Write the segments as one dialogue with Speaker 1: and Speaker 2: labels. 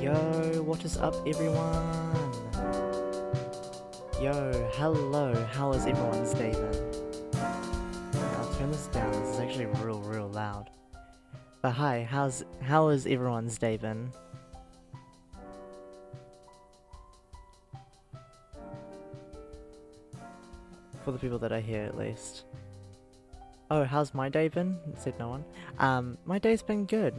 Speaker 1: Yo, what is up, everyone? Yo, hello, how is everyone's day then? I'll turn this down, this is actually real loud. But hi, how is everyone's day been? For the people that I hear, at least. Oh, how's my day been? Said no one. My day's been good.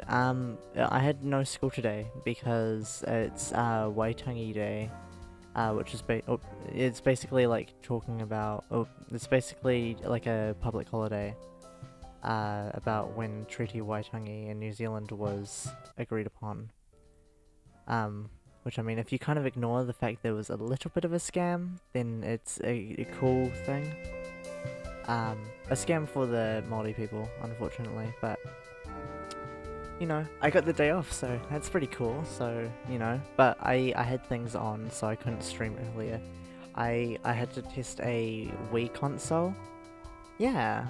Speaker 1: I had no school today because it's Waitangi Day, which is it's basically like talking about. Oh, it's basically like a public holiday. About when Treaty Waitangi in New Zealand was agreed upon. Which I mean, if you kind of ignore the fact there was a little bit of a scam, then it's a cool thing. A scam for the Māori people, unfortunately, but, you know, I got the day off, so that's pretty cool, so, you know, but I had things on, so I couldn't stream earlier. I had to test a Wii console. Yeah,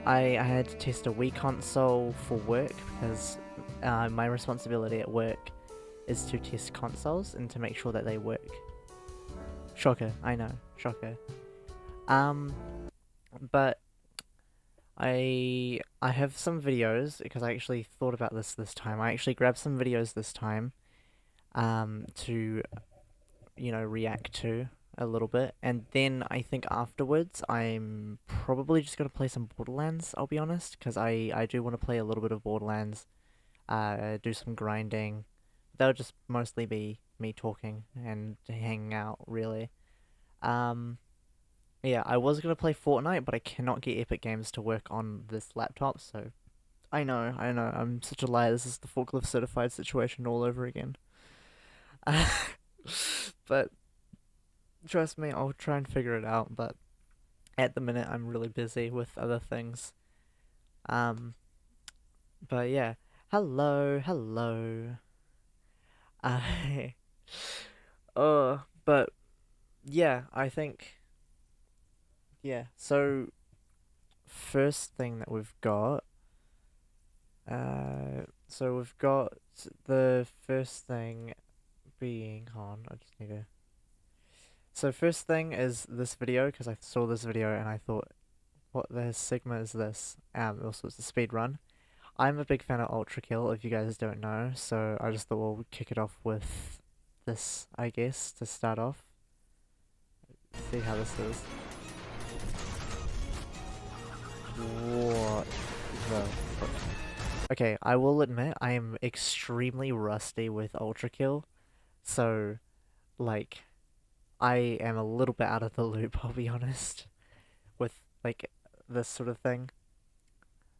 Speaker 1: I had to test a Wii console for work, because, my responsibility at work is to test consoles and to make sure that they work. Shocker, I know, shocker. But I have some videos because I actually thought about this time. I actually grabbed some videos this time to, you know, react to a little bit, and then I think afterwards I'm probably just gonna play some Borderlands, I'll be honest, because I do want to play a little bit of Borderlands, do some grinding. That'll just mostly be me talking and hanging out, really. Yeah, I was gonna play Fortnite, but I cannot get Epic Games to work on this laptop, so... I know, I'm such a liar, this is the forklift certified situation all over again. But, trust me, I'll try and figure it out, but... At the minute, I'm really busy with other things. But yeah. Hello. I... but... Yeah, I think... Yeah, so... First thing that we've got... so we've got the first thing being... Hold on, I just need to... So first thing is this video, because I saw this video and I thought, what the Sigma is this? Also it's a speed run. I'm a big fan of Ultra Kill, if you guys don't know, so I just thought we'll kick it off with this, I guess, to start off. See how this is. What the fuck? Okay, I will admit, I am extremely rusty with Ultra Kill, so, like, I am a little bit out of the loop, I'll be honest, with, like, this sort of thing.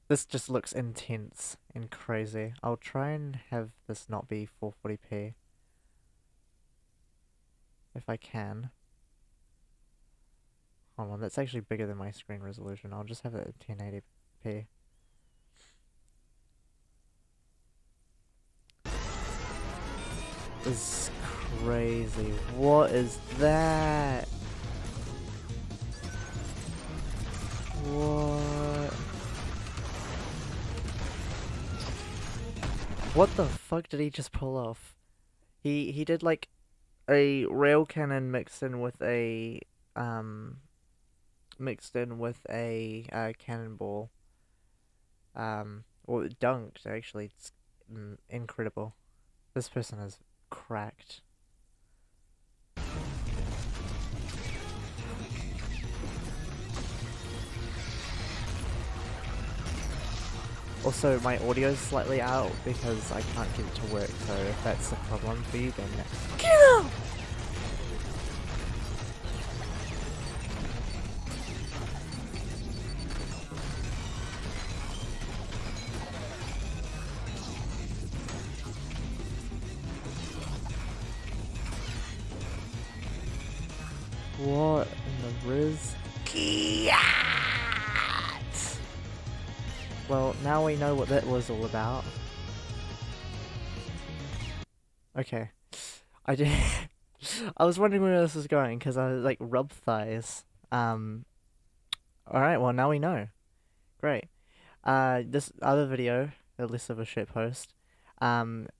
Speaker 1: This just looks intense and crazy. I'll try and have this not be 440p. If I can. Hold on, that's actually bigger than my screen resolution. I'll just have it at 1080p. This is crazy. What is that? What? What the fuck did he just pull off? He did like a rail cannon mixed in with a cannonball. Well, it dunked actually. It's incredible. This person is cracked. Also, my audio's slightly out because I can't get it to work, so if that's a problem for you, then get out! What in the Riz? Well, now we know what that was all about. Okay. I did. I was wondering where this was going, because I was like, rub thighs. Alright, well, now we know. Great. This other video, less of a shitpost,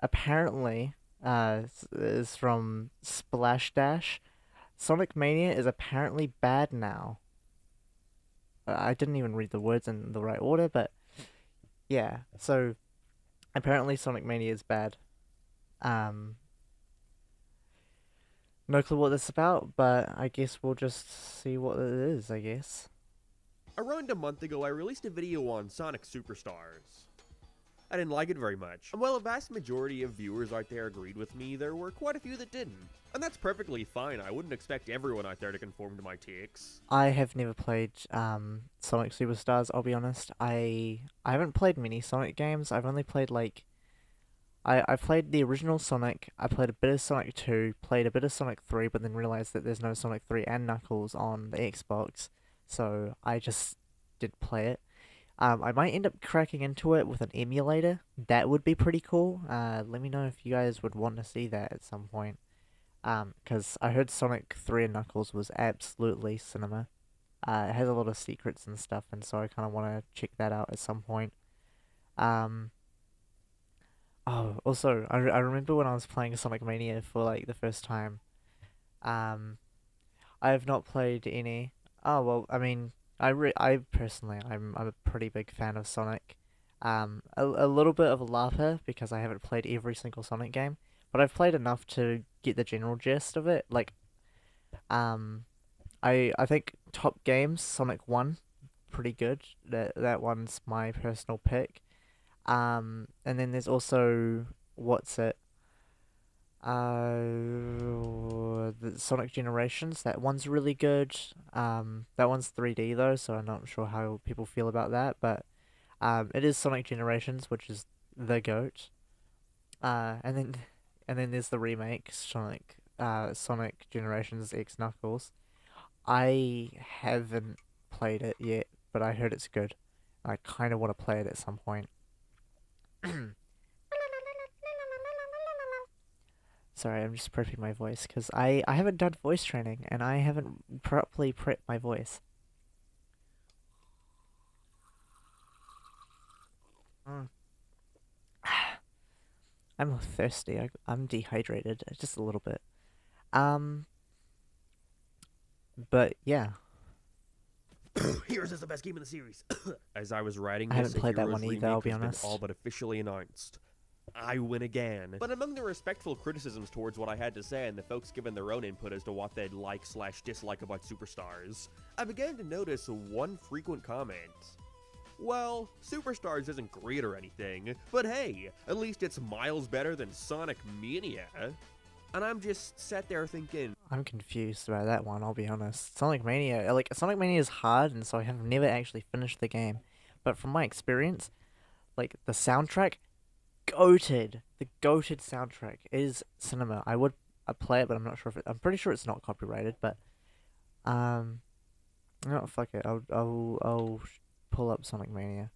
Speaker 1: apparently, is from Splash Dash. Sonic Mania is apparently bad now. I didn't even read the words in the right order, but yeah. So apparently Sonic Mania is bad. Um, no clue what this is about, but I guess we'll just see what it is, I guess.
Speaker 2: Around a month ago, I released a video on Sonic Superstars. I didn't like it very much. And while a vast majority of viewers out there agreed with me, there were quite a few that didn't. And that's perfectly fine. I wouldn't expect everyone out there to conform to my takes.
Speaker 1: I have never played Sonic Superstars, I'll be honest. I haven't played many Sonic games. I've only played like I played the original Sonic, I played a bit of Sonic 2, played a bit of Sonic 3, but then realized that there's no Sonic 3 and Knuckles on the Xbox, so I just did play it. I might end up cracking into it with an emulator. That would be pretty cool. Let me know if you guys would want to see that at some point. Because I heard Sonic 3 and Knuckles was absolutely cinema. It has a lot of secrets and stuff, and so I kind of want to check that out at some point. Um, oh, also, I remember when I was playing Sonic Mania for like the first time. Um, I have not played any. Oh well, I mean, I personally, I'm a pretty big fan of Sonic. A little bit of a laugher because I haven't played every single Sonic game, but I've played enough to get the general gist of it. Like, um, I think top games Sonic 1, pretty good. That one's my personal pick. And then there's also what's it? The Sonic Generations. That one's really good. That one's 3D though, so I'm not sure how people feel about that. But it is Sonic Generations, which is the goat. And then there's the remake Sonic Generations X Knuckles. I haven't played it yet, but I heard it's good. I kind of want to play it at some point. Sorry, I'm just prepping my voice because I haven't done voice training and I haven't properly prepped my voice. Mm. I'm thirsty. I'm dehydrated, just a little bit. Um, but yeah,
Speaker 2: Heroes is the best game in the series. As I was writing
Speaker 1: I
Speaker 2: this,
Speaker 1: haven't
Speaker 2: a
Speaker 1: played that
Speaker 2: Heroes
Speaker 1: one either, I'll
Speaker 2: remake
Speaker 1: be
Speaker 2: has been
Speaker 1: honest.
Speaker 2: all but officially announced. I win again. But among the respectful criticisms towards what I had to say and the folks giving their own input as to what they'd like/dislike about Superstars, I began to notice one frequent comment. Well, Superstars isn't great or anything, but hey, at least it's miles better than Sonic Mania. And I'm just sat there thinking,
Speaker 1: I'm confused about that one, I'll be honest. Sonic Mania is hard, and so I have never actually finished the game. But from my experience, like, the soundtrack, goated. The goated soundtrack is cinema. I play it, but I'm not sure if I'm pretty sure it's not copyrighted, but, no, fuck it. I'll pull up Sonic Mania.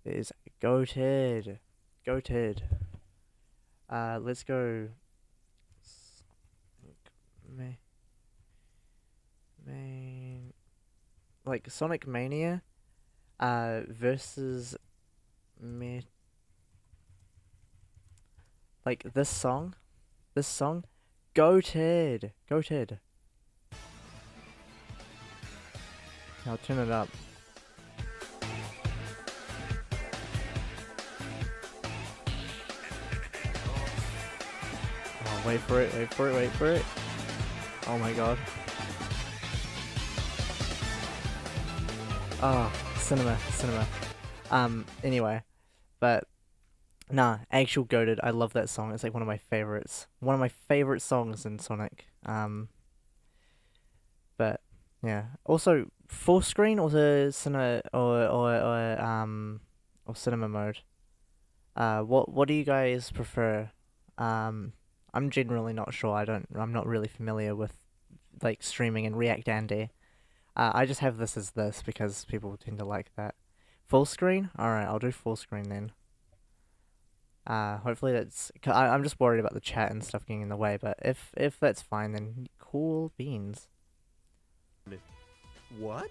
Speaker 1: It is goated. Goated. Let's go. Main, like Sonic Mania, versus me, like this song, goated, goated. I'll turn it up. Oh, wait for it, wait for it, wait for it. Oh my god. Oh, cinema, cinema. Anyway, but nah, actual goated. I love that song. It's like one of my favorites. One of my favorite songs in Sonic. But yeah. Also, full screen or the cinema or cinema mode. What do you guys prefer? I'm generally not sure. I'm not really familiar with like streaming and React Andy. I just have this as this because people tend to like that. Full screen? Alright, I'll do full screen then. Hopefully I'm just worried about the chat and stuff getting in the way, but if that's fine, then cool beans.
Speaker 2: what?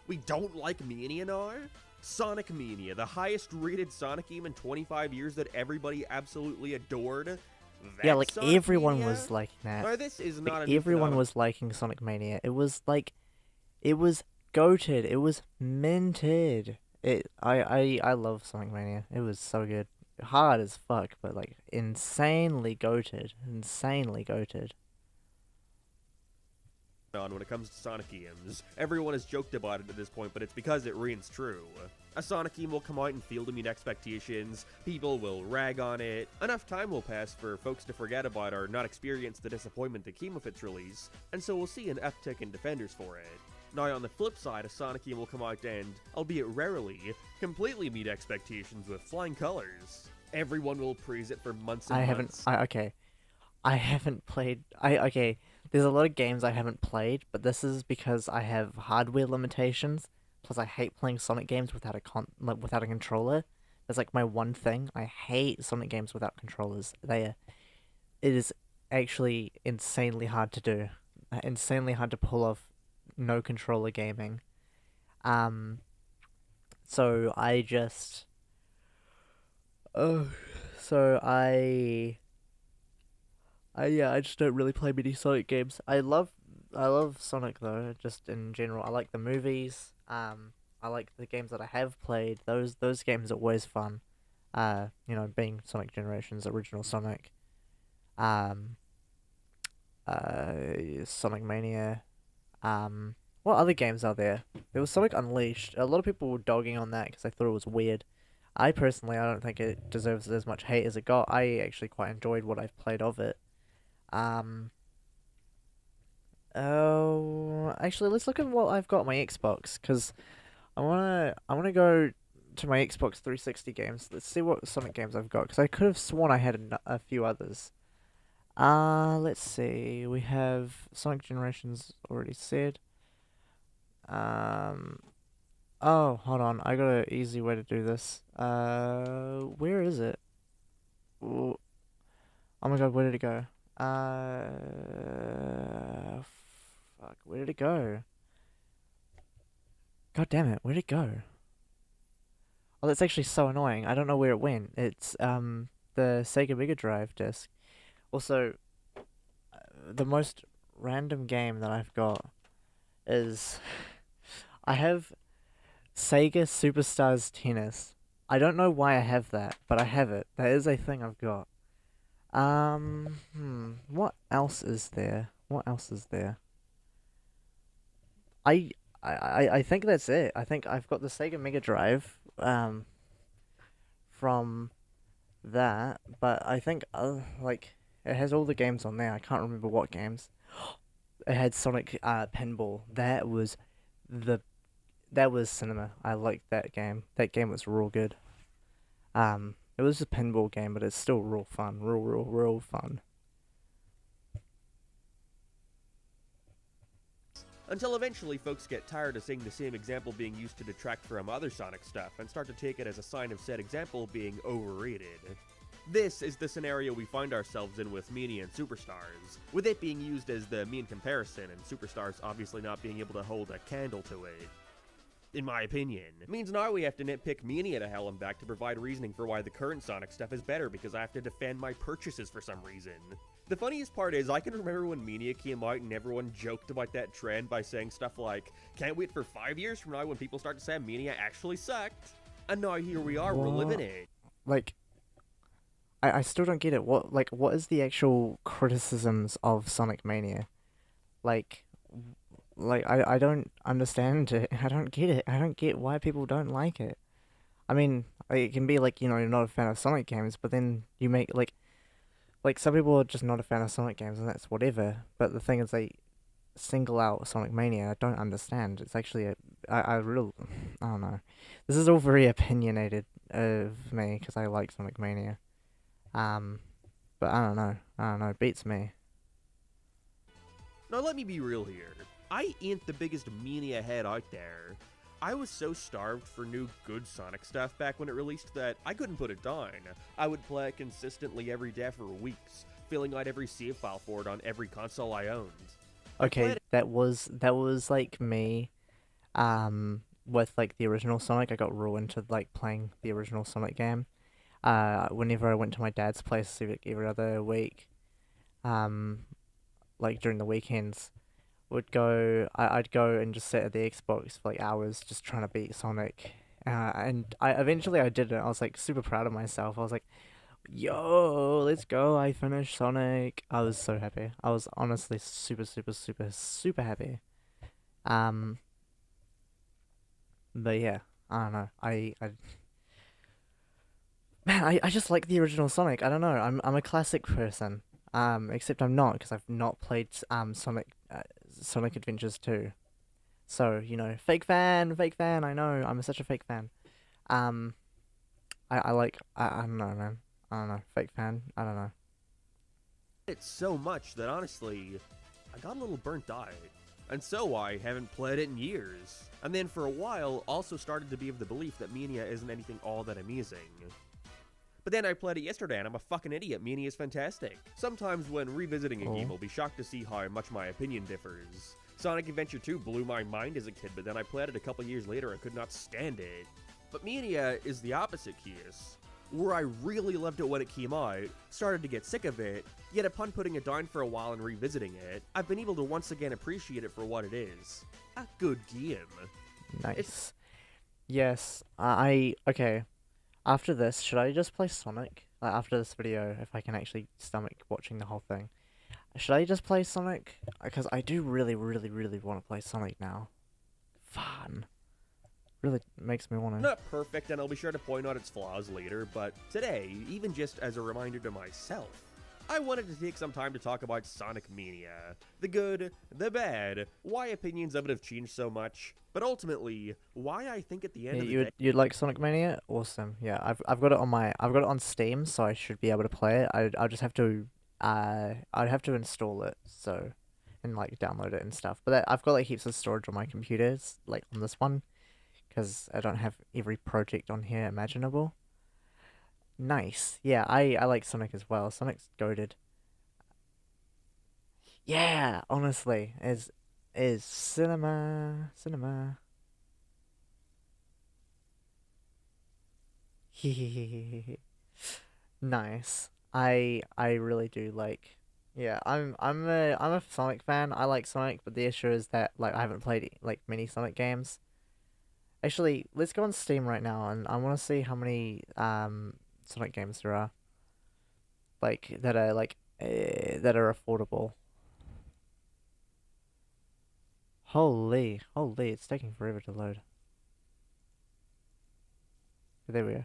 Speaker 2: We don't like Mania now? Sonic Mania, the highest rated Sonic game in 25 years that everybody absolutely adored.
Speaker 1: Yeah,
Speaker 2: That
Speaker 1: like
Speaker 2: Sonic
Speaker 1: everyone
Speaker 2: Mania?
Speaker 1: was liking that.
Speaker 2: Now, this is
Speaker 1: Like
Speaker 2: not a new
Speaker 1: everyone
Speaker 2: phenomenon.
Speaker 1: was liking Sonic Mania. It was like, it was goated. It was minted. I love Sonic Mania. It was so good. Hard as fuck, but like insanely goated. Insanely goated.
Speaker 2: On when it comes to Sonic games. Everyone has joked about it at this point, but it's because it rings true. A Sonic game will come out and fail to meet expectations, people will rag on it, enough time will pass for folks to forget about or not experience the disappointment that came with its release, and so we'll see an uptick in defenders for it. Now on the flip side, a Sonic game will come out and, albeit rarely, completely meet expectations with flying colors. Everyone will praise it for months and
Speaker 1: I
Speaker 2: months.
Speaker 1: okay. I haven't played. Okay. There's a lot of games I haven't played, but this is because I have hardware limitations. Plus, I hate playing Sonic games without without a controller. That's like my one thing. I hate Sonic games without controllers. It is actually insanely hard to do. Insanely hard to pull off no controller gaming. Um, so I just. Oh, so I just don't really play many Sonic games. I love Sonic though, just in general. I like the movies. I like the games that I have played. Those games are always fun. Being Sonic Generations, original Sonic. Um, Sonic Mania. What other games are there? There was Sonic Unleashed. A lot of people were dogging on that because I thought it was weird. I personally, I don't think it deserves as much hate as it got. I actually quite enjoyed what I've played of it. Um, oh, actually, let's look at what I've got on my Xbox, because I wanna go to my Xbox 360 games. Let's see what Sonic games I've got, because I could have sworn I had a few others. Let's see. We have Sonic Generations already said. Um, oh, hold on. I got an easy way to do this. Where is it? Ooh, oh my God, where did it go? Fuck, where did it go? God damn it, where'd it go? Oh, that's actually so annoying. I don't know where it went. It's the Sega Mega Drive disc. Also, the most random game that I've got is I have Sega Superstars Tennis. I don't know why I have that, but I have it. That is a thing I've got. What else is there? What else is there? I I think that's it. I think I've got the Sega Mega Drive from that, but I think like it has all the games on there. I can't remember what games. It had Sonic Pinball. The that was cinema. I liked that game. That game was real good. It was a pinball game, but it's still real fun. Real fun.
Speaker 2: Until eventually folks get tired of seeing the same example being used to detract from other Sonic stuff and start to take it as a sign of said example being overrated. This is the scenario we find ourselves in with Mania and Superstars, with it being used as the mean comparison and Superstars obviously not being able to hold a candle to it. In my opinion. It means now we have to nitpick Mania to hell and back to provide reasoning for why the current Sonic stuff is better because I have to defend my purchases for some reason. The funniest part is, I can remember when Mania came out and everyone joked about that trend by saying stuff like, can't wait for 5 years from now when people start to say Mania actually sucked. And now here we are, we're living it.
Speaker 1: Like, I still don't get it. What is the actual criticisms of Sonic Mania? Like, I don't understand it. I don't get it. I don't get why people don't like it. I mean, it can be like, you're not a fan of Sonic games, but then you make like some people are just not a fan of Sonic games and that's whatever. But the thing is, they single out Sonic Mania. I don't understand. It's actually I don't know. This is all very opinionated of me because I like Sonic Mania. But I don't know. It beats me.
Speaker 2: Now let me be real here. I ain't the biggest Mania head out there. I was so starved for new good Sonic stuff back when it released that I couldn't put it down. I would play it consistently every day for weeks, filling out every save file for it on every console I owned.
Speaker 1: Okay, that was like me, with like the original Sonic. I got real into like playing the original Sonic game. Whenever I went to my dad's place like every other week, um, like during the weekends, I'd go and just sit at the Xbox for like hours just trying to beat Sonic. And I eventually I did it. I was like super proud of myself. I was like, "Yo, let's go! I finished Sonic." I was so happy. I was honestly super, super, super, super happy. Um, but yeah, I don't know. Man, I just like the original Sonic. I don't know. I'm a classic person. Except I'm not because I've not played Sonic Adventures 2. So, fake fan, fake fan. I know. I'm such a fake fan. Um, I don't know, man. I don't know. Fake fan. I don't know.
Speaker 2: It so much that honestly, I got a little burnt out. And so I haven't played it in years. And then for a while, also started to be of the belief that Mania isn't anything all that amazing. But then I played it yesterday and I'm a fucking idiot. Mania is fantastic. Sometimes when revisiting a
Speaker 1: Cool.
Speaker 2: game, I'll be shocked to see how much my opinion differs. Sonic Adventure 2 blew my mind as a kid, but then I played it a couple years later and could not stand it. But Mania is the opposite case, where I really loved it when it came out, started to get sick of it, yet upon putting it down for a while and revisiting it, I've been able to once again appreciate it for what it is. A good game.
Speaker 1: Nice. Yes. Okay. After this, should I just play Sonic? Like after this video, if I can actually stomach watching the whole thing. Should I just play Sonic? Because I do really, really, really want to play Sonic now. Fun. Really makes me want to.
Speaker 2: Not perfect, and I'll be sure to point out its flaws later, but today, even just as a reminder to myself, I wanted to take some time to talk about Sonic Mania. The good, the bad, why opinions of it have changed so much, but ultimately, why I think at the end
Speaker 1: Yeah,
Speaker 2: of the day...
Speaker 1: you'd like Sonic Mania? Awesome. Yeah, I've got it on Steam, so I should be able to play it. I'll just have to I'd have to install it, so and like download it and stuff. But I've got like heaps of storage on my computers, like on this one, because I don't have every project on here imaginable. Nice. Yeah, I like Sonic as well. Sonic's goated. Yeah, honestly, is cinema. Nice. I really do like. Yeah, I'm a Sonic fan. I like Sonic, but the issue is that like I haven't played like many Sonic games. Actually, let's go on Steam right now, and I want to see how many Sonic games there are that are affordable. Holy, it's taking forever to load. There we go.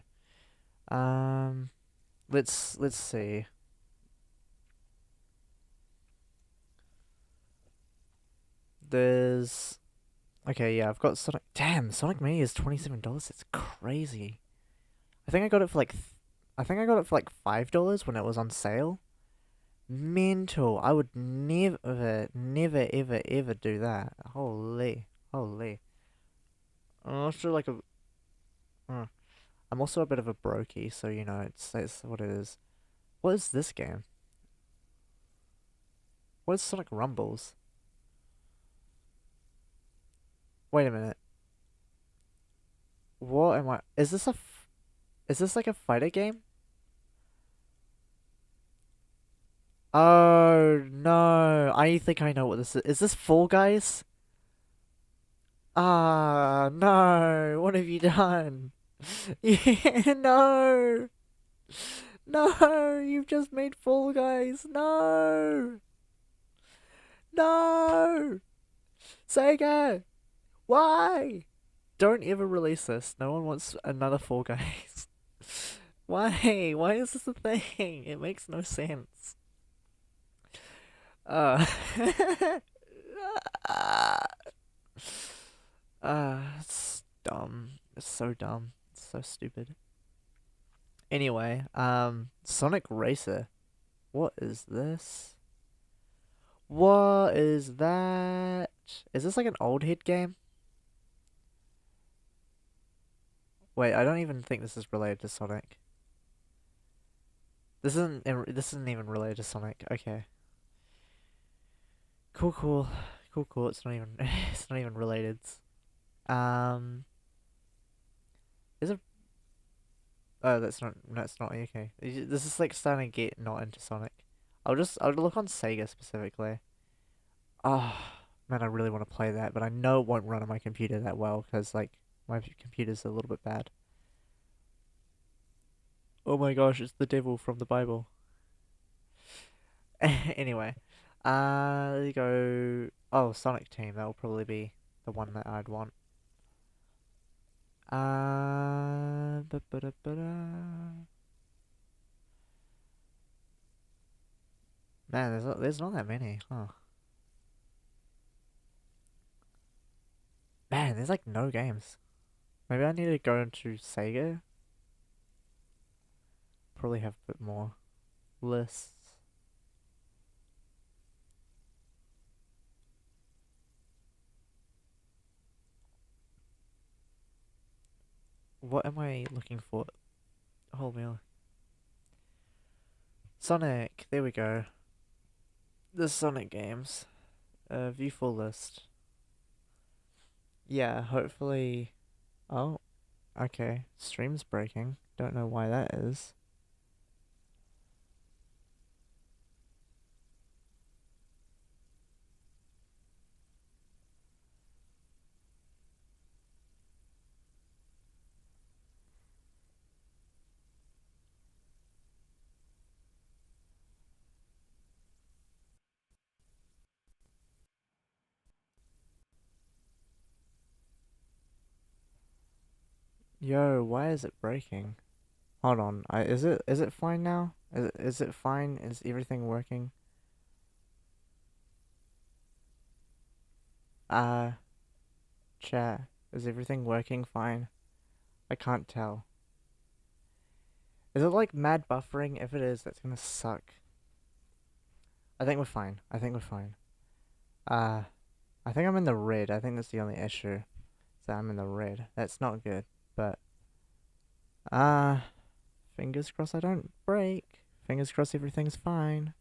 Speaker 1: Let's see. There's Okay, yeah, I've got Sonic. Damn, Sonic Mania is $27. It's crazy. I think I got it for like, I think I got it for like $5 when it was on sale. Mental. I would never, never, ever, ever do that. Holy. I'm also like a. Uh, I'm also a bit of a brokey, so it's what it is. What is this game? What is Sonic Rumbles? Wait a minute. What am I? Is this like a fighter game? Oh no, I think I know what this is. Is this Fall Guys? Ah, no, what have you done? Yeah, no, no, you've just made Fall Guys. No, no, Sega, why? Don't ever release this. No one wants another Fall Guys. Why? Why is this a thing? It makes no sense. Uh, it's dumb. It's so dumb. It's so stupid. Anyway, Sonic Racer. What is this? What is that? Is this like an old hit game? Wait, I don't even think this is related to Sonic. This isn't even related to Sonic. Okay. Cool. It's not even it's not even related. Um There's a oh that's not okay. This is like starting to get not into Sonic. I'll look on Sega specifically. Oh man, I really want to play that, but I know it won't run on my computer that well because like my computer's a little bit bad. Oh my gosh, it's the devil from the Bible. Anyway, there you go. Oh, Sonic Team. That will probably be the one that I'd want. Ba-ba-da-ba-da. Man, there's not that many, huh? Man, there's like no games. Maybe I need to go into Sega. Probably have a bit more lists. What am I looking for? Hold me on. Sonic. There we go. The Sonic games. View full list. Yeah, hopefully. Oh, okay. Stream's breaking. Don't know why that is. Yo, why is it breaking? Hold on. Is it fine now? Is it fine? Is everything working? Uh, chat. Is everything working fine? I can't tell. Is it like mad buffering? If it is, that's gonna suck. I think we're fine. I think we're fine. Uh, I think I'm in the red. I think that's the only issue. Is that I'm in the red. That's not good. But, uh, fingers crossed I don't break. Fingers crossed everything's fine.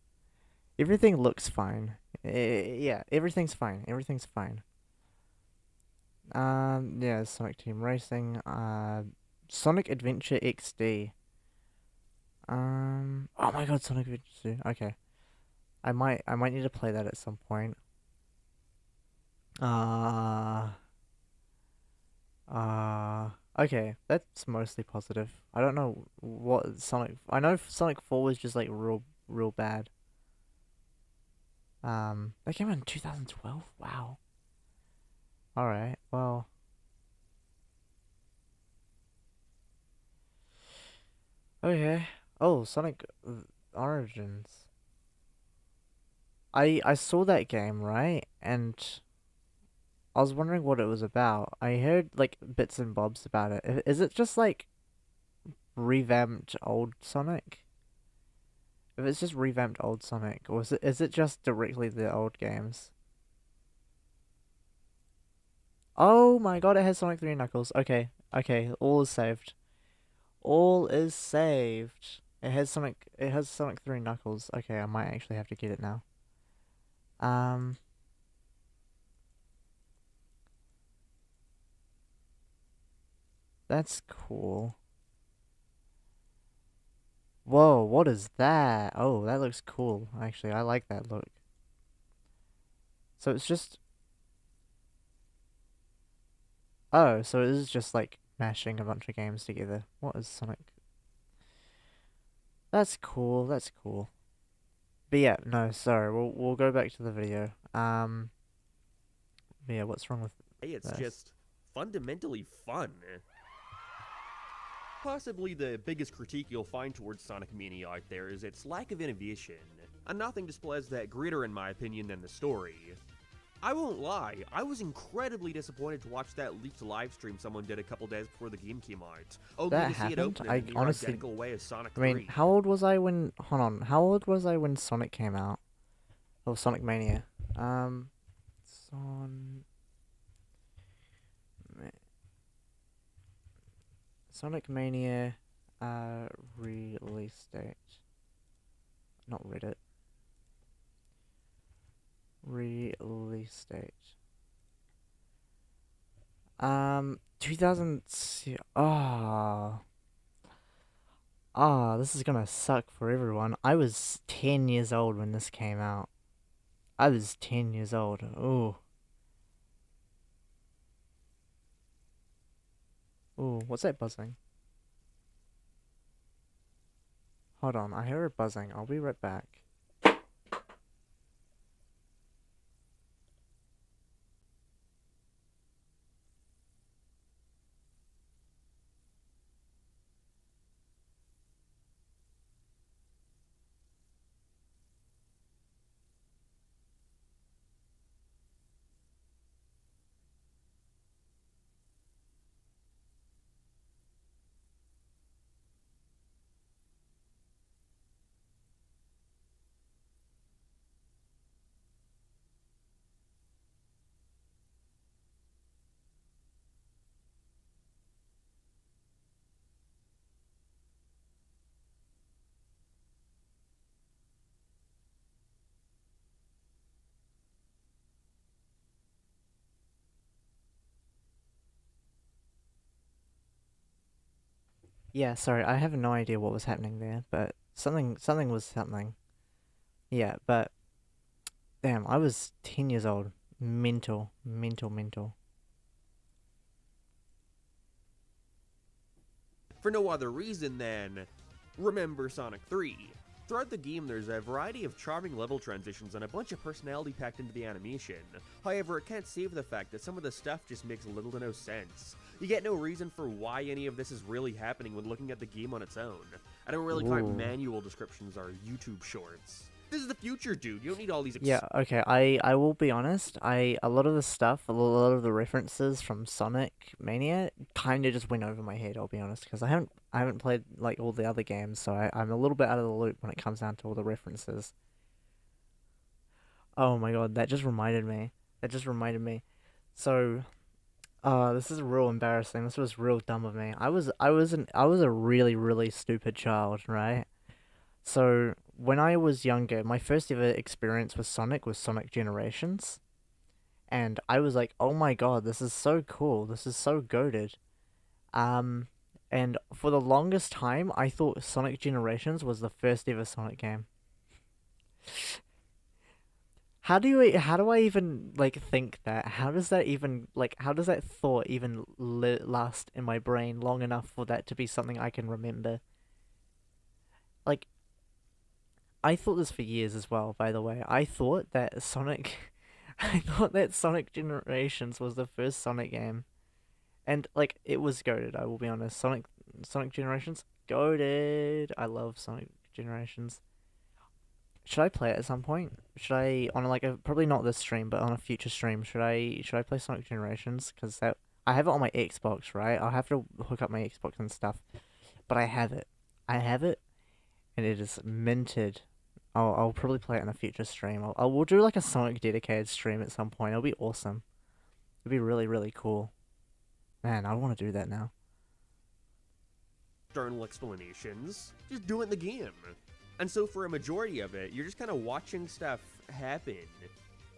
Speaker 1: Everything looks fine. Yeah, everything's fine. Everything's fine. Yeah, Sonic Team Racing. Sonic Adventure XD. Oh my God, Sonic Adventure 2. Okay, I might need to play that at some point. Uh, okay, that's mostly positive. I don't know what Sonic. I know Sonic 4 was just like real bad. That came out in 2012. Wow. All right. Well. Okay. Oh, Sonic Origins. I saw that game, right? And I was wondering what it was about. I heard like bits and bobs about it. Is it just like revamped old Sonic? If it's just revamped old Sonic, or is it just directly the old games? Oh my God, it has Sonic 3 Knuckles. Okay, okay, all is saved. All is saved. It has Sonic 3 Knuckles. Okay, I might actually have to get it now. Um, that's cool. Whoa, what is that? Oh, that looks cool. Actually, I like that look. So it's just oh, so it is just like mashing a bunch of games together. What is Sonic? That's cool. That's cool. But yeah, no, sorry. We'll go back to the video. Yeah, what's wrong with
Speaker 2: Hey, it's
Speaker 1: this?
Speaker 2: just fundamentally fun. Possibly the biggest critique you'll find towards Sonic Mania out there is its lack of innovation, and nothing displays that greater in my opinion than the story. I won't lie, I was incredibly disappointed to watch that leaked livestream someone did a couple days before the game came out, only
Speaker 1: That
Speaker 2: to see it
Speaker 1: happened?
Speaker 2: open in
Speaker 1: I
Speaker 2: a near
Speaker 1: honestly,
Speaker 2: identical way as Sonic
Speaker 1: I mean,
Speaker 2: 3.
Speaker 1: how old was I when? Hold on, how old was I when Sonic came out? Oh, Sonic Mania. Son. Sonic Mania, release date. Not Reddit. Release date. 2000. This is gonna suck for everyone. I was 10 years old when this came out. I was 10 years old. Ooh. Ooh, what's that buzzing? Hold on, I hear it buzzing. I'll be right back. Yeah, sorry, I have no idea what was happening there, but something was happening. Yeah, but damn, I was 10 years old. Mental, mental, mental.
Speaker 2: For no other reason than remember Sonic 3. Throughout the game, there's a variety of charming level transitions and a bunch of personality packed into the animation. However, it can't save the fact that some of the stuff just makes little to no sense. You get no reason for why any of this is really happening when looking at the game on its own. I don't really count
Speaker 1: Ooh.
Speaker 2: manual descriptions or YouTube shorts. This is the future, dude. You don't need all these
Speaker 1: Yeah, okay, I will be honest, a lot of the stuff, a lot of the references from Sonic Mania kind of just went over my head, I'll be honest, because I haven't played like all the other games, so I'm a little bit out of the loop when it comes down to all the references. Oh my god, that just reminded me. That just reminded me. So, this is real embarrassing. This was real dumb of me. I was a really, really stupid child, right? So when I was younger, my first ever experience with Sonic was Sonic Generations, and I was like, "Oh my god, this is so cool! This is so goated!" Um, and for the longest time, I thought Sonic Generations was the first ever Sonic game. How do I even like think that? How does that even like how does that thought even last in my brain long enough for that to be something I can remember? Like I thought this for years as well, by the way. I thought that Sonic I thought that Sonic Generations was the first Sonic game. And like it was goated, I will be honest. Sonic Generations, goated. I love Sonic Generations. Should I play it at some point? Should I on like a probably not this stream, but on a future stream? Should I play Sonic Generations? Because that I have it on my Xbox, right? I'll have to hook up my Xbox and stuff, but I have it. I have it, and it is minted. I'll probably play it in a future stream. We'll do like a Sonic dedicated stream at some point. It'll be awesome. It'll be really really cool. Man, I want to do that now.
Speaker 2: external explanations. Just do it in the game. And so for a majority of it, you're just kind of watching stuff happen.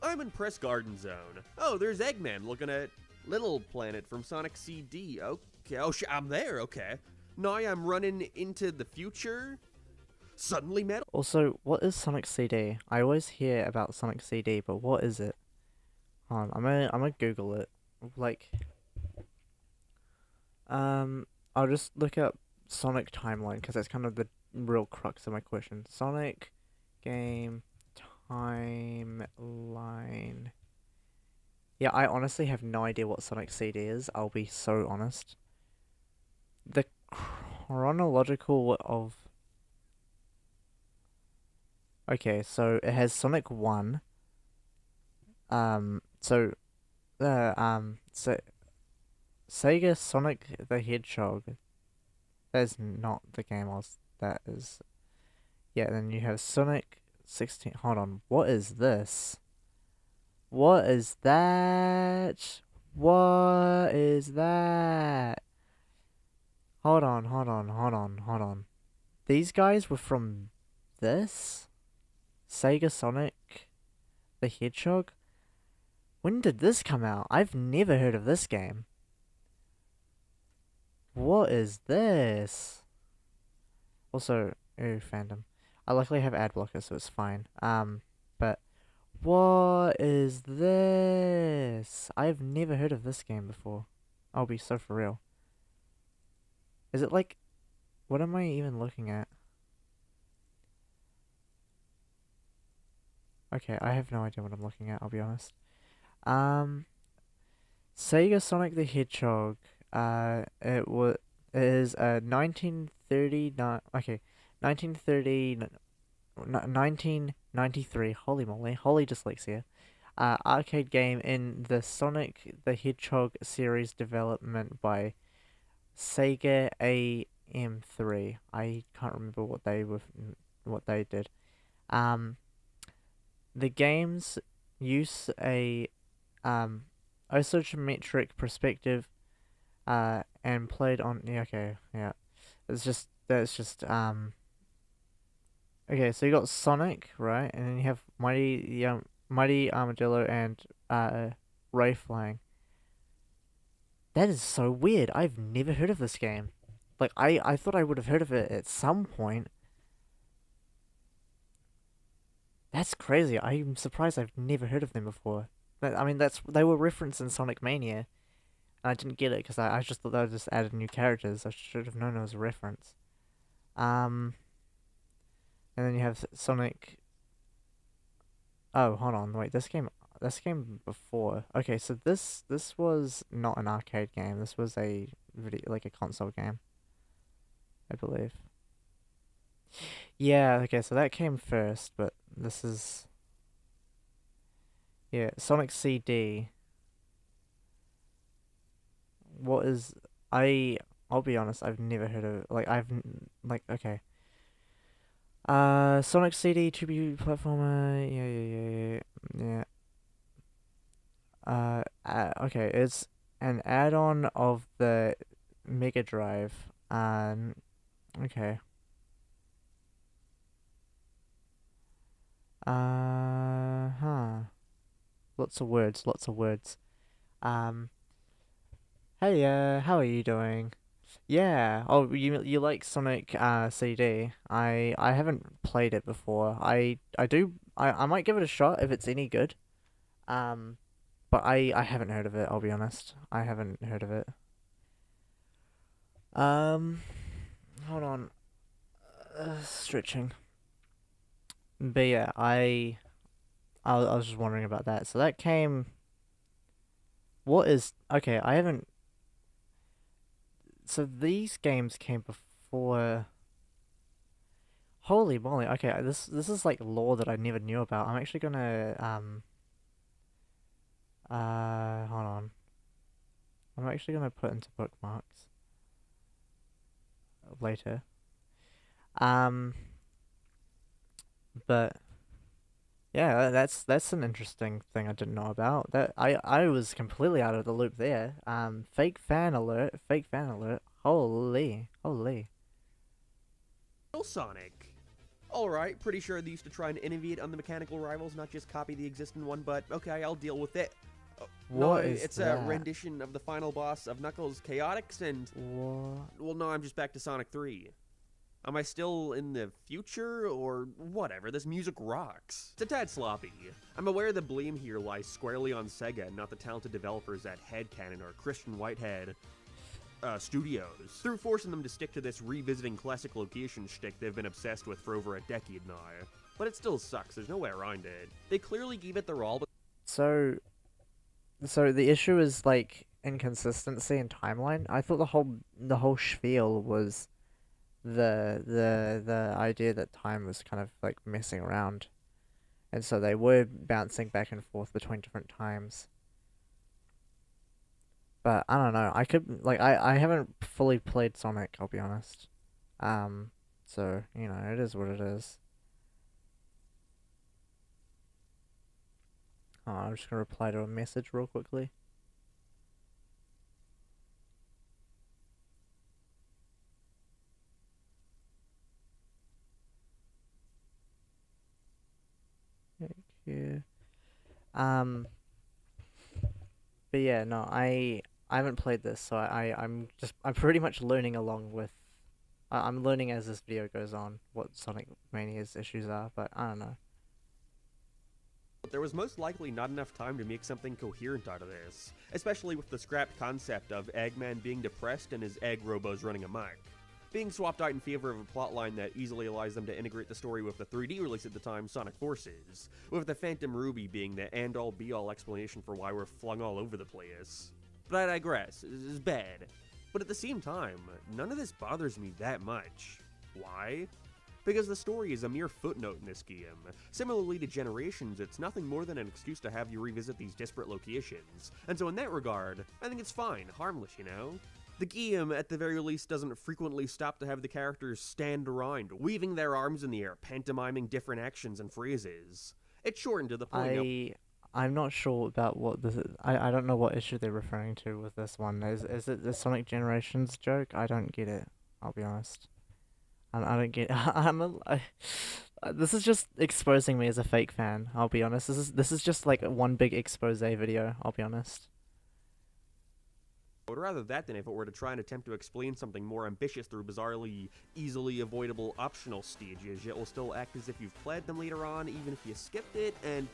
Speaker 2: I'm in Press Garden Zone. Oh, there's Eggman looking at Little Planet from Sonic CD. Okay, I'm there, okay. Now I'm running into the future. Suddenly metal.
Speaker 1: Also, what is Sonic CD? I always hear about Sonic CD, but what is it? Hold on, I'm gonna Google it. Like, I'll just look up Sonic Timeline because that's kind of the real crux of my question. Sonic game timeline. Yeah, I honestly have no idea what Sonic CD is. I'll be so honest. The chronological of. Okay, so it has Sonic 1. So so Sega Sonic the Hedgehog. That is not the game I was. That is. Yeah, then you have Sonic 16. Hold on. What is this? What is that? What is that? Hold on, hold on, hold on, hold on. These guys were from this? Sega Sonic the Hedgehog? When did this come out? I've never heard of this game. What is this? Also, ooh, fandom. I luckily have ad blocker, so it's fine. But what is this? I've never heard of this game before. I'll be so for real. Is it like, what am I even looking at? Okay, I have no idea what I'm looking at, I'll be honest. Um, Sega Sonic the Hedgehog. It is a 1939. Okay, 1930. 1993. Holy moly, holy dyslexia. Arcade game in the Sonic the Hedgehog series development by Sega AM3. I can't remember what they did. Um, the games use a um isometric perspective and played on yeah, okay, yeah. That's just. Okay, so you got Sonic, right? And then you have Mighty Armadillo and Ray Flying. That is so weird. I've never heard of this game. Like I thought I would have heard of it at some point. That's crazy. I'm surprised I've never heard of them before. I mean, they were referenced in Sonic Mania, and I didn't get it because I just thought they just added new characters. I should have known it was a reference. Um, and then you have Sonic. Oh, hold on, wait. This game before. Okay, so this was not an arcade game. This was a like a console game, I believe. Yeah. Okay, so that came first, but this is yeah, Sonic CD. What is I? I'll be honest. I've never heard of like like okay. Sonic CD 2B platformer. Yeah. Okay, it's an add-on of the Mega Drive. Okay. Huh. Lots of words, lots of words. Um, hey, how are you doing? Yeah. Oh, you like Sonic CD? I haven't played it before. I might give it a shot if it's any good. Um, but I haven't heard of it, I'll be honest. I haven't heard of it. Um, hold on. Stretching. But yeah, I was just wondering about that. So that came. What is okay? I haven't. So these games came before. Holy moly! Okay, this is like lore that I never knew about. I'm actually gonna hold on. I'm actually gonna put into bookmarks later. Um, but yeah, that's an interesting thing I didn't know about. That I was completely out of the loop there. Fake fan alert, fake fan alert. Holy, holy.
Speaker 2: Real Sonic. Alright, pretty sure they used to try and innovate on the mechanical rivals, not just copy the existing one, but okay, I'll deal with it. No,
Speaker 1: What is
Speaker 2: it's
Speaker 1: that?
Speaker 2: a rendition of the final boss of Knuckles Chaotix, and
Speaker 1: What?
Speaker 2: well, no, I'm just back to Sonic 3. Am I still in the future, or whatever? This music rocks. It's a tad sloppy. I'm aware the blame here lies squarely on Sega, not the talented developers at Headcanon or Christian Whitehead Studios. Through forcing them to stick to this revisiting classic location shtick they've been obsessed with for over a decade now. But it still sucks, there's no way around it. They clearly gave it their all, but
Speaker 1: So so the issue is like inconsistency in timeline. I thought the whole spiel was the idea that time was kind of like messing around, and so they were bouncing back and forth between different times. But I don't know. I could like I haven't fully played Sonic, I'll be honest. Um, so you know it is what it is. Oh, I'm just gonna reply to a message real quickly. Thank you. Um, but yeah, no, I haven't played this, so I'm pretty much learning along with. I'm learning as this video goes on what Sonic Mania's issues are, but I don't know.
Speaker 2: But there was most likely not enough time to make something coherent out of this, especially with the scrapped concept of Eggman being depressed and his egg robos running amok, being swapped out in favor of a plotline that easily allows them to integrate the story with the 3D release at the time, Sonic Forces, with the Phantom Ruby being the end-all be-all explanation for why we're flung all over the place. But I digress, this is bad. But at the same time, none of this bothers me that much. Why? Because the story is a mere footnote in this game. Similarly to Generations, it's nothing more than an excuse to have you revisit these disparate locations, and so in that regard, I think it's fine, harmless, you know? The game, at the very least, doesn't frequently stop to have the characters stand around, weaving their arms in the air, pantomiming different actions and phrases. It's shortened to the point
Speaker 1: I'm not sure about what this is. I don't know what issue they're referring to with this one. Is it the Sonic Generations joke? I don't get it. I'll be honest. I don't get. This is just exposing me as a fake fan. I'll be honest. This is just like one big expose video. I'll be honest.
Speaker 2: I would rather that than if it were to try and attempt to explain something more ambitious through bizarrely, easily avoidable optional stages, yet will still act as if you've played them later on, even if you skipped it, and...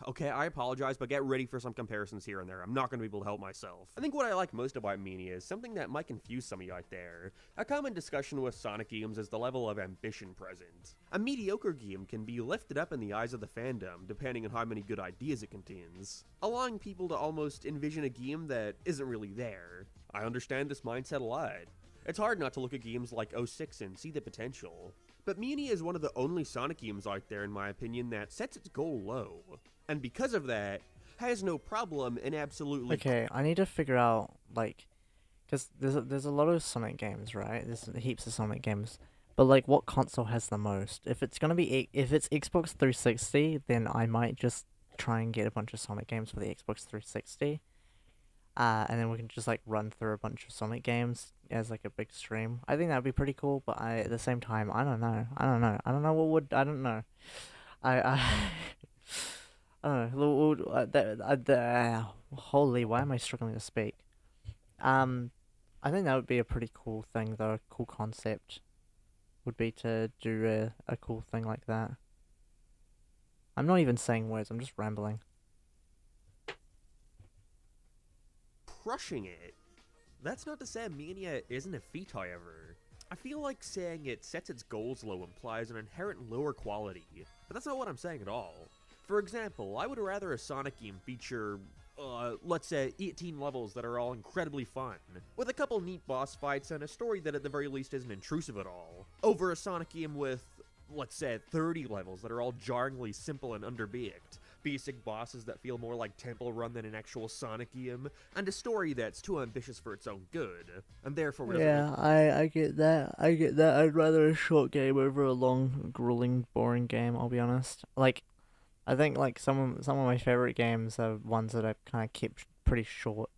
Speaker 2: Okay, I apologize, but get ready for some comparisons here and there. I'm not going to be able to help myself. I think what I like most about Mania is something that might confuse some of you out there. A common discussion with Sonic games is the level of ambition present. A mediocre game can be lifted up in the eyes of the fandom, depending on how many good ideas it contains, allowing people to almost envision a game that isn't really there. I understand this mindset a lot. It's hard not to look at games like 06 and see the potential. But Mania is one of the only Sonic games out there, in my opinion, that sets its goal low. And because of that, has no problem in absolutely...
Speaker 1: Okay, I need to figure out, like... Because there's a lot of Sonic games, right? There's heaps of Sonic games. But, like, what console has the most? If it's gonna be... If it's Xbox 360, then I might just try and get a bunch of Sonic games for the Xbox 360. And then we can just, like, run through a bunch of Sonic games as, like, a big stream. I think that would be pretty cool, but at the same time, I don't know. I don't know what would... I don't know. I don't know. Holy, why am I struggling to speak? I think that would be a pretty cool thing, though. A cool concept would be to do a cool thing like that. I'm not even saying words, I'm just rambling.
Speaker 2: Crushing it. That's not to say Mania isn't a feat, however. I feel like saying it sets its goals low implies an inherent lower quality, but that's not what I'm saying at all. For example, I would rather a Sonic game feature, let's say 18 levels that are all incredibly fun, with a couple neat boss fights and a story that at the very least isn't intrusive at all, over a Sonic game with, let's say, 30 levels that are all jarringly simple and underbaked, basic bosses that feel more like Temple Run than an actual Sonic game, and a story that's too ambitious for its own good, and therefore...
Speaker 1: Yeah, I get that. I'd rather a short game over a long, grueling, boring game, I'll be honest. Like, I think, like, some of my favorite games are ones that I've kind of kept pretty short.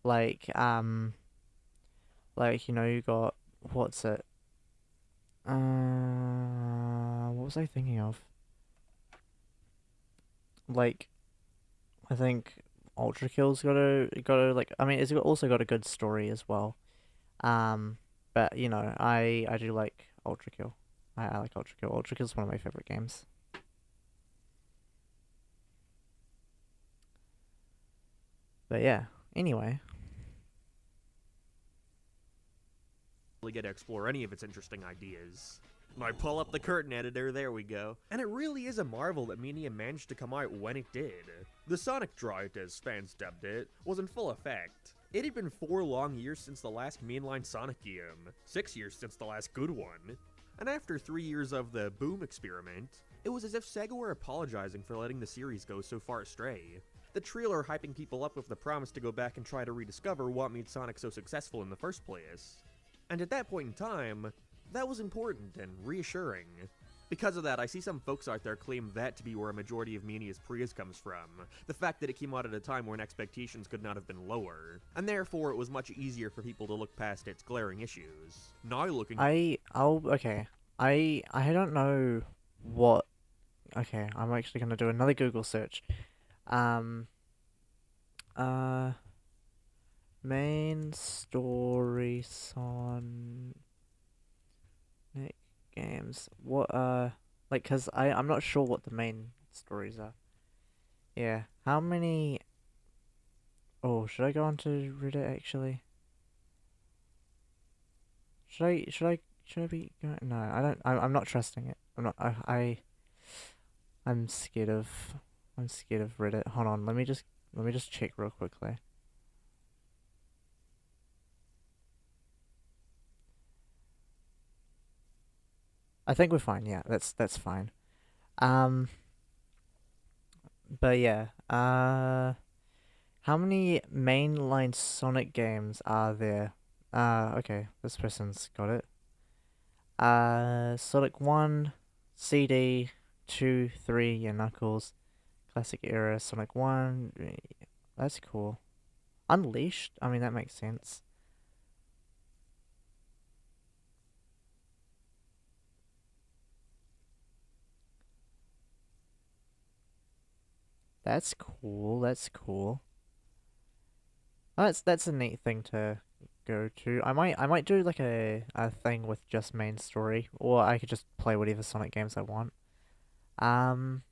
Speaker 1: Like, you know, you got... What's it? What was I thinking of? Like, I think Ultra Kill's got a like. I mean, it's also got a good story as well. But you know, I do like Ultra Kill. I like Ultra Kill. Ultra Kill's one of my favorite games. But yeah. Anyway.
Speaker 2: Really get to explore any of its interesting ideas. I pull up the curtain editor, there we go. And it really is a marvel that Mania managed to come out when it did. The Sonic drought, as fans dubbed it, was in full effect. It had been 4 long years since the last mainline Sonic game, 6 years since the last good one. And after 3 years of the boom experiment, it was as if Sega were apologizing for letting the series go so far astray. The trailer hyping people up with the promise to go back and try to rediscover what made Sonic so successful in the first place. And at that point in time, that was important and reassuring. Because of that, I see some folks out there claim that to be where a majority of Mania's praise comes from. The fact that it came out at a time when expectations could not have been lower. And therefore, it was much easier for people to look past its glaring issues. Now looking...
Speaker 1: Okay. I don't know what... Okay, I'm actually gonna do another Google search. Main story Sonic games. What like, cause I'm not sure what the main stories are. Yeah. How many? Oh, should I go onto Reddit actually? Should I be going? No, I don't. I'm not trusting it. I'm not. I'm scared of. I'm scared of Reddit. Hold on. Let me just check real quickly. I think we're fine. Yeah, that's fine. Um, but yeah. How many mainline Sonic games are there? Okay, this person's got it. Sonic 1, CD, 2, 3, yeah, Knuckles, Classic Era, Sonic 1. That's cool. Unleashed? I mean, that makes sense. That's cool. That's cool. Oh, that's a neat thing to go to. I might do like a thing with just main story, or I could just play whatever Sonic games I want. Um,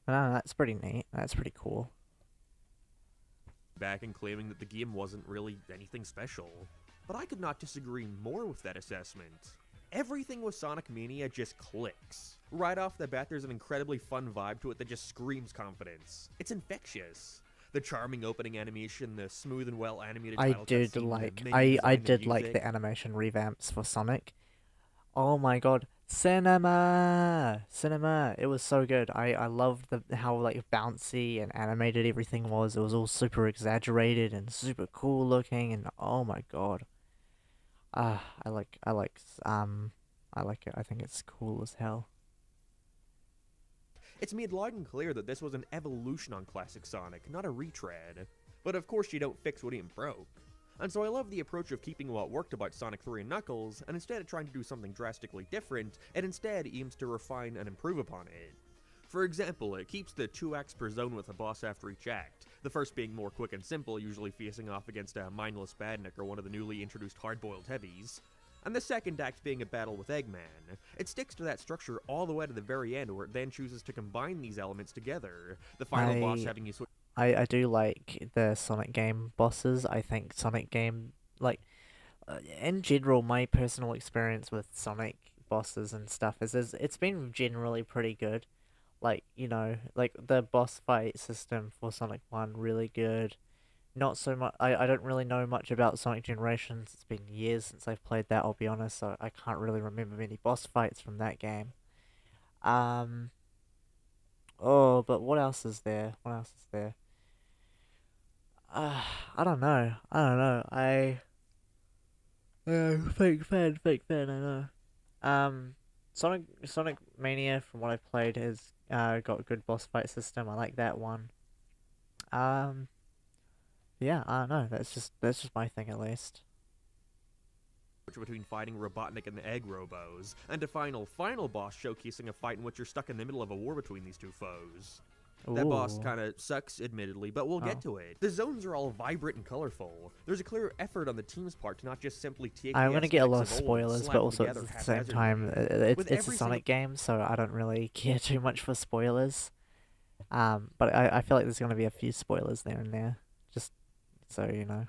Speaker 1: no, that's pretty neat. That's pretty cool.
Speaker 2: Back and claiming that the game wasn't really anything special. But I could not disagree more with that assessment. Everything with Sonic Mania just clicks. Right off the bat, there's an incredibly fun vibe to it that just screams confidence. It's infectious. The charming opening animation, the smooth and well animated
Speaker 1: I
Speaker 2: title
Speaker 1: did
Speaker 2: cutscene,
Speaker 1: like
Speaker 2: the menu
Speaker 1: I
Speaker 2: design, the
Speaker 1: did like
Speaker 2: music.
Speaker 1: the animation revamps for Sonic. Oh my god, cinema, cinema! It was so good. I loved the how like bouncy and animated everything was. It was all super exaggerated and super cool looking, and oh my god, I like it. I think it's cool as hell.
Speaker 2: It's made loud and clear that this was an evolution on classic Sonic, not a retread. But of course you don't fix what ain't broke. And so I love the approach of keeping what worked about Sonic 3 and Knuckles, and instead of trying to do something drastically different, it instead aims to refine and improve upon it. For example, it keeps the 2 acts per zone with a boss after each act, the first being more quick and simple, usually facing off against a mindless Badnik or one of the newly introduced hard-boiled heavies, and the second act being a battle with Eggman. It sticks to that structure all the way to the very end, where it then chooses to combine these elements together, the final boss
Speaker 1: I
Speaker 2: having you switch.
Speaker 1: I do like the Sonic game bosses. I think Sonic game like in general, my personal experience with Sonic bosses and stuff is it's been generally pretty good. Like, like the boss fight system for Sonic 1 really good. Not so much. I don't really know much about Sonic Generations. It's been years since I've played that, I'll be honest, so I can't really remember many boss fights from that game. Um oh, but what else is there? What else is there? Uh, I don't know. I don't know. Fake fan, I know. Sonic Mania, from what I've played, has got a good boss fight system. I like that one. Um, yeah, I don't know. That's just my thing at least.
Speaker 2: Between fighting Robotnik and the Egg Robos, and a final boss showcasing a fight in which you're stuck in the middle of a war between these two foes. That boss
Speaker 1: Ooh.
Speaker 2: kinda sucks, admittedly, but we'll
Speaker 1: Oh.
Speaker 2: get to it. The zones are all vibrant and colorful. There's a clear effort on the team's part to not just simply take
Speaker 1: I'm
Speaker 2: the
Speaker 1: gonna get a lot of
Speaker 2: aesthetics of old and
Speaker 1: spoilers,
Speaker 2: slap
Speaker 1: but
Speaker 2: them
Speaker 1: also at
Speaker 2: together
Speaker 1: the same time,
Speaker 2: haphazardly. With
Speaker 1: it's a
Speaker 2: every single
Speaker 1: Sonic game, so I don't really care too much for spoilers. But I feel like there's gonna be a few spoilers there and there, just so you know.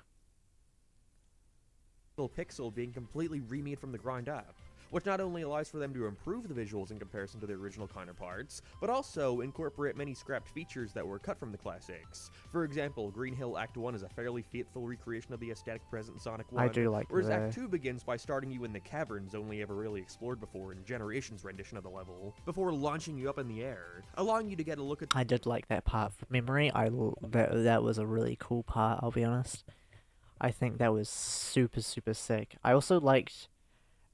Speaker 2: pixel being completely remade from the ground up, which not only allows for them to improve the visuals in comparison to their original counterparts, but also incorporate many scrapped features that were cut from the classics. For example, Green Hill Act 1 is a fairly faithful recreation of the aesthetic present in Sonic 1,
Speaker 1: I do like
Speaker 2: whereas
Speaker 1: the
Speaker 2: Act 2 begins by starting you in the caverns only ever really explored before in Generations' rendition of the level, before launching you up in the air, allowing you to get a look at
Speaker 1: I did like that part from memory. That was a really cool part, I'll be honest. I think that was super super sick. I also liked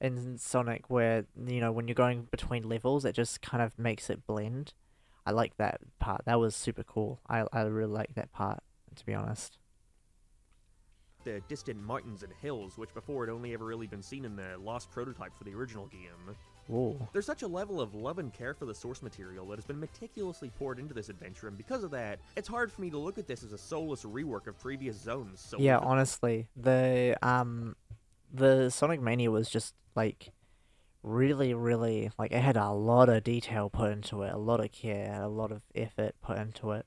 Speaker 1: in Sonic where when you're going between levels, it just kind of makes it blend. I like that part. That was super cool. I really like that part, to be honest.
Speaker 2: the distant mountains and hills, which before had only ever really been seen in the lost prototype for the original game.
Speaker 1: Ooh.
Speaker 2: There's such a level of love and care for the source material that has been meticulously poured into this adventure, and because of that, it's hard for me to look at this as a soulless rework of previous zones. So
Speaker 1: Yeah, honestly, the Sonic Mania was just like really, really like it had a lot of detail put into it, a lot of care, a lot of effort put into it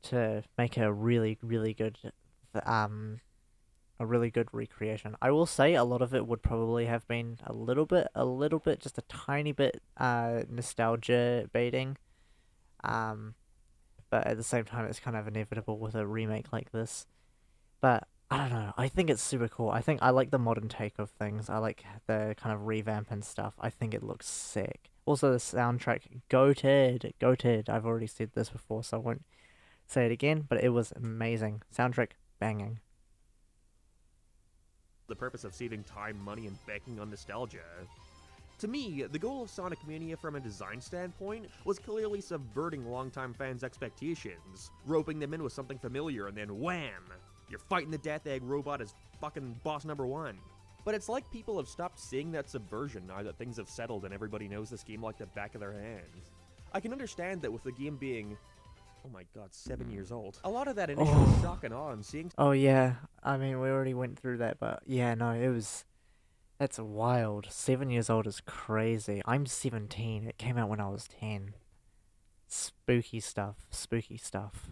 Speaker 1: to make a really, really good um a really good recreation. I will say a lot of it would probably have been a little bit, just a tiny bit nostalgia baiting. Um but at the same time it's kind of inevitable with a remake like this. But I don't know. I think it's super cool. I think I like the modern take of things. I like the kind of revamp and stuff. I think it looks sick. Also, the soundtrack, goated, goated. I've already said this before, so I won't say it again. But it was amazing. Soundtrack banging.
Speaker 2: the purpose of saving time, money, and banking on nostalgia. To me, the goal of Sonic Mania from a design standpoint was clearly subverting longtime fans' expectations, roping them in with something familiar, and then wham! You're fighting the Death Egg robot as fucking boss number one. But it's like people have stopped seeing that subversion now that things have settled and everybody knows this game like the back of their hands. I can understand that with the game being, oh my god, 7 years old. A lot of that initial shock and awe and seeing
Speaker 1: Oh yeah, I mean we already went through that, but yeah, no, it was. That's wild. 7 years old is crazy. I'm 17. It came out when I was 10. Spooky stuff. Spooky stuff.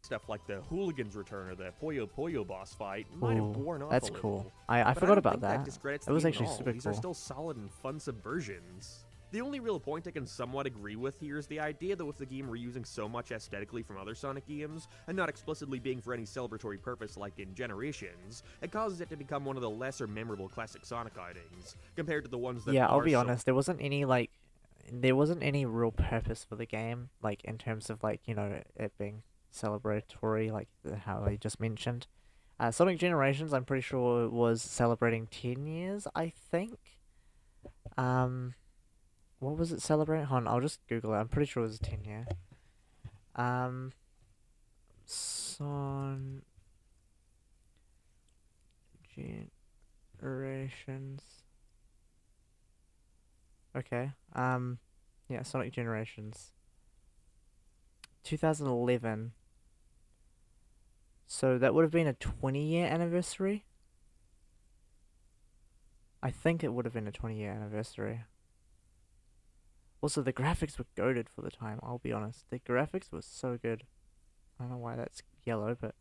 Speaker 2: stuff like the Hooligan's Return or the Puyo Puyo boss fight might have
Speaker 1: Ooh,
Speaker 2: worn off
Speaker 1: that's
Speaker 2: a little.
Speaker 1: cool. I
Speaker 2: But
Speaker 1: forgot
Speaker 2: don't
Speaker 1: about
Speaker 2: think
Speaker 1: that.
Speaker 2: discredits
Speaker 1: That
Speaker 2: the
Speaker 1: was
Speaker 2: game at
Speaker 1: actually
Speaker 2: all.
Speaker 1: super
Speaker 2: These
Speaker 1: cool.
Speaker 2: are still solid and fun subversions. The only real point I can somewhat agree with here is the idea that with the game reusing so much aesthetically from other Sonic games, and not explicitly being for any celebratory purpose like in Generations, it causes it to become one of the lesser memorable classic Sonic outings, compared to the ones that
Speaker 1: Yeah, I'll
Speaker 2: are
Speaker 1: be
Speaker 2: so
Speaker 1: honest, there wasn't any real purpose for the game, like in terms of like, it being celebratory, like how I just mentioned. Sonic Generations, I'm pretty sure was celebrating 10 years, I think. What was it celebrating? Hold on, I'll just Google it. I'm pretty sure it was a 10 year. Son Generations. Okay. Yeah, Sonic Generations. 2011. So that would have been a 20-year anniversary. I think it would have been a 20-year anniversary. Also, the graphics were goated for the time, I'll be honest. The graphics were so good. I don't know why that's yellow, but...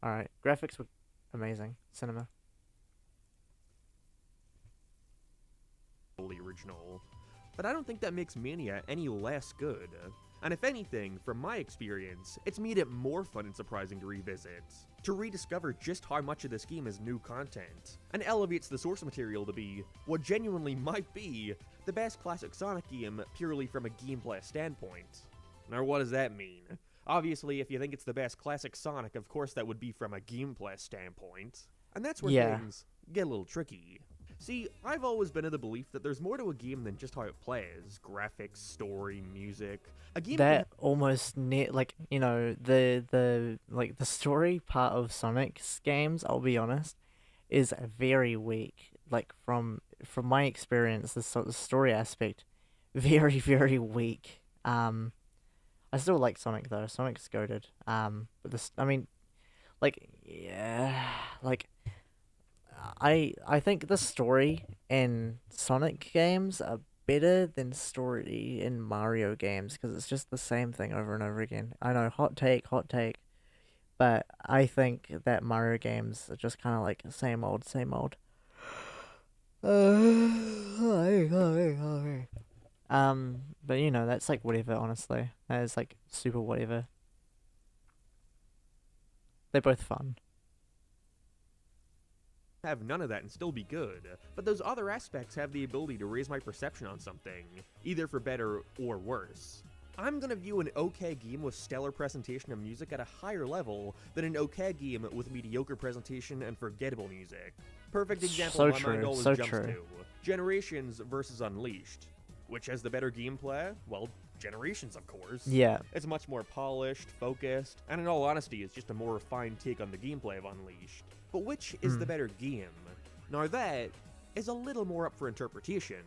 Speaker 1: Alright, graphics were amazing. Cinema.
Speaker 2: original. But I don't think that makes Mania any less good. And if anything, from my experience, it's made it more fun and surprising to revisit, to rediscover just how much of this game is new content, and elevates the source material to be what genuinely might be the best classic Sonic game purely from a gameplay standpoint. Now what does that mean? Obviously, if you think it's the best classic Sonic, of course that would be from a gameplay standpoint. And that's where things get a little tricky. See, I've always been of the belief that there's more to a game than just how it plays. Graphics, story, music. A game
Speaker 1: that almost the story part of Sonic's games, I'll be honest, is very weak. Like from my experience, the story aspect, very, very weak. I still like Sonic though. Sonic's goated. But this, I mean, I think the story in Sonic games are better than story in Mario games because it's just the same thing over and over again. I know, hot take, but I think that Mario games are just kind of like same old, same old. But that's like whatever, honestly. That is like super whatever. They're both fun.
Speaker 2: Have none of that and still be good, but those other aspects have the ability to raise my perception on something, either for better or worse. I'm gonna view an okay game with stellar presentation of music at a higher level than an okay game with mediocre presentation and forgettable music. Perfect example my mind always jumps to. Generations versus Unleashed. Which has the better gameplay? Well, Generations, of course.
Speaker 1: Yeah.
Speaker 2: It's much more polished, focused, and in all honesty, it's just a more refined take on the gameplay of Unleashed. But which is the better game? Now that is a little more up for interpretation.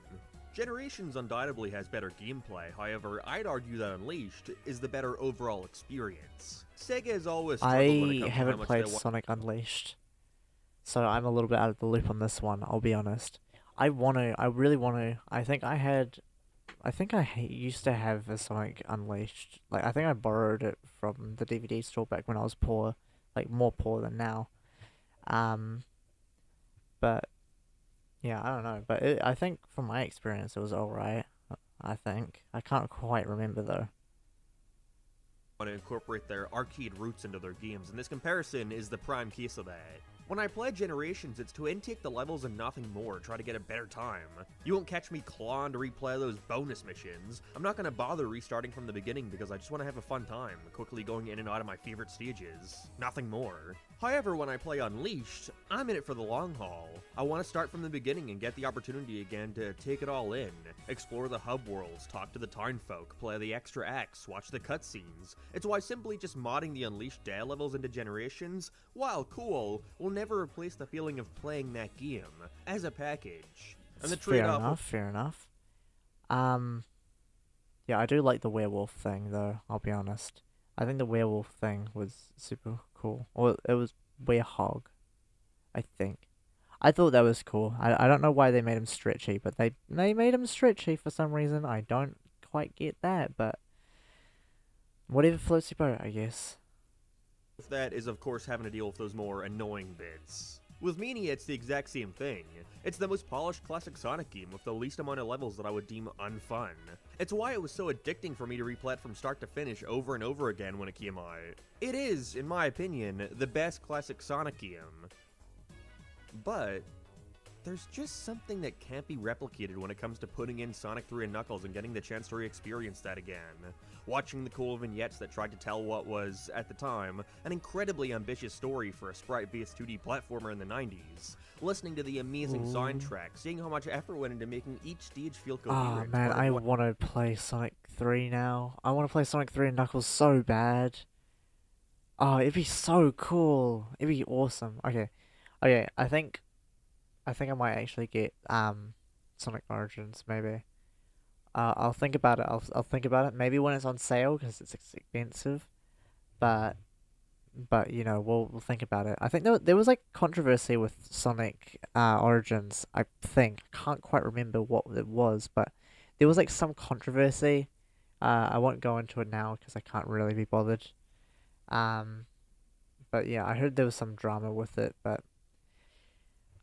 Speaker 2: Generations undoubtedly has better gameplay, however, I'd argue that Unleashed is the better overall experience. Sega has always struggled when it
Speaker 1: I
Speaker 2: comes to how
Speaker 1: haven't
Speaker 2: much
Speaker 1: played
Speaker 2: they want.
Speaker 1: Sonic Unleashed, so I'm a little bit out of the loop on this one, I'll be honest. I really want to. I think used to have a Sonic Unleashed. Like, I think I borrowed it from the DVD store back when I was poor, like more poor than now. Um, but yeah, I don't know. But I think from my experience, it was alright. I think I can't quite remember though.
Speaker 2: To incorporate their arcade roots into their games, and this comparison is the prime case of that. When I play Generations, it's to intake the levels and nothing more, try to get a better time. You won't catch me clawing to replay those bonus missions. I'm not gonna bother restarting from the beginning because I just want to have a fun time, quickly going in and out of my favorite stages. Nothing more. However, when I play Unleashed, I'm in it for the long haul. I want to start from the beginning and get the opportunity again to take it all in. Explore the hub worlds, talk to the townfolk, play the extra acts, watch the cutscenes. It's why simply just modding the Unleashed data levels into Generations, while cool, will never replace the feeling of playing that game as a package. And the
Speaker 1: Fair
Speaker 2: trade-off.
Speaker 1: enough. Fair enough. Yeah, I do like the werewolf thing though. I'll be honest. I think the werewolf thing was super cool. Or it was werehog, I think. I thought that was cool. I don't know why they made him stretchy, but they made him stretchy for some reason. I don't quite get that, but whatever floats your boat, I guess.
Speaker 2: That is, of course, having to deal with those more annoying bits. With Mania, it's the exact same thing. It's the most polished classic Sonic game with the least amount of levels that I would deem unfun. It's why it was so addicting for me to replay it from start to finish over and over again when it came out. It is, in my opinion, the best classic Sonic game. But there's just something that can't be replicated when it comes to putting in Sonic 3 and Knuckles and getting the chance to re-experience that again. Watching the cool vignettes that tried to tell what was, at the time, an incredibly ambitious story for a sprite-based 2D platformer in the 90s. Listening to the amazing soundtrack, seeing how much effort went into making each stage feel coherent.
Speaker 1: Oh man, I want to play Sonic 3 now. I want to play Sonic 3 and Knuckles so bad. Oh, it'd be so cool. It'd be awesome. Okay, I think I might actually get Sonic Origins maybe. I'll think about it. I'll think about it. Maybe when it's on sale because it's expensive. But you know we'll think about it. I think there was like controversy with Sonic Origins. I think I can't quite remember what it was, but there was like some controversy. I won't go into it now because I can't really be bothered. But yeah, I heard there was some drama with it, but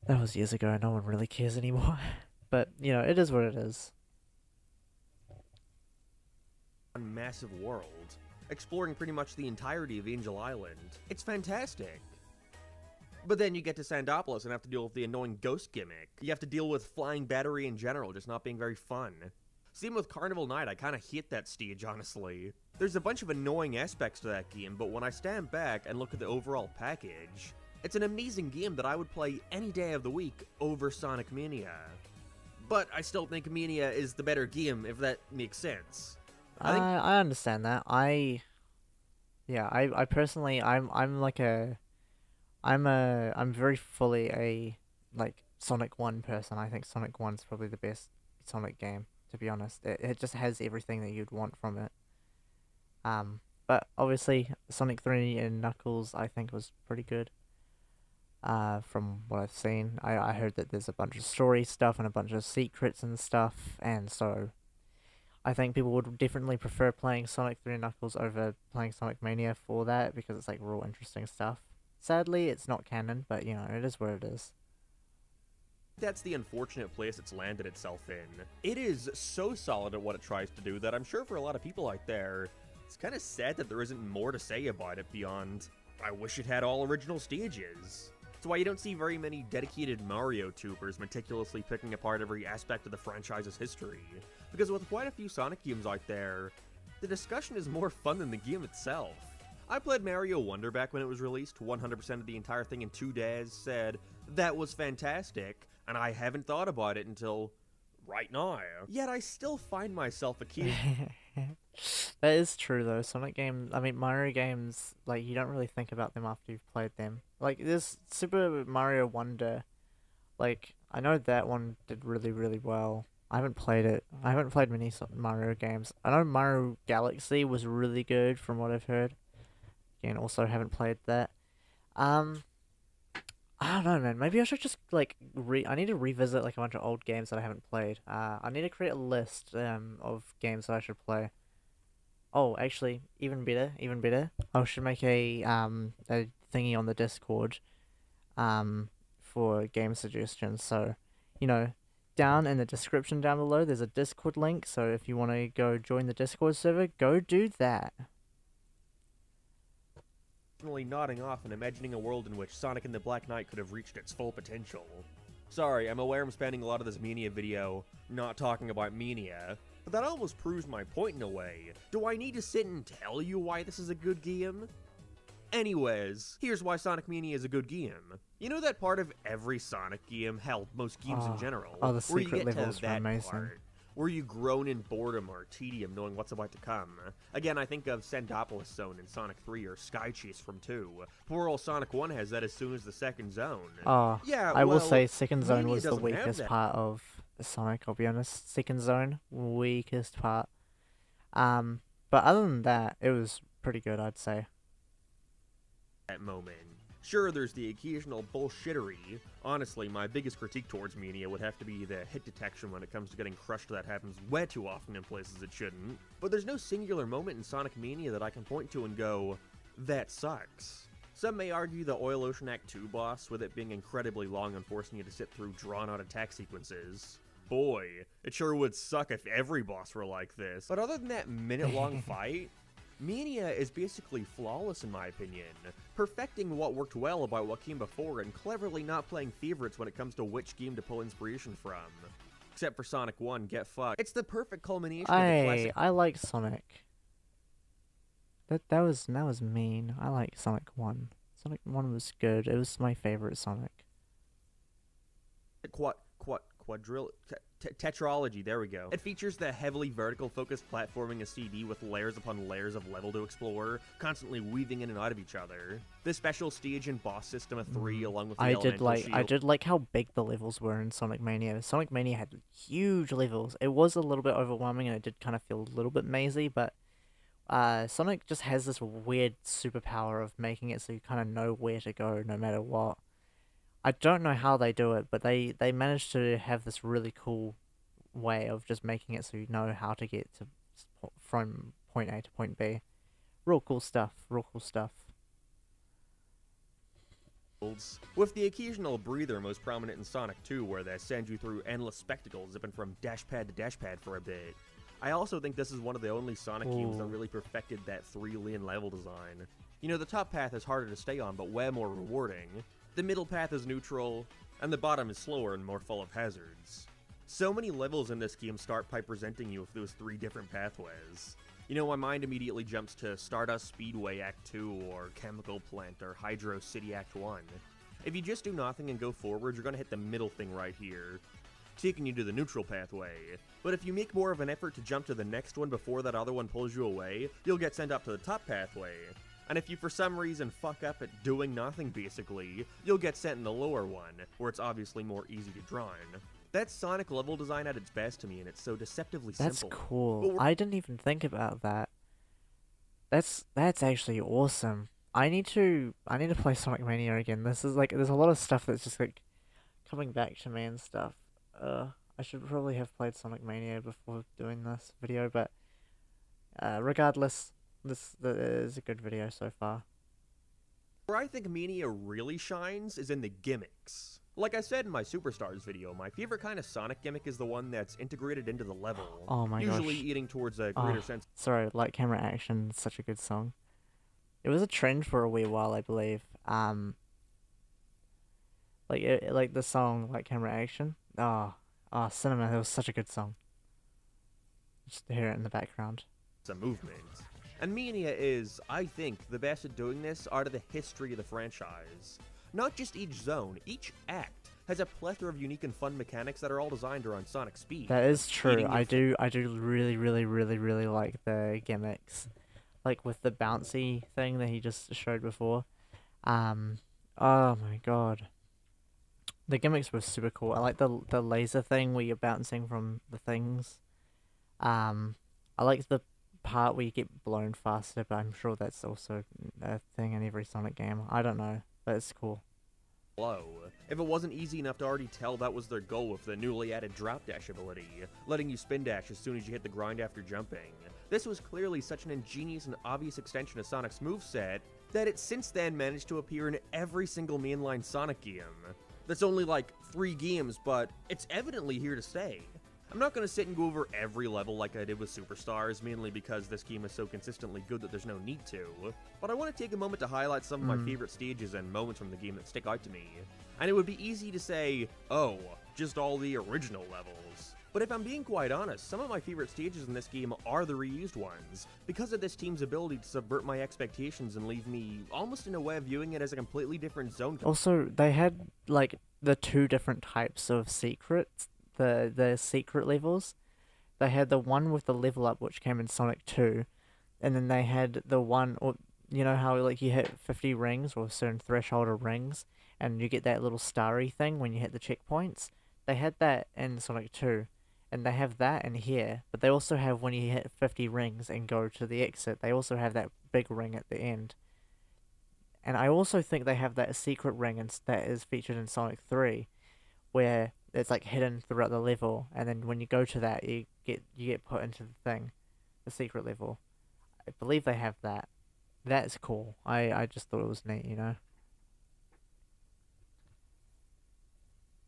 Speaker 1: that was years ago. No one really cares anymore. But you know, it is what it is.
Speaker 2: Massive world, exploring pretty much the entirety of Angel Island. It's fantastic. But then you get to Sandopolis and have to deal with the annoying ghost gimmick. You have to deal with Flying Battery in general, just not being very fun. Same with Carnival Night, I kinda hate that stage, honestly. There's a bunch of annoying aspects to that game, but when I stand back and look at the overall package, it's an amazing game that I would play any day of the week over Sonic Mania. But I still think Mania is the better game, if that makes sense.
Speaker 1: I understand that. I personally, I'm very fully a like Sonic 1 person. I think Sonic 1's probably the best Sonic game, to be honest. It just has everything that you'd want from it. But obviously Sonic 3 and Knuckles I think was pretty good. From what I've seen. I heard that there's a bunch of story stuff and a bunch of secrets and stuff, and so I think people would definitely prefer playing Sonic 3 and Knuckles over playing Sonic Mania for that, because it's like real interesting stuff. Sadly, it's not canon, but you know, it is what it is.
Speaker 2: That's the unfortunate place it's landed itself in. It is so solid at what it tries to do that I'm sure for a lot of people out there, it's kind of sad that there isn't more to say about it beyond, I wish it had all original stages. It's why you don't see very many dedicated Mario tubers meticulously picking apart every aspect of the franchise's history. Because with quite a few Sonic games out there, the discussion is more fun than the game itself. I played Mario Wonder back when it was released, 100% of the entire thing in 2 days, said, that was fantastic, and I haven't thought about it until right now. Yet I still find myself occasionally...
Speaker 1: That is true though. Mario games, like, you don't really think about them after you've played them. Like, there's Super Mario Wonder, like, I know that one did really, really well. I haven't played it. I haven't played many Mario games. I know Mario Galaxy was really good from what I've heard. Again, also haven't played that. Um, I don't know, man. Maybe I should just like I need to revisit like a bunch of old games that I haven't played. I need to create a list of games that I should play. Oh, actually, even better, even better. I should make a thingy on the Discord for game suggestions. So, you know, down in the description down below, there's a Discord link. So if you want to go join the Discord server, go do that.
Speaker 2: Nodding off and imagining a world in which Sonic and the Black Knight could have reached its full potential. Sorry, I'm aware I'm spending a lot of this Mania video not talking about Mania, but that almost proves my point in a way. Do I need to sit and tell you why this is a good game? Anyways, here's why Sonic Mania is a good game. You know that part of every Sonic game, hell, most games in general,
Speaker 1: the
Speaker 2: where you
Speaker 1: secret
Speaker 2: get
Speaker 1: levels
Speaker 2: to that
Speaker 1: were amazing.
Speaker 2: part, where you groan in boredom or tedium knowing what's about to come. Again, I think of Sandopolis Zone in Sonic 3 or Sky Chase from 2. Poor old Sonic 1 has that as soon as the second zone. Yeah,
Speaker 1: I will
Speaker 2: well,
Speaker 1: say second zone
Speaker 2: Mania
Speaker 1: was the
Speaker 2: doesn't have
Speaker 1: weakest
Speaker 2: that.
Speaker 1: part of Sonic, I'll be honest. Second zone, weakest part. But other than that, it was pretty good, I'd say.
Speaker 2: That moment. Sure, there's the occasional bullshittery. Honestly, my biggest critique towards Mania would have to be the hit detection when it comes to getting crushed. That happens way too often in places it shouldn't. But there's no singular moment in Sonic Mania that I can point to and go, that sucks. Some may argue the Oil Ocean Act 2 boss, with it being incredibly long and forcing you to sit through drawn-out attack sequences. Boy, it sure would suck if every boss were like this. But other than that minute-long fight, Mania is basically flawless in my opinion, perfecting what worked well about what came before and cleverly not playing favorites when it comes to which game to pull inspiration from. Except for Sonic 1, get fucked. It's the perfect culmination of the classic.
Speaker 1: I like Sonic. That was mean. I like Sonic 1. Sonic 1 was good. It was my favorite Sonic.
Speaker 2: Tetralogy, there we go. It features the heavily vertical focused platforming as CD with layers upon layers of level to explore, constantly weaving in and out of each other. The special stage and boss system of 3 along with the elemental shield.
Speaker 1: I did like how big the levels were in Sonic Mania. Sonic Mania had huge levels. It was a little bit overwhelming and it did kind of feel a little bit mazy, but Sonic just has this weird superpower of making it so you kind of know where to go no matter what. I don't know how they do it, but they managed to have this really cool way of just making it so you know how to get to from point A to point B. Real cool stuff. Real cool stuff.
Speaker 2: With the occasional breather most prominent in Sonic 2, where they send you through endless spectacles, zipping from dashpad to dashpad for a bit. I also think this is one of the only Sonic games that really perfected that 3-lane level design. You know, the top path is harder to stay on, but way more rewarding. The middle path is neutral, and the bottom is slower and more full of hazards. So many levels in this game start by presenting you with those 3 different pathways. You know, my mind immediately jumps to Stardust Speedway Act 2, or Chemical Plant, or Hydro City Act 1. If you just do nothing and go forward, you're gonna hit the middle thing right here, taking you to the neutral pathway. But if you make more of an effort to jump to the next one before that other one pulls you away, you'll get sent up to the top pathway. And if you for some reason fuck up at doing nothing basically, you'll get sent in the lower one, where it's obviously more easy to draw in. That's Sonic level design at its best to me, and it's so deceptively simple.
Speaker 1: That's cool. I didn't even think about that. That's actually awesome. I need to play Sonic Mania again. This is like there's a lot of stuff that's just like coming back to me and stuff. I should probably have played Sonic Mania before doing this video, but regardless, this is a good video so far.
Speaker 2: Where I think Mania really shines is in the gimmicks. Like I said in my Superstars video, my favorite kind of Sonic gimmick is the one that's integrated into the level.
Speaker 1: Oh my gosh.
Speaker 2: Usually eating towards a greater sense.
Speaker 1: Sorry, Light Camera Action is such a good song. It was a trend for a wee while, I believe. Like the song Light Camera Action. Cinema, it was such a good song. Just to hear it in the background.
Speaker 2: It's a movement. And Mania is, I think, the best at doing this out of the history of the franchise. Not just each zone, each act has a plethora of unique and fun mechanics that are all designed around Sonic speed.
Speaker 1: That is true. I do really like the gimmicks. Like with the bouncy thing that he just showed before. Oh my god. The gimmicks were super cool. I like the laser thing where you're bouncing from the things. I like the part where you get blown faster, but I'm sure that's also a thing in every Sonic game. I don't know, but it's cool.
Speaker 2: Low. If it wasn't easy enough to already tell that was their goal with the newly added drop dash ability, letting you spin dash as soon as you hit the grind after jumping, this was clearly such an ingenious and obvious extension of Sonic's moveset that it since then managed to appear in every single mainline Sonic game. That's only like 3 games, but it's evidently here to stay. I'm not going to sit and go over every level like I did with Superstars, mainly because this game is so consistently good that there's no need to, but I want to take a moment to highlight some of my favorite stages and moments from the game that stick out to me. And it would be easy to say, oh, just all the original levels. But if I'm being quite honest, some of my favorite stages in this game are the reused ones, because of this team's ability to subvert my expectations and leave me, almost in a way, viewing it as a completely different zone.
Speaker 1: Also, they had like the 2 different types of secrets, the secret levels. They had the one with the level up, which came in Sonic 2, and then they had the one, or you know how like you hit 50 rings or a certain threshold of rings, and you get that little starry thing when you hit the checkpoints. They had that in Sonic 2, and they have that in here, but they also have when you hit 50 rings and go to the exit, they also have that big ring at the end. And I also think they have that secret ring that is featured in Sonic 3, where it's like hidden throughout the level, and then when you go to that, you get put into the thing, the secret level. I believe they have that. That's cool. I just thought it was neat, you know.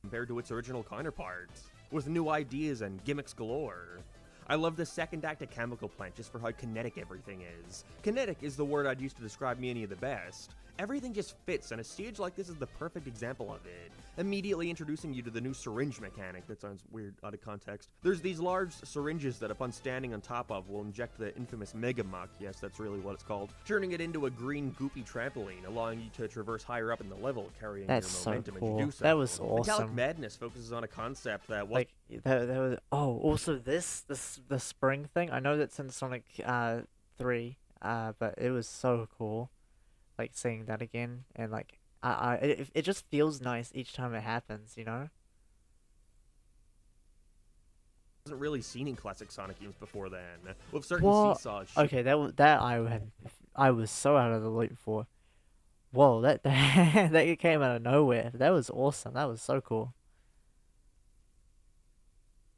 Speaker 2: Compared to its original counterparts, with new ideas and gimmicks galore. I love the second act of Chemical Plant just for how kinetic everything is. Kinetic is the word I'd use to describe Mania the best. Everything just fits, and a stage like this is the perfect example of it. Immediately introducing you to the new syringe mechanic. That sounds weird out of context. There's these large syringes that upon standing on top of will inject the infamous Mega Muck, yes that's really what it's called, turning it into a green goopy trampoline, allowing you to traverse higher up in the level, carrying
Speaker 1: That's
Speaker 2: your
Speaker 1: so
Speaker 2: momentum as
Speaker 1: cool.
Speaker 2: you do so.
Speaker 1: That was
Speaker 2: Metallic
Speaker 1: awesome.
Speaker 2: Madness focuses on a concept that was
Speaker 1: Like that was. Oh, also this the spring thing. I know that's in Sonic 3, but it was so cool. Like seeing that again, and like it just feels nice each time it happens, you know.
Speaker 2: wasn't really seen in classic Sonic games before then, with certain
Speaker 1: What?
Speaker 2: seesaws.
Speaker 1: Okay, I was so out of the loop for. Whoa, that that came out of nowhere. That was awesome. That was so cool.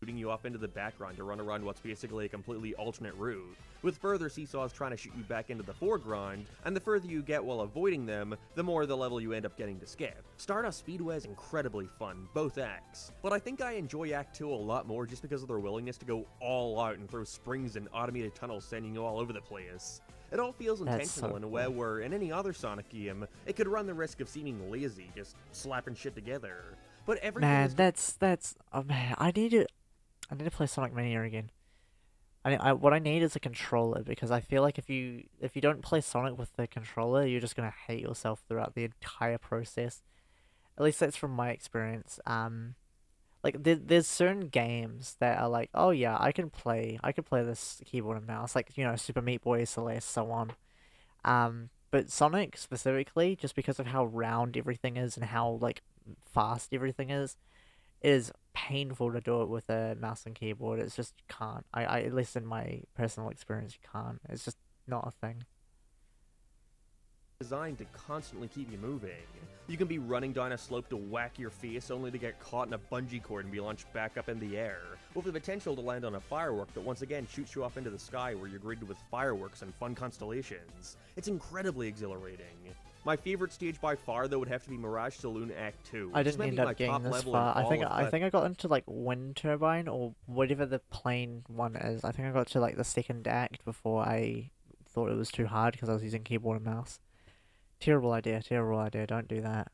Speaker 2: Shooting you off into the background to run around what's basically a completely alternate route, with further seesaws trying to shoot you back into the foreground, and the further you get while avoiding them, the more the level you end up getting to skip. Stardust Speedway is incredibly fun, both acts, but I think I enjoy Act 2 a lot more just because of their willingness to go all out and throw springs and automated tunnels sending you all over the place. It all feels
Speaker 1: That's
Speaker 2: intentional
Speaker 1: so
Speaker 2: in a way
Speaker 1: cool.
Speaker 2: where, in any other Sonic game, it could run the risk of seeming lazy, just slapping shit together. But everything
Speaker 1: Man,
Speaker 2: is
Speaker 1: that's oh man, I need to play Sonic Mania again. What I need is a controller because I feel like if you don't play Sonic with the controller, you're just gonna hate yourself throughout the entire process. At least that's from my experience. Like there's certain games that are like, oh yeah, I can play this keyboard and mouse, like you know Super Meat Boy, Celeste, so on. But Sonic specifically, just because of how round everything is and how like fast everything is painful to do it with a mouse and keyboard. It's just you can't. I at least in my personal experience, you can't. It's just not a thing.
Speaker 2: designed to constantly keep you moving. You can be running down a slope to whack your face only to get caught in a bungee cord and be launched back up in the air, with the potential to land on a firework that once again shoots you off into the sky where you're greeted with fireworks and fun constellations. It's incredibly exhilarating. My favorite stage by far, though, would have to be Mirage Saloon Act 2.
Speaker 1: I
Speaker 2: This
Speaker 1: didn't
Speaker 2: might be
Speaker 1: end
Speaker 2: my
Speaker 1: up getting
Speaker 2: top
Speaker 1: this
Speaker 2: level
Speaker 1: far.
Speaker 2: in all of
Speaker 1: I think I got into like Wind Turbine or whatever the plane one is. I think I got to like the second act before I thought it was too hard because I was using keyboard and mouse. Terrible idea, terrible idea. Don't do that.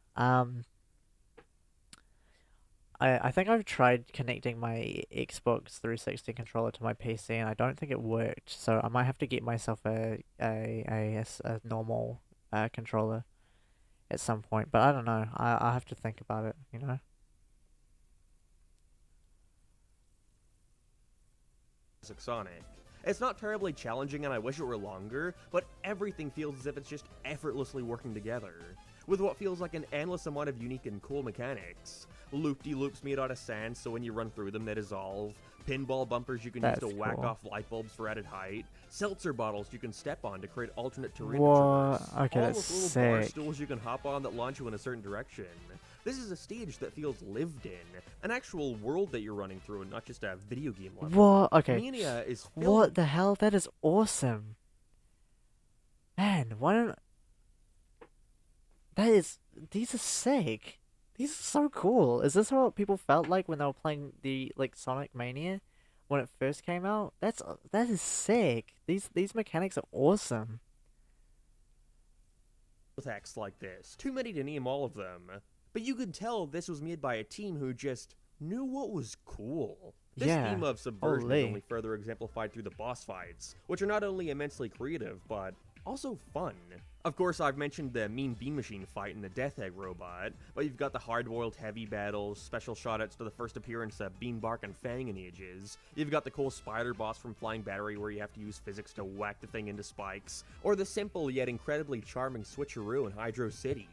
Speaker 1: I think I've tried connecting my Xbox 360 controller to my PC and I don't think it worked. So I might have to get myself a normal controller at some point. But I don't know. I have to think about it. You know.
Speaker 2: Sonic. It's not terribly challenging and I wish it were longer, but everything feels as if it's just effortlessly working together, with what feels like an endless amount of unique and cool mechanics. loop-de-loops made out of sand, so when you run through them, they dissolve. Pinball bumpers you can
Speaker 1: That's
Speaker 2: use to whack
Speaker 1: cool.
Speaker 2: off light bulbs for added height. Seltzer bottles you can step on to create alternate terrain.
Speaker 1: What?
Speaker 2: To traverse.
Speaker 1: Okay,
Speaker 2: All
Speaker 1: that's
Speaker 2: with little bar
Speaker 1: sick.
Speaker 2: stools you can hop on that launch you in a certain direction. This is a stage that feels lived in, an actual world that you're running through, and not just a video game level.
Speaker 1: What? Okay.
Speaker 2: Mania is filled
Speaker 1: What the hell? That is awesome. Man, why don't... That is... These are sick. These are so cool. Is this what people felt like when they were playing the, like, Sonic Mania? When it first came out? That is sick. These mechanics are awesome.
Speaker 2: with acts like this. Too many to name all of them. But you could tell this was made by a team who just knew what was cool. This
Speaker 1: Yeah,
Speaker 2: theme of subversion
Speaker 1: holy.
Speaker 2: is only further exemplified through the boss fights, which are not only immensely creative, but also fun. Of course, I've mentioned the Mean Bean Machine fight and the Death Egg Robot, but you've got the hard-boiled heavy battles, special shoutouts to the first appearance of Beanbark and Fang in Ages. You've got the cool spider boss from Flying Battery where you have to use physics to whack the thing into spikes, or the simple yet incredibly charming switcheroo in Hydro City.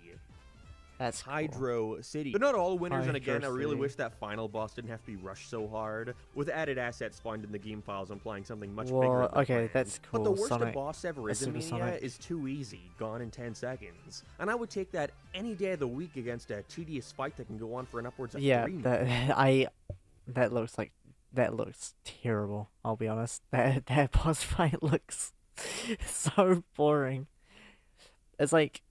Speaker 1: That's cool.
Speaker 2: Hydro City. They're not all winners, and again, I
Speaker 1: Hydro
Speaker 2: really
Speaker 1: City.
Speaker 2: wish that final boss didn't have to be rushed so hard. With added assets spawned in the game files, I'm playing something much bigger.
Speaker 1: Well,
Speaker 2: than
Speaker 1: okay,
Speaker 2: planned.
Speaker 1: that's
Speaker 2: But the
Speaker 1: cool,
Speaker 2: worst
Speaker 1: Sonic.
Speaker 2: a boss ever is in
Speaker 1: Super
Speaker 2: Mania
Speaker 1: Sonic.
Speaker 2: is too easy, gone in 10 seconds. And I would take that any day of the week against a tedious fight that can go on for an upwards of
Speaker 1: Yeah,
Speaker 2: 3 minutes.
Speaker 1: that looks terrible. I'll be honest. That boss fight looks so boring. It's like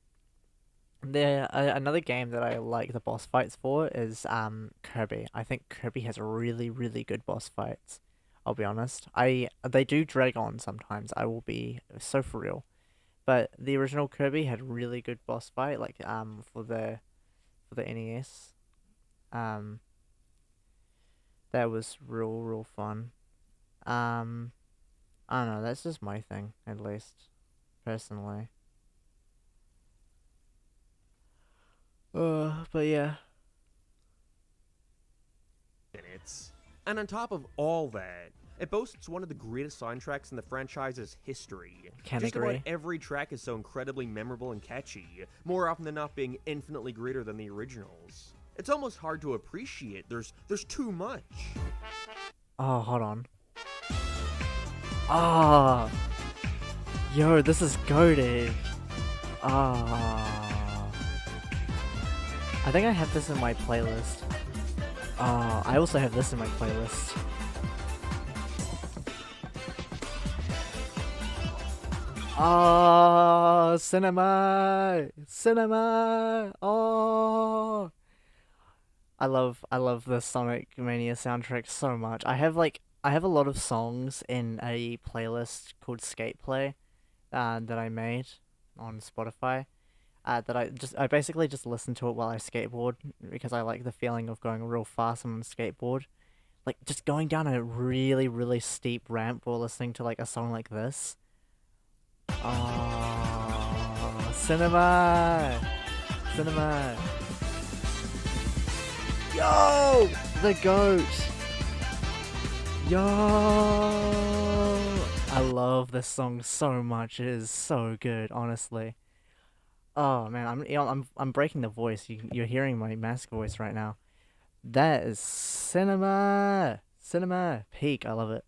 Speaker 1: another game that I like the boss fights for is Kirby. I think Kirby has really really good boss fights. I'll be honest. They do drag on sometimes. I will be so for real. But the original Kirby had really good boss fight, like for the NES. That was real fun. I don't know, that's just my thing, at least, personally. But yeah.
Speaker 2: Minutes. And on top of all that, it boasts one of the greatest soundtracks in the franchise's history.
Speaker 1: Can
Speaker 2: Just about
Speaker 1: agree.
Speaker 2: every track is so incredibly memorable and catchy, more often than not being infinitely greater than the originals. It's almost hard to appreciate. There's too much.
Speaker 1: Oh, hold on. Ah, yo, this is goated. Ah, I think I have this in my playlist. I also have this in my playlist. Oh, cinema. Oh, I love the Sonic Mania soundtrack so much. I have a lot of songs in a playlist called Skate Play, that I made on Spotify. That I basically just listen to it while I skateboard because I like the feeling of going real fast on a skateboard. Like just going down a really really steep ramp while listening to like a song like this. Oh, cinema. Yo, the goat. Yo, I love this song so much. It is so good, honestly. Oh man, I'm breaking the voice. You're hearing my mask voice right now. That is cinema peak. I love it.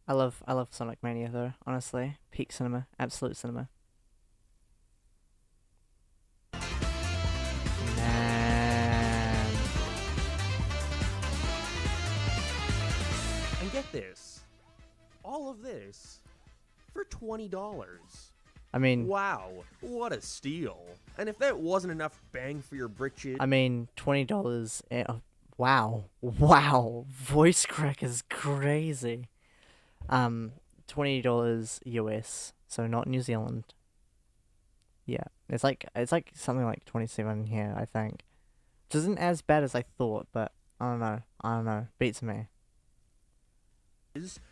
Speaker 1: I love Sonic Mania though. Honestly, peak cinema, absolute cinema. Man.
Speaker 2: And get this. All of this for $20.
Speaker 1: I mean,
Speaker 2: Wow, what a steal. And if that wasn't enough bang for your britches,
Speaker 1: $20. Wow, voice crack is crazy. $20 US, so not New Zealand. Yeah, it's like something like 27 here, I think. Which isn't as bad as I thought, but I don't know. Beats me.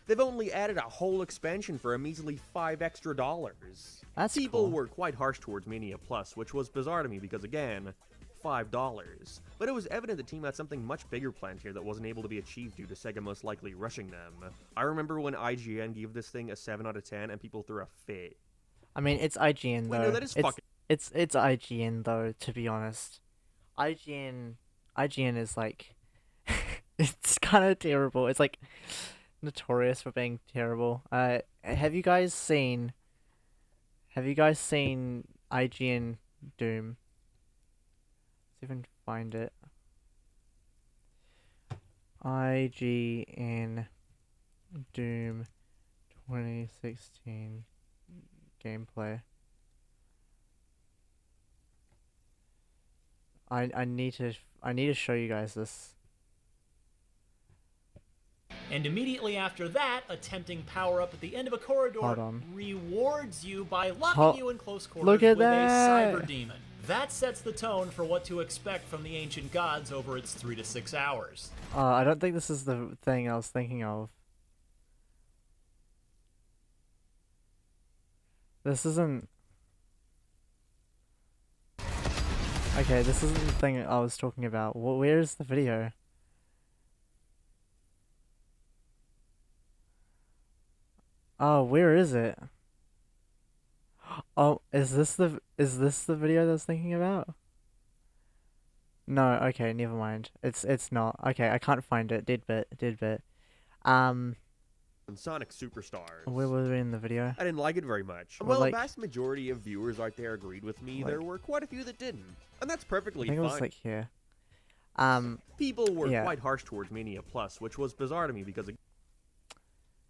Speaker 2: they've only added a whole expansion for a measly $5 extra.
Speaker 1: That's
Speaker 2: People
Speaker 1: cool.
Speaker 2: were quite harsh towards Mania Plus, which was bizarre to me because, again, $5. But it was evident the team had something much bigger planned here that wasn't able to be achieved due to Sega most likely rushing them. I remember when IGN gave this thing a 7 out of 10 and people threw a fit.
Speaker 1: I mean, it's IGN though.
Speaker 2: Wait, no, that is
Speaker 1: it's,
Speaker 2: fucking...
Speaker 1: It's IGN though, to be honest. IGN is like it's kind of terrible. It's like notorious for being terrible. Have you guys seen IGN Doom? Let's even find it. IGN Doom 2016 gameplay. I need to show you guys this.
Speaker 3: And immediately after that, attempting power up at the end of a corridor
Speaker 1: Hold on.
Speaker 3: rewards you by locking you in close quarters
Speaker 1: Look at
Speaker 3: with
Speaker 1: that!
Speaker 3: a cyber demon. That sets the tone for what to expect from the ancient gods over its 3 to 6 hours.
Speaker 1: I don't think this is the thing I was thinking of. This isn't. Okay, this isn't the thing I was talking about. Where is the video? Oh, where is it? Oh, is this the video that I was thinking about? No, okay, never mind. It's not. Okay, I can't find it. Did bit. Um,
Speaker 2: And Sonic Superstars.
Speaker 1: where was it in the video?
Speaker 2: I didn't like it very much.
Speaker 1: Well,
Speaker 2: While
Speaker 1: like-
Speaker 2: the vast majority of viewers out there agreed with me, there
Speaker 1: Like-
Speaker 2: were quite a few that didn't. And that's
Speaker 1: I
Speaker 2: perfectly
Speaker 1: think it
Speaker 2: fine.
Speaker 1: was like here.
Speaker 2: People were
Speaker 1: yeah.
Speaker 2: quite harsh towards Mania Plus, which was bizarre to me because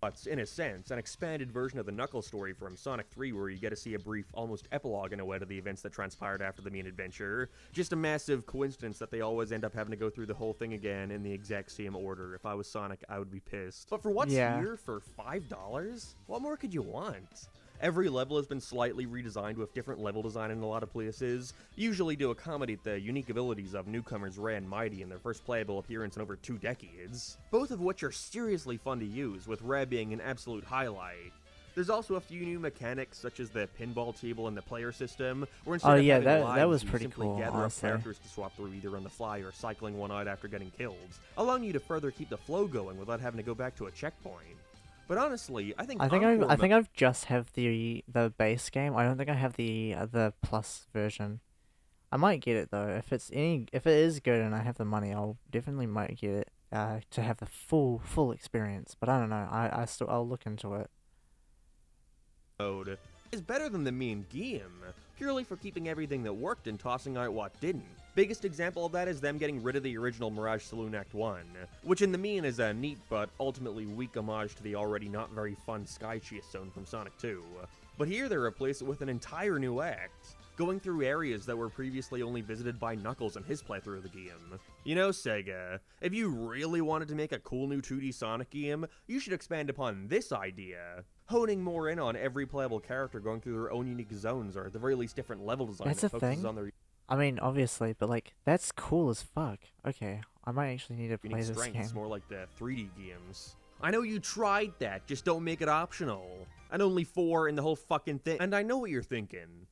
Speaker 2: it's, in a sense, an expanded version of the Knuckles story from Sonic 3, where you get to see a brief, almost epilogue in a way to the events that transpired after the main adventure. Just a massive coincidence that they always end up having to go through the whole thing again in the exact same order. If I was Sonic, I would be pissed. But for what's
Speaker 1: Yeah.
Speaker 2: here for $5, what more could you want? Every level has been slightly redesigned with different level design in a lot of places, usually to accommodate the unique abilities of newcomers Ray and Mighty in their first playable appearance in over 2 decades, both of which are seriously fun to use, with Ray being an absolute highlight. There's also a few new mechanics, such as the pinball table and the player system, where instead
Speaker 1: Oh,
Speaker 2: of
Speaker 1: yeah,
Speaker 2: having
Speaker 1: that
Speaker 2: lives,
Speaker 1: was
Speaker 2: you
Speaker 1: pretty
Speaker 2: simply
Speaker 1: cool,
Speaker 2: gather
Speaker 1: honestly.
Speaker 2: up characters to swap through either on the fly or cycling one out after getting killed, allowing you to further keep the flow going without having to go back to a checkpoint. But honestly, I think
Speaker 1: I think I've just have the base game. I don't think I have the plus version. I might get it though. If it is good and I have the money, I'll definitely might get it to have the full experience. But I don't know. I'll look into it.
Speaker 2: mode is better than the main game, purely for keeping everything that worked and tossing out what didn't. Biggest example of that is them getting rid of the original Mirage Saloon Act 1, which in the main is a neat but ultimately weak homage to the already not very fun Sky Chase Zone from Sonic 2. But here they replace it with an entire new act, going through areas that were previously only visited by Knuckles in his playthrough of the game. You know, Sega, if you really wanted to make a cool new 2D Sonic game, you should expand upon this idea, honing more in on every playable character going through their own unique zones, or at the very least different level design
Speaker 1: That's
Speaker 2: that
Speaker 1: a
Speaker 2: focuses
Speaker 1: thing?
Speaker 2: on their
Speaker 1: I mean, obviously, but like that's cool as fuck. Okay, I might actually need to play
Speaker 2: unique
Speaker 1: this
Speaker 2: strengths,
Speaker 1: game.
Speaker 2: more like the 3D games. I know you tried that, just don't make it optional. And only 4 in the whole fucking thing. And I know what you're thinking.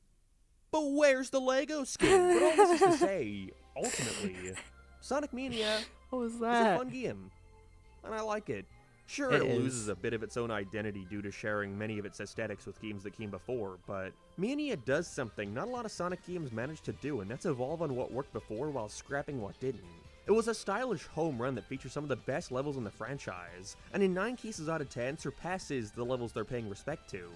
Speaker 2: But where's the Lego skin? But all this is to say, ultimately, Sonic Mania
Speaker 1: What was
Speaker 2: is a
Speaker 1: that?
Speaker 2: fun game. And I like it. Sure,
Speaker 1: It
Speaker 2: it
Speaker 1: is.
Speaker 2: loses a bit of its own identity due to sharing many of its aesthetics with games that came before, but Mania does something not a lot of Sonic games managed to do, and that's evolve on what worked before while scrapping what didn't. It was a stylish home run that features some of the best levels in the franchise, and in 9 cases out of 10 surpasses the levels they're paying respect to.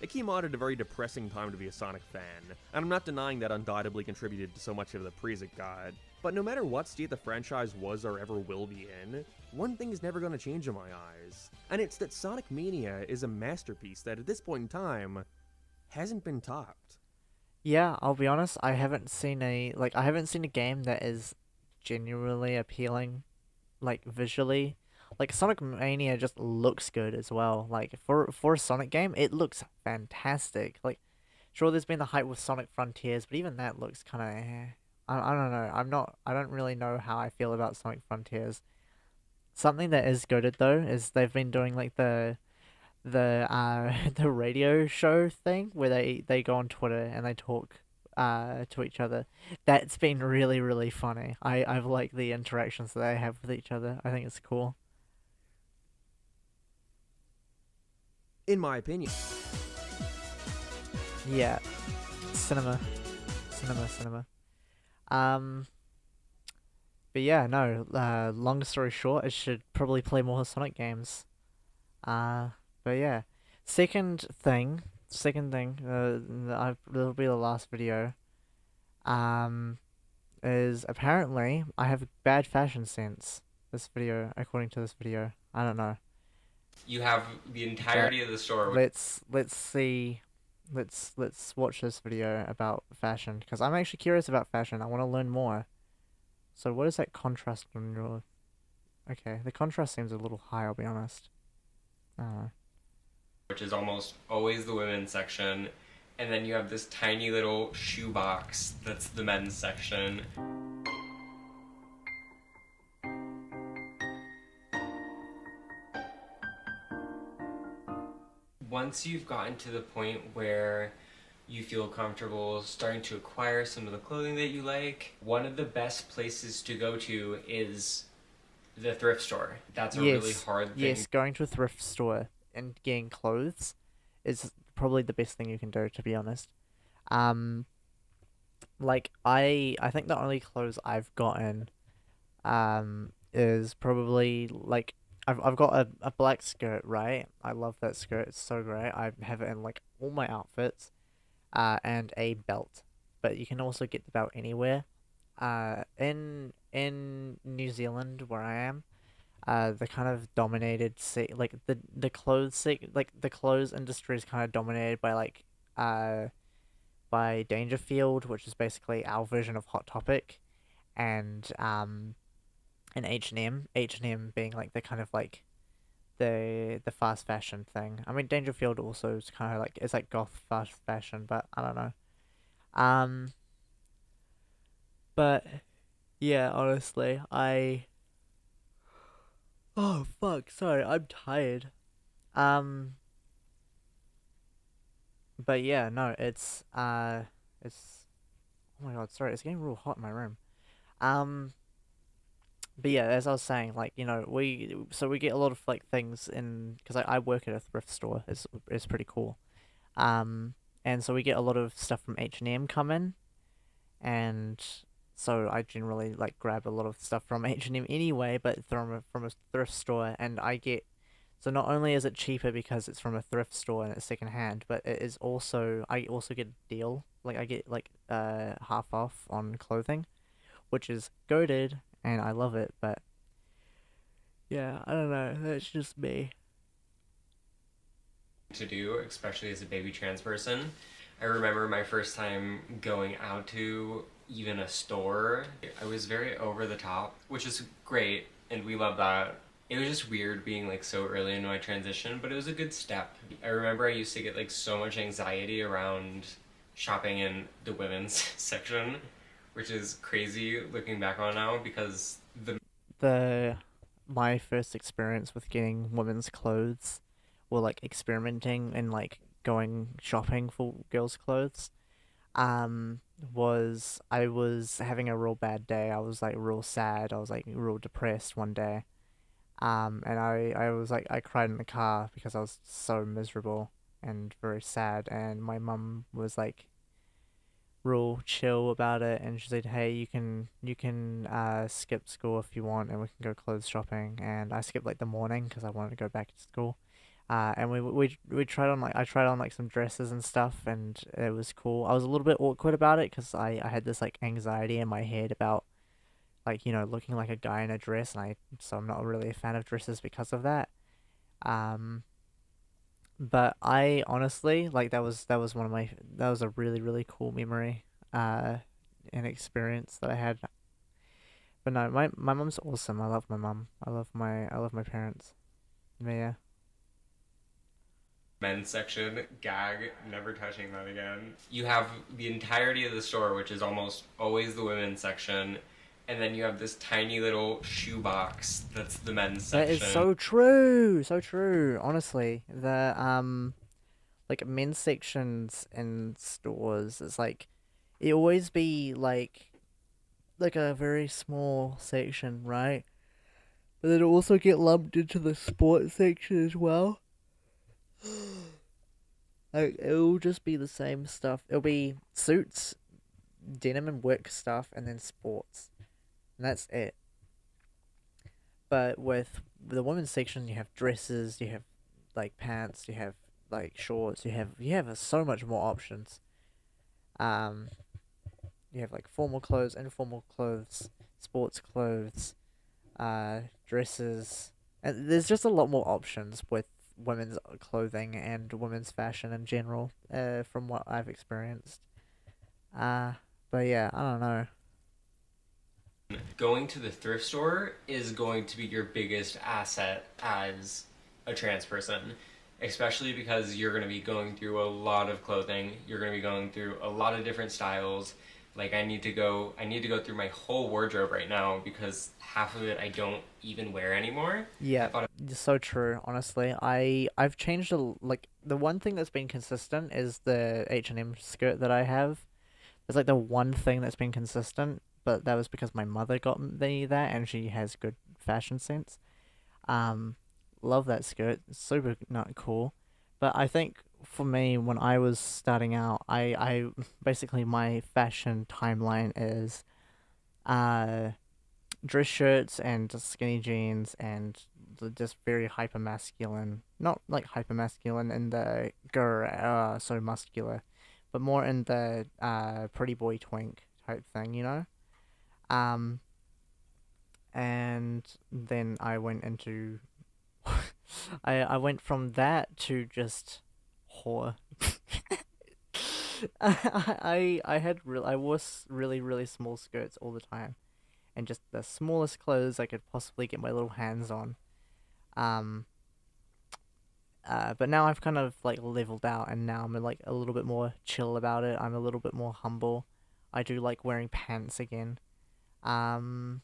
Speaker 2: It came out at a very depressing time to be a Sonic fan, and I'm not denying that undoubtedly contributed to so much of the praise it got. But no matter what state the franchise was or ever will be in, one thing is never going to change in my eyes, and it's that Sonic Mania is a masterpiece that at this point in time hasn't been topped.
Speaker 1: Yeah, I'll be honest. I haven't seen a game that is genuinely appealing, like visually. Like Sonic Mania just looks good as well. Like for a Sonic game, it looks fantastic. Like, sure, there's been the hype with Sonic Frontiers, but even that looks kind of. I don't know. I don't really know how I feel about Sonic Frontiers. Something that is good though is they've been doing like the the radio show thing where they go on Twitter and they talk to each other. That's been really funny. I've liked the interactions that they have with each other. I think it's cool.
Speaker 2: In my opinion.
Speaker 1: Yeah, cinema. Cinema. Um, but yeah, no. Long story short, I should probably play more Sonic games. But yeah. Second thing. That'll be the last video. Um, is apparently I have bad fashion sense. This video, according to this video, I don't know.
Speaker 4: You have the entirety of the store.
Speaker 1: Let's see. Let's watch this video about fashion because I'm actually curious about fashion. I want to learn more. So what is that contrast on your? Okay, the contrast seems a little high. I'll be honest. I don't know.
Speaker 4: Which is almost always the women's section, and then you have this tiny little shoebox that's the men's section. Once you've gotten to the point where you feel comfortable starting to acquire some of the clothing that you like, one of the best places to go to is the thrift store. That's a really hard thing.
Speaker 1: Yes, going to a thrift store and getting clothes is probably the best thing you can do, to be honest. Like I think the only clothes I've gotten is probably like I've got a black skirt, right? I love that skirt. It's so great. I have it in like all my outfits. And a belt. But you can also get the belt anywhere. In New Zealand where I am, the kind of dominated like the clothes like the clothes industry is kind of dominated by like by Dangerfield, which is basically our version of Hot Topic, and H&M. H&M being like the kind of like the fast fashion thing. I mean, Dangerfield also is kind of like it's like goth fast fashion, but I don't know. But yeah, honestly, oh fuck, sorry, I'm tired. But yeah, no, it's oh my god, sorry, it's getting real hot in my room. But yeah, as I was saying, like, you know, we get a lot of like things in because I work at a thrift store. It's pretty cool. And so we get a lot of stuff from H&M come in, and so I generally like grab a lot of stuff from H&M anyway, but from a thrift store, and I get so not only is it cheaper because it's from a thrift store and it's secondhand, but it is also I also get a deal. Like I get like half off on clothing, which is goated. And I love it, but yeah, I don't know. That's just me.
Speaker 4: To do, especially as a baby trans person. I remember my first time going out to even a store. I was very over the top, which is great, and we love that. It was just weird being like so early into my transition, but it was a good step. I remember I used to get like so much anxiety around shopping in the women's section, which is crazy looking back on now because
Speaker 1: my first experience with getting women's clothes or like experimenting and like going shopping for girls' clothes was I was having a real bad day. I was like real sad. I was like real depressed one day. And I was like I cried in the car because I was so miserable and very sad, and my mum was like real chill about it, and she said, "Hey, you can skip school if you want, and we can go clothes shopping." And I skipped like the morning because I wanted to go back to school. And we tried on like I tried on like some dresses and stuff, and it was cool. I was a little bit awkward about it because I had this like anxiety in my head about like, you know, looking like a guy in a dress, and so I'm not really a fan of dresses because of that. But I honestly like that was that was a really really cool memory, and experience that I had. But no, my mom's awesome. I love my mom. I love my parents. But yeah.
Speaker 4: Men's section, gag, never touching that again. You have the entirety of the store, which is almost always the women's section, and then you have this tiny little shoebox that's the men's section.
Speaker 1: That is so true, so true. Honestly, the like men's sections in stores, it's like it always be like a very small section, right? But then it'll also get lumped into the sports section as well. Like it'll just be the same stuff. It'll be suits, denim and work stuff, and then sports, and that's it. But with the women's section, you have dresses, you have like pants, you have like shorts, you have so much more options. Um, you have like formal clothes, informal clothes, sports clothes, dresses, and there's just a lot more options with women's clothing and women's fashion in general. From what I've experienced. Uh, but yeah, I don't know.
Speaker 4: Going to the thrift store is going to be your biggest asset as a trans person, especially because you're going to be going through a lot of clothing. You're going to be going through a lot of different styles. Like I need to go through my whole wardrobe right now because half of it I don't even wear anymore.
Speaker 1: Yeah,
Speaker 4: I thought
Speaker 1: so true. Honestly, I've changed like the one thing that's been consistent is the H&M skirt that I have. It's like the one thing that's been consistent, but that was because my mother got me that, and she has good fashion sense. Um, love that skirt. It's super not cool. But I think for me, when I was starting out, I basically my fashion timeline is uh dress shirts and just skinny jeans and just very hyper masculine. Not like hyper masculine in the so muscular, but more in the pretty boy twink type thing, you know. Um, and then I went into I went from that to just whore. I wore really small skirts all the time, and just the smallest clothes I could possibly get my little hands on. Um, but now I've kind of like leveled out, and now I'm like a little bit more chill about it. I'm a little bit more humble. I do like wearing pants again. Um,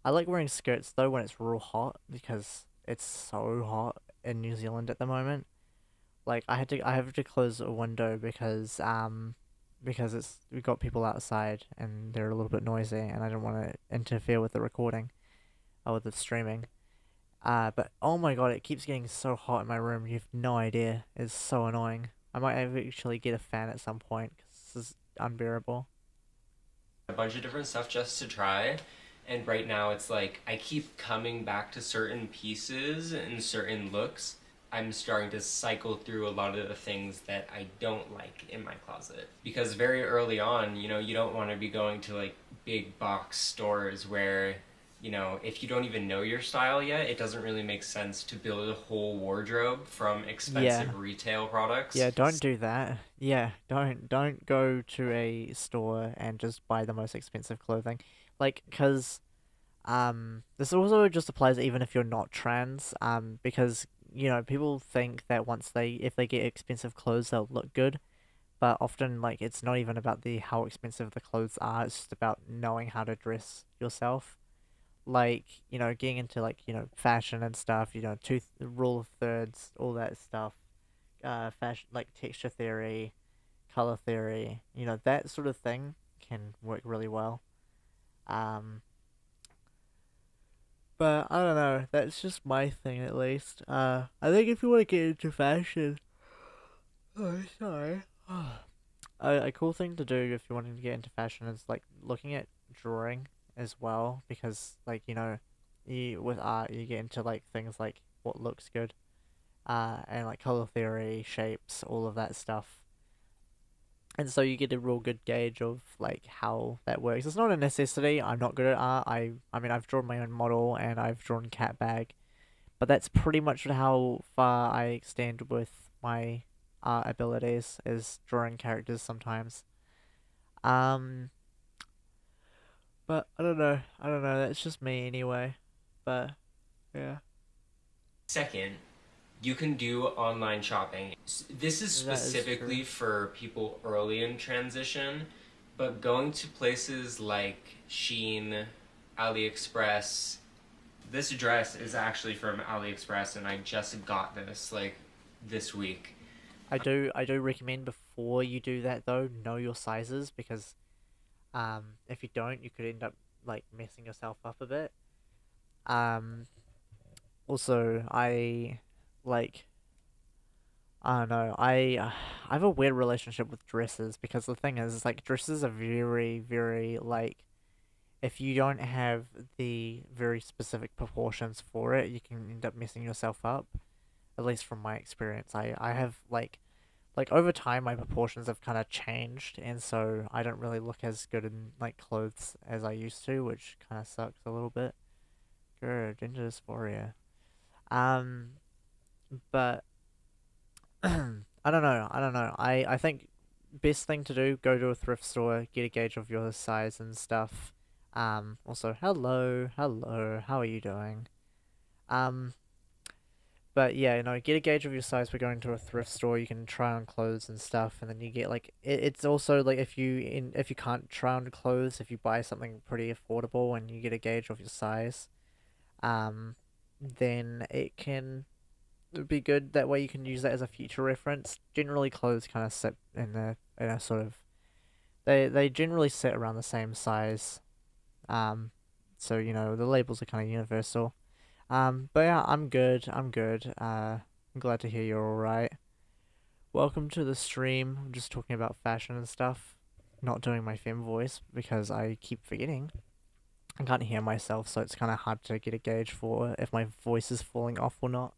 Speaker 1: I like wearing skirts though when it's real hot because it's so hot in New Zealand at the moment. Like I have to close a window because it's we got people outside and they're a little bit noisy and I don't want to interfere with the recording or with the streaming. But oh my god, it keeps getting so hot in my room. You have no idea. It's so annoying. I might actually get a fan at some point because this is unbearable.
Speaker 4: a bunch of different stuff just to try. And right now it's like I keep coming back to certain pieces and certain looks. I'm starting to cycle through a lot of the things that I don't like in my closet. Because very early on, you don't want to be going to like big box stores where, if you don't even know your style yet, it doesn't really make sense to build a whole wardrobe from
Speaker 1: Yeah.
Speaker 4: expensive retail products.
Speaker 1: Yeah, don't do that. Yeah, don't go to a store and just buy the most expensive clothing. Like, cause this also just applies even if you're not trans. Because people think that if they get expensive clothes they'll look good, but often like it's not even about the how expensive the clothes are. It's just about knowing how to dress yourself. Like getting into like fashion and stuff. Rule of thirds, all that stuff. Fashion like texture theory, color theory, that sort of thing can work really well. Um, but I don't know. That's just my thing, at least. I think if you want to get into fashion, oh sorry, a cool thing to do if you're wanting to get into fashion is like looking at drawing as well, because like you with art you get into like things like what looks good, and like color theory, shapes, all of that stuff. And so you get a real good gauge of like how that works. It's not a necessity. I'm not good at art. I mean I've drawn my own model and I've drawn cat bag, but that's pretty much how far I extend with my art abilities is drawing characters sometimes. Um, but I don't know. I don't know. That's just me anyway. But yeah,
Speaker 4: Second, you can do online shopping. This is
Speaker 1: that is
Speaker 4: specifically
Speaker 1: true.
Speaker 4: for people early in transition, but going to places like Shein, AliExpress. This dress is actually from AliExpress, and I just got this like this week.
Speaker 1: I do recommend before you do that though, know your sizes because if you don't, you could end up like messing yourself up a bit. Um, also I like I don't know. I have a weird relationship with dresses because the thing is like dresses are very, very like if you don't have the very specific proportions for it, you can end up messing yourself up. At least from my experience, I have like over time my proportions have kind of changed, and so I don't really look as good in like clothes as I used to, which kind of sucks a little bit. Grr, gender dysphoria. Um, but I don't know. I don't know. I think best thing to do, go to a thrift store, get a gauge of your size and stuff. Also, hello, hello, how are you doing? Um, but yeah, get a gauge of your size by going to a thrift store. You can try on clothes and stuff, and then you get like it's also like if you can't try on clothes, if you buy something pretty affordable and you get a gauge of your size, um, then it can be good. That way you can use that as a future reference. Generally, clothes kind of sit in a sort of they generally sit around the same size. So the labels are kind of universal. But yeah, I'm good. I'm good. I'm glad to hear you're all right. Welcome to the stream. I'm just talking about fashion and stuff. Not doing my fem voice because I keep forgetting. I can't hear myself, so it's kind of hard to get a gauge for if my voice is falling off or not.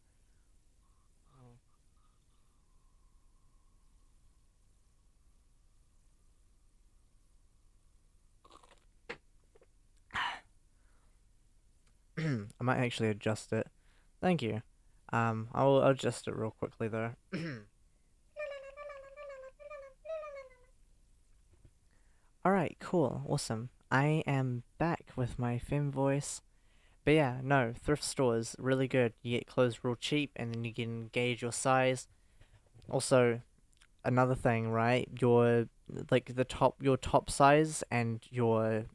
Speaker 1: I might actually adjust it. Thank you. I'll adjust it real quickly though. Alright, cool, awesome. I am back with my fem voice. But yeah, no, thrift stores, really good. You get clothes real cheap and then you can gauge your size. Also, another thing, right? Your top size and your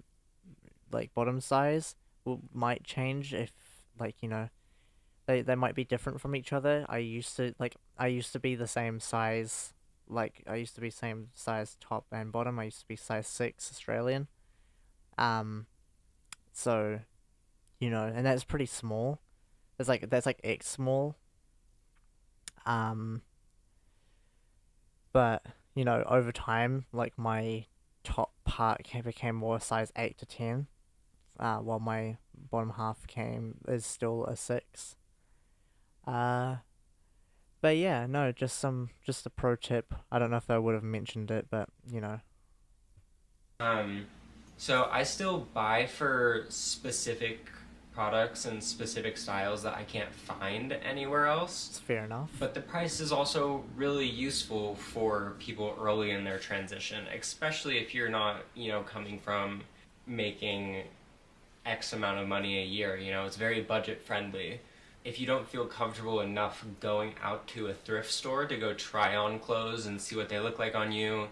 Speaker 1: like bottom size might change if they might be different from each other. I used to be the same size, like I used to be same size top and bottom. I used to be size 6 Australian. Um so, and that's pretty small. That's like X small. Um but over time like my top part became more size 8 to 10, while my bottom half came is still a 6. Uh, but yeah, no, just a pro tip. I don't know if I would have mentioned it, but
Speaker 4: Um, so I still buy for specific products and specific styles that I can't find anywhere else.
Speaker 1: it's fair enough.
Speaker 4: But the price is also really useful for people early in their transition, especially if you're not, coming from making X amount of money a year. It's very budget friendly. If you don't feel comfortable enough going out to a thrift store to go try on clothes and see what they look like on you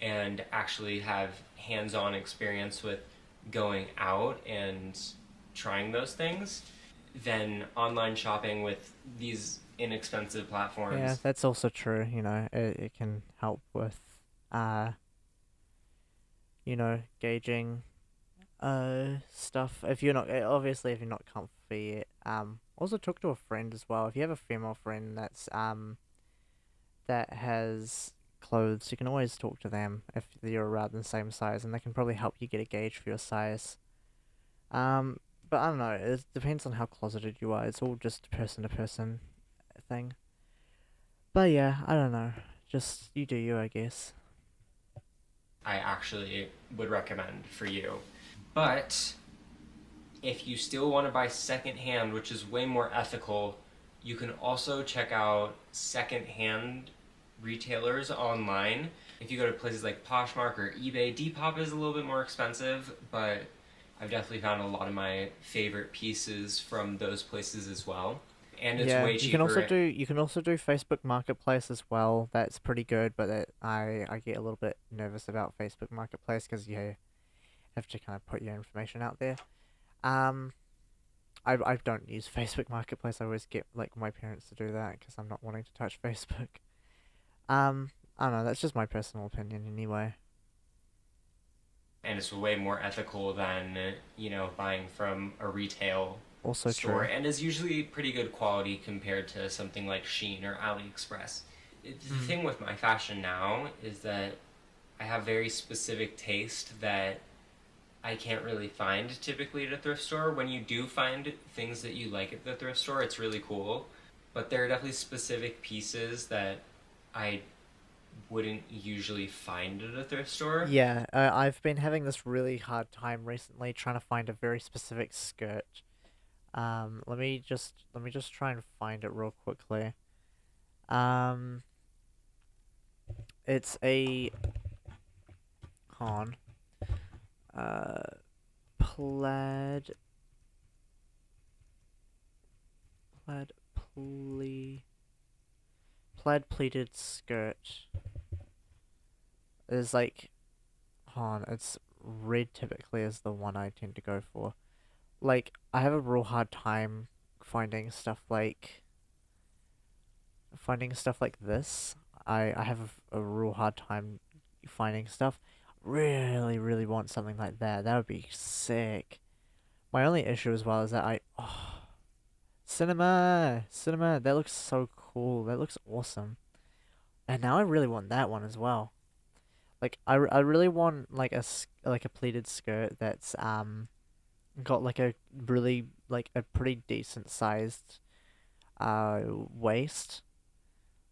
Speaker 4: and actually have hands-on experience with going out and trying those things, then online shopping with these inexpensive platforms.
Speaker 1: Yeah, that's also true. It can help with uh, gauging stuff. If you're not obviously if you're not comfy, also talk to a friend as well. If you have a female friend that has clothes, you can always talk to them if you're around the same size, and they can probably help you get a gauge for your size. But I don't know. It depends on how closeted you are. It's all just person to person thing. But yeah, I don't know. Just you do you, I guess.
Speaker 4: I actually would recommend for you. But if you still want to buy secondhand, which is way more ethical, you can also check out secondhand retailers online. If you go to places like Poshmark or eBay, Depop is a little bit more expensive, but I've definitely found a lot of my favorite pieces from those places as well. And it's way cheaper.
Speaker 1: You can also do Facebook Marketplace as well. That's pretty good, but I get a little bit nervous about Facebook Marketplace because you have to kind of put your information out there. I don't use Facebook Marketplace. I always get like my parents to do that because I'm not wanting to touch Facebook. I don't know. That's just my personal opinion anyway.
Speaker 4: And it's way more ethical than buying from a retail
Speaker 1: Also
Speaker 4: store,
Speaker 1: true.
Speaker 4: and is usually pretty good quality compared to something like Shein or AliExpress. The thing with my fashion now is that I have very specific taste that I can't really find typically at a thrift store. When you do find things that you like at the thrift store, it's really cool. But there are definitely specific pieces that I wouldn't usually find at a thrift store.
Speaker 1: Yeah, I've been having this really hard time recently trying to find a very specific skirt. Let me just try and find it real quickly. Um, it's a con uh plaid plaid plaid pleated skirt. Is like, hold on, it's red typically is the one I tend to go for. Like, I have a real hard time finding stuff like this. I have a real hard time finding stuff. Really, really want something like that. That would be sick. My only issue as well is that cinema, that looks so cool. That looks awesome. And now I really want that one as well. Like, I really want like like a pleated skirt that's got like a really like a pretty decent sized waist.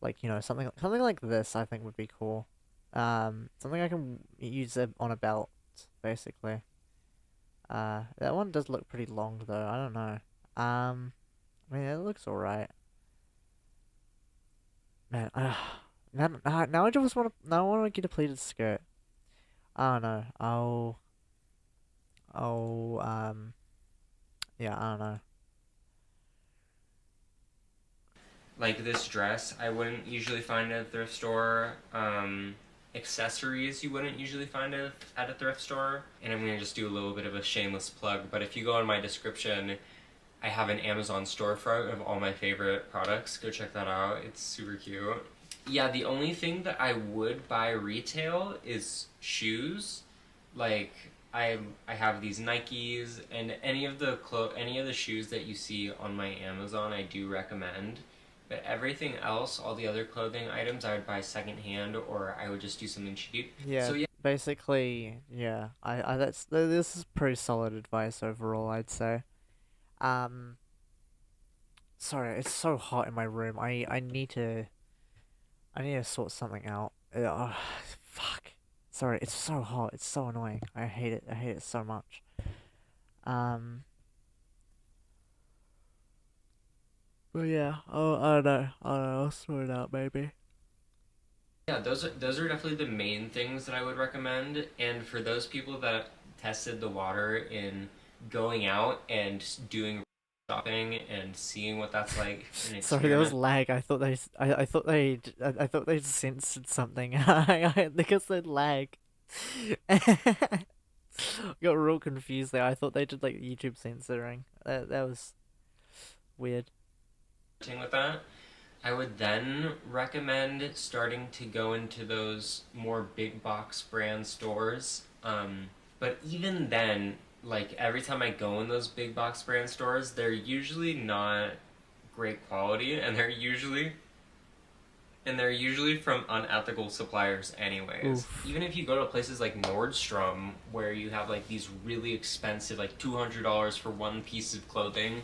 Speaker 1: Like, something like this I think would be cool. Something I can use on a belt, basically. That one does look pretty long though. I don't know. I mean, it looks alright. Man, now I just now I want to get a pleated skirt. I don't know. Yeah, I don't know.
Speaker 4: Like this dress, I wouldn't usually find at a thrift store. Accessories you wouldn't usually find at a thrift store. And I'm gonna just do a little bit of a shameless plug, but if you go in my description, I have an Amazon storefront of all my favorite products. Go check that out. It's super cute. Yeah, the only thing that I would buy retail is shoes. Like I have these Nikes and any of the shoes that you see on my Amazon I do recommend. But everything else, all the other clothing items, I would buy secondhand or I would just do something cheap.
Speaker 1: Yeah,
Speaker 4: So yeah,
Speaker 1: basically, yeah. This is pretty solid advice overall, I'd say. Um, Sorry, it's so hot in my room. I need to sort something out. Fuck. Sorry, it's so hot. It's so annoying. I hate it. I hate it so much. Um, but yeah. Oh, I don't know. I don't know. I'll sort it out, maybe.
Speaker 4: yeah, those are definitely the main things that I would recommend. And for those people that tested the water in going out and doing shopping and seeing what that's like an
Speaker 1: Sorry, there was
Speaker 4: experiment.
Speaker 1: lag. I thought they censored something. Because they lag. Got real confused there. I thought they did like YouTube censoring. That was weird.
Speaker 4: With that, I would then recommend starting to go into those more big box brand stores. But even then, like every time I go in those big box brand stores, they're usually not great quality, and they're usually from unethical suppliers anyways.
Speaker 1: Oof.
Speaker 4: Even if you go to places like Nordstrom where you have like these really expensive like $200 for one piece of clothing,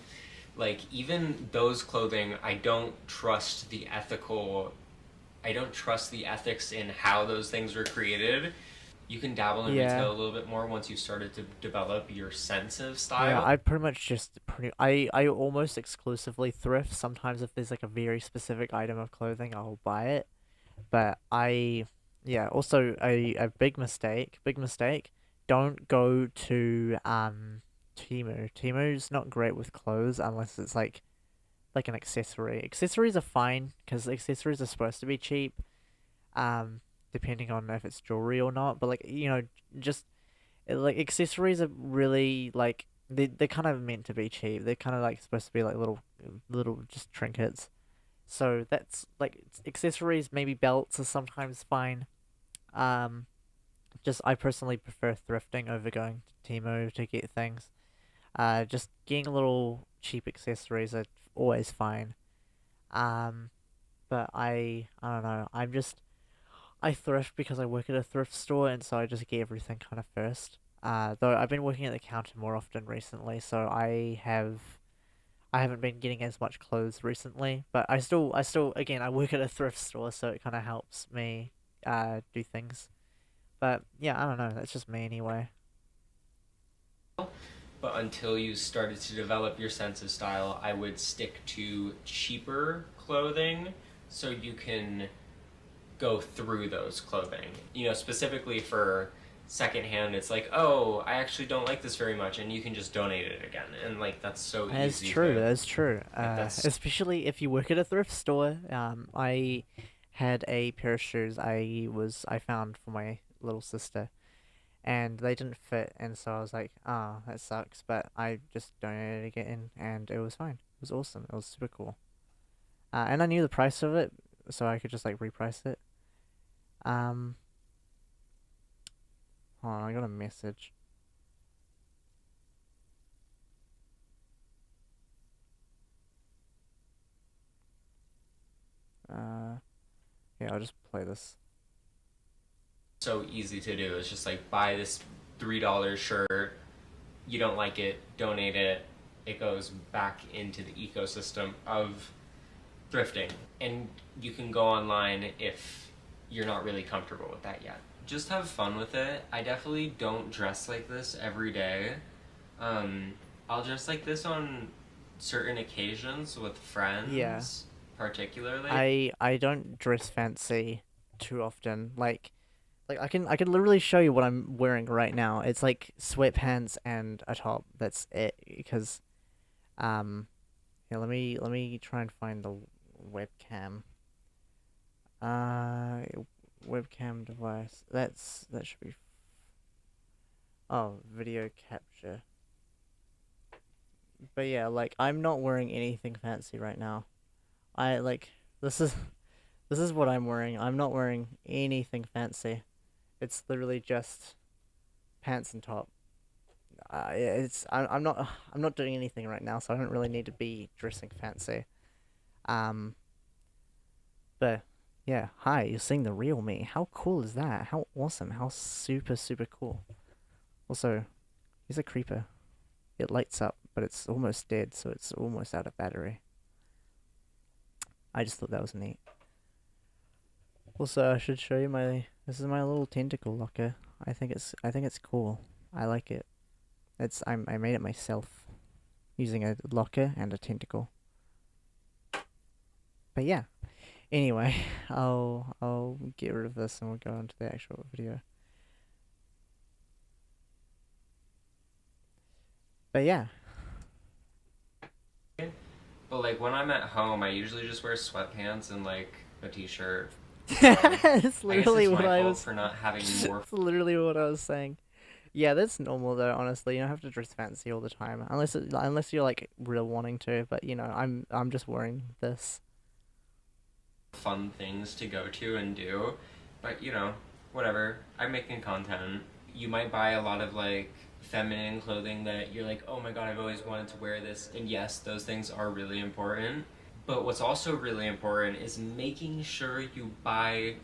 Speaker 4: like even those clothing I don't trust the ethics in how those things were created. You can dabble in
Speaker 1: Yeah.
Speaker 4: retail a little bit more once you've started to develop your sense of
Speaker 1: Yeah,
Speaker 4: style.
Speaker 1: I pretty much just I almost exclusively thrift. Sometimes if there's like a very specific item of clothing, I'll buy it. But yeah, also a big mistake. Don't go to Temu. Temu's not great with clothes unless it's like an accessory. Accessories are fine because accessories are supposed to be cheap. Depending on if it's jewelry or not. But like, just like accessories are really like they're kind of meant to be cheap. They're kind of like supposed to be like little just trinkets. So that's like accessories, maybe belts are sometimes fine. Um, just I personally prefer thrifting over going to Temu to get things. Just getting little cheap accessories are always fine. Um, but I don't know. I thrift because I work at a thrift store, and so I just get everything kind of first. Though I've been working at the counter more often recently, so I haven't been getting as much clothes recently, but I still again I work at a thrift store, so it kind of helps me do things. But yeah, I don't know. That's just me anyway.
Speaker 4: But until you started to develop your sense of style, I would stick to cheaper clothing so you can go through those clothing. You know, specifically for secondhand, it's like, oh, I actually don't like this very much, and you can just donate it again. And like that's so
Speaker 1: That's
Speaker 4: easy.
Speaker 1: true.
Speaker 4: To,
Speaker 1: That's true.
Speaker 4: that's
Speaker 1: Especially if you work at a thrift store. I had a pair of shoes I found for my little sister, and they didn't fit, and so I was like, ah, that sucks. But I just donated it again, and it was fine. It was awesome. It was super cool. And I knew the price of it, so I could just like reprice it. Um, Hold on, I got a message. Yeah, I'll just play this.
Speaker 4: so easy to do. It's just like buy this $3 shirt. You don't like it, donate it. It goes back into the ecosystem of thrifting. And you can go online if you're not really comfortable with that yet. Just have fun with it. I definitely don't dress like this every day. I'll dress like this on certain occasions with friends,
Speaker 1: Yeah.
Speaker 4: particularly.
Speaker 1: I don't dress fancy too often. Like I can literally show you what I'm wearing right now. It's like sweatpants and a top. That's it. Because yeah, let me try and find the webcam. Uh, Webcam device. That should be. Oh, video capture. But yeah, like I'm not wearing anything fancy right now. I like this is this is what I'm wearing. I'm not wearing anything fancy. It's literally just pants and top. Yeah, I'm not doing anything right now, so I don't really need to be dressing fancy. Um, but yeah, hi, you're seeing the real me. How cool is that? How awesome! How super super cool. Also, he's a creeper. It lights up, but it's almost dead, so it's almost out of battery. I just thought that was neat. Also, I should show you this is my little tentacle locker. I think it's cool. I like it. I made it myself using a locker and a tentacle. But yeah. Anyway, I'll get rid of this and we'll go on to the actual video. But yeah.
Speaker 4: But like when I'm at home, I usually just wear sweatpants and like a t-shirt.
Speaker 1: It's literally
Speaker 4: I guess it's
Speaker 1: what
Speaker 4: my
Speaker 1: I
Speaker 4: fault
Speaker 1: was.
Speaker 4: for not having more.
Speaker 1: That's literally what I was saying. Yeah, that's normal though. Honestly, you don't have to dress fancy all the time, unless you're like real wanting to. But you know, I'm just wearing this.
Speaker 4: Fun things to go to and do, but you know, whatever. I'm making content. You might buy a lot of like feminine clothing that you're like, oh my god, I've always wanted to wear this. And yes, those things are really important. But what's also really important is making sure you buy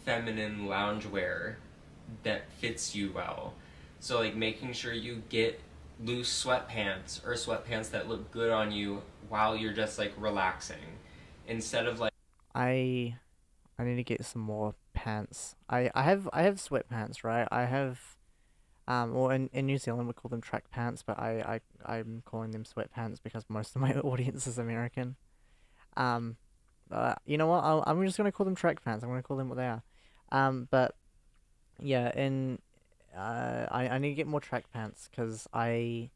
Speaker 4: feminine loungewear that fits you well. So like making sure you get loose sweatpants or sweatpants that look good on you while you're just like relaxing. Instead of like
Speaker 1: I need to get some more pants. I have sweatpants, right? I have well in New Zealand we call them track pants, but I'm calling them sweatpants because most of my audience is American. Um, you know what? I'm just gonna call them track pants. I'm gonna call them what they are. But yeah, I need to get more track pants because I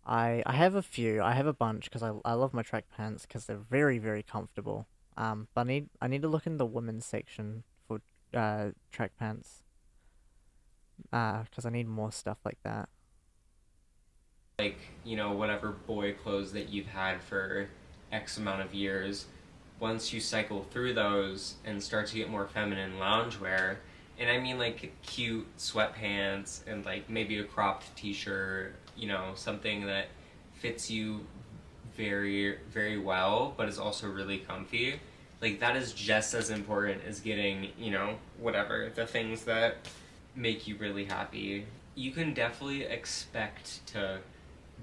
Speaker 1: have a few. I have a bunch because I love my track pants because they're very very comfortable. But I need to look in the women's section for track pants. Because I need more stuff like that.
Speaker 4: like, you know, whatever boy clothes that you've had for X amount of years, once you cycle through those and start to get more feminine loungewear, and I mean like cute sweatpants and like maybe a cropped t-shirt, you know, something that fits you very, very well, but is also really comfy. Like, that is just as important as getting, you know, whatever, the things that make you really happy. You can definitely expect to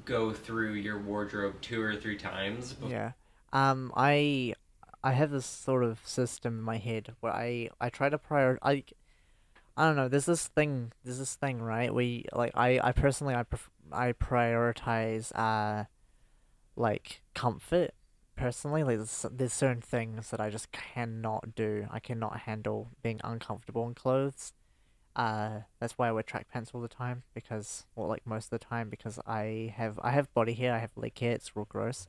Speaker 4: go through your wardrobe 2 or 3 times.
Speaker 1: Yeah. I have this sort of system in my head where I try to I don't know, there's this thing, right? I personally I prioritize like comfort personally. Like there's certain things that I just cannot do. I cannot handle being uncomfortable in clothes. That's why I wear track pants all the time because, well, like most of the time because I have body hair, I have leg hair, it's real gross.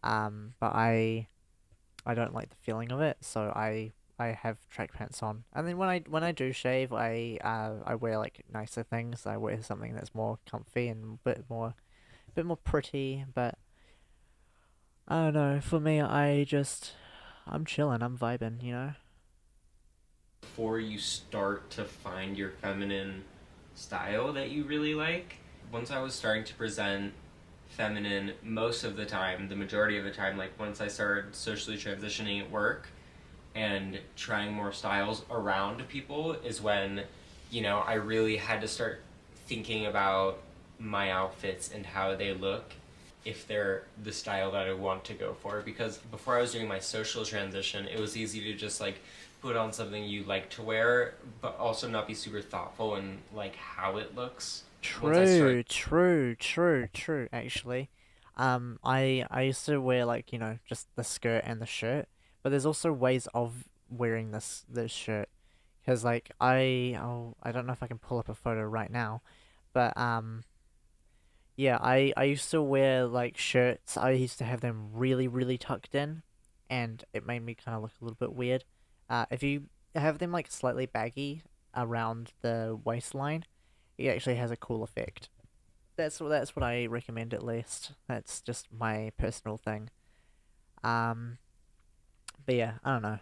Speaker 1: But I don't like the feeling of it, so I have track pants on. And then when I do shave, I wear like nicer things. I wear something that's more comfy and a bit more pretty, but I don't know. For me, I'm chilling, I'm vibing, you know?
Speaker 4: Before you start to find your feminine style that you really like. Once I was starting to present feminine most of the time, the majority of the time, like once I started socially transitioning at work and trying more styles around people, is when, you know, I really had to start thinking about my outfits and how they look, if they're the style that I want to go for. Because before I was doing my social transition, it was easy to just like put on something you like to wear, but also not be super thoughtful in like how it looks. Once I start,
Speaker 1: True, actually. I used to wear like, you know, just the skirt and the shirt, but there's also ways of wearing this shirt. Because like I don't know if I can pull up a photo right now, but yeah, I used to wear like shirts. I used to have them really tucked in, and it made me kind of look a little bit weird. If you have them like slightly baggy around the waistline, it actually has a cool effect. That's what I recommend at least. That's just my personal thing. Um, but yeah, I don't know.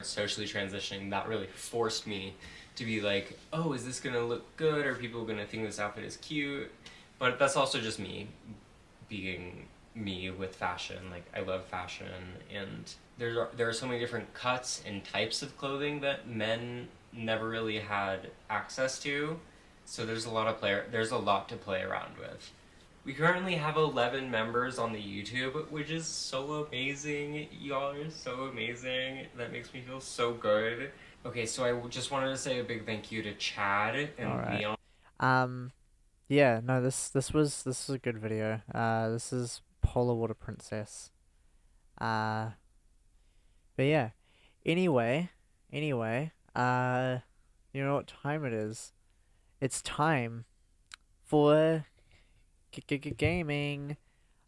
Speaker 4: socially transitioning, that really forced me to be like, oh, is this gonna look good? Are people gonna think this outfit is cute? But that's also just me being me with fashion. Like, I love fashion, and there are so many different cuts and types of clothing that men never really had access to. So there's a lot to play around with. We currently have 11 members on the YouTube, which is so amazing. Y'all are so amazing. That makes me feel so good. Okay, so I just wanted to say a big thank you to Chad
Speaker 1: All
Speaker 4: and
Speaker 1: right.
Speaker 4: Leon.
Speaker 1: Um, yeah, no, this was a good video. This is Polar Water Princess. Uh, but yeah. Anyway, anyway, you know what time it is? It's time for gaming.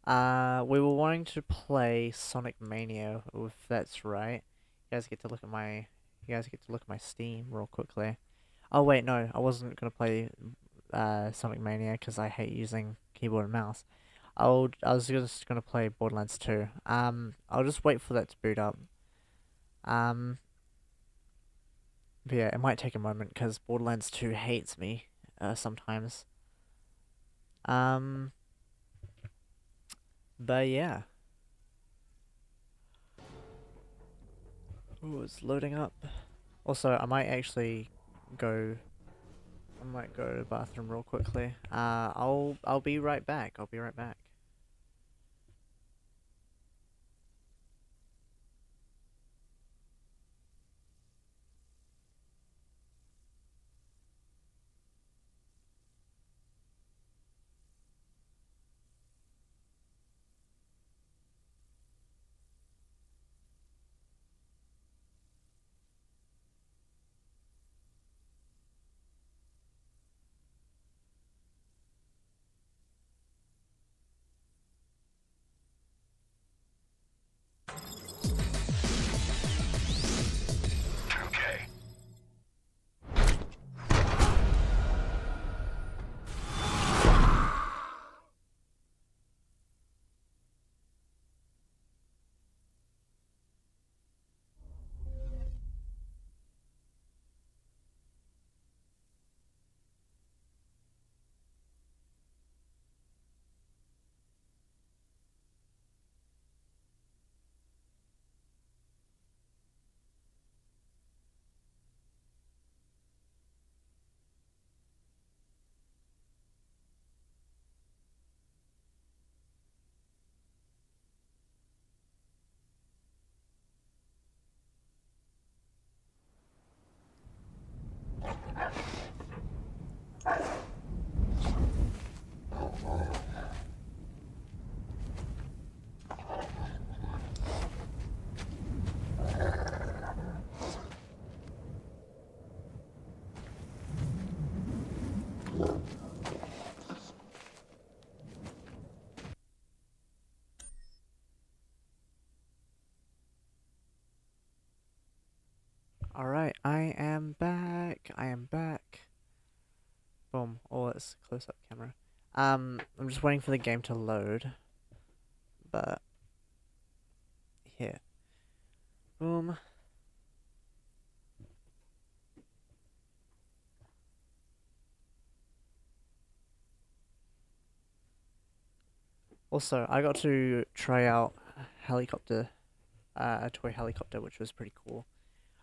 Speaker 1: We were wanting to play Sonic Mania, if that's right. You guys get to look at my, you guys get to look at my Steam real quickly. Oh wait, no, I wasn't gonna play Sonic Mania because I hate using keyboard and mouse. I was just gonna play Borderlands 2. I'll just wait for that to boot up. Um, but yeah, it might take a moment because Borderlands 2 hates me, sometimes. Um, but yeah. Ooh, it's loading up. Also, go. I might go to the bathroom real quickly. I'll be right back. I'll be right back. Alright, I am back. I am back. Boom. Oh, let's close up camera. I'm just waiting for the game to load. But here. Boom. Also, I got to try out helicopter, a toy helicopter, which was pretty cool.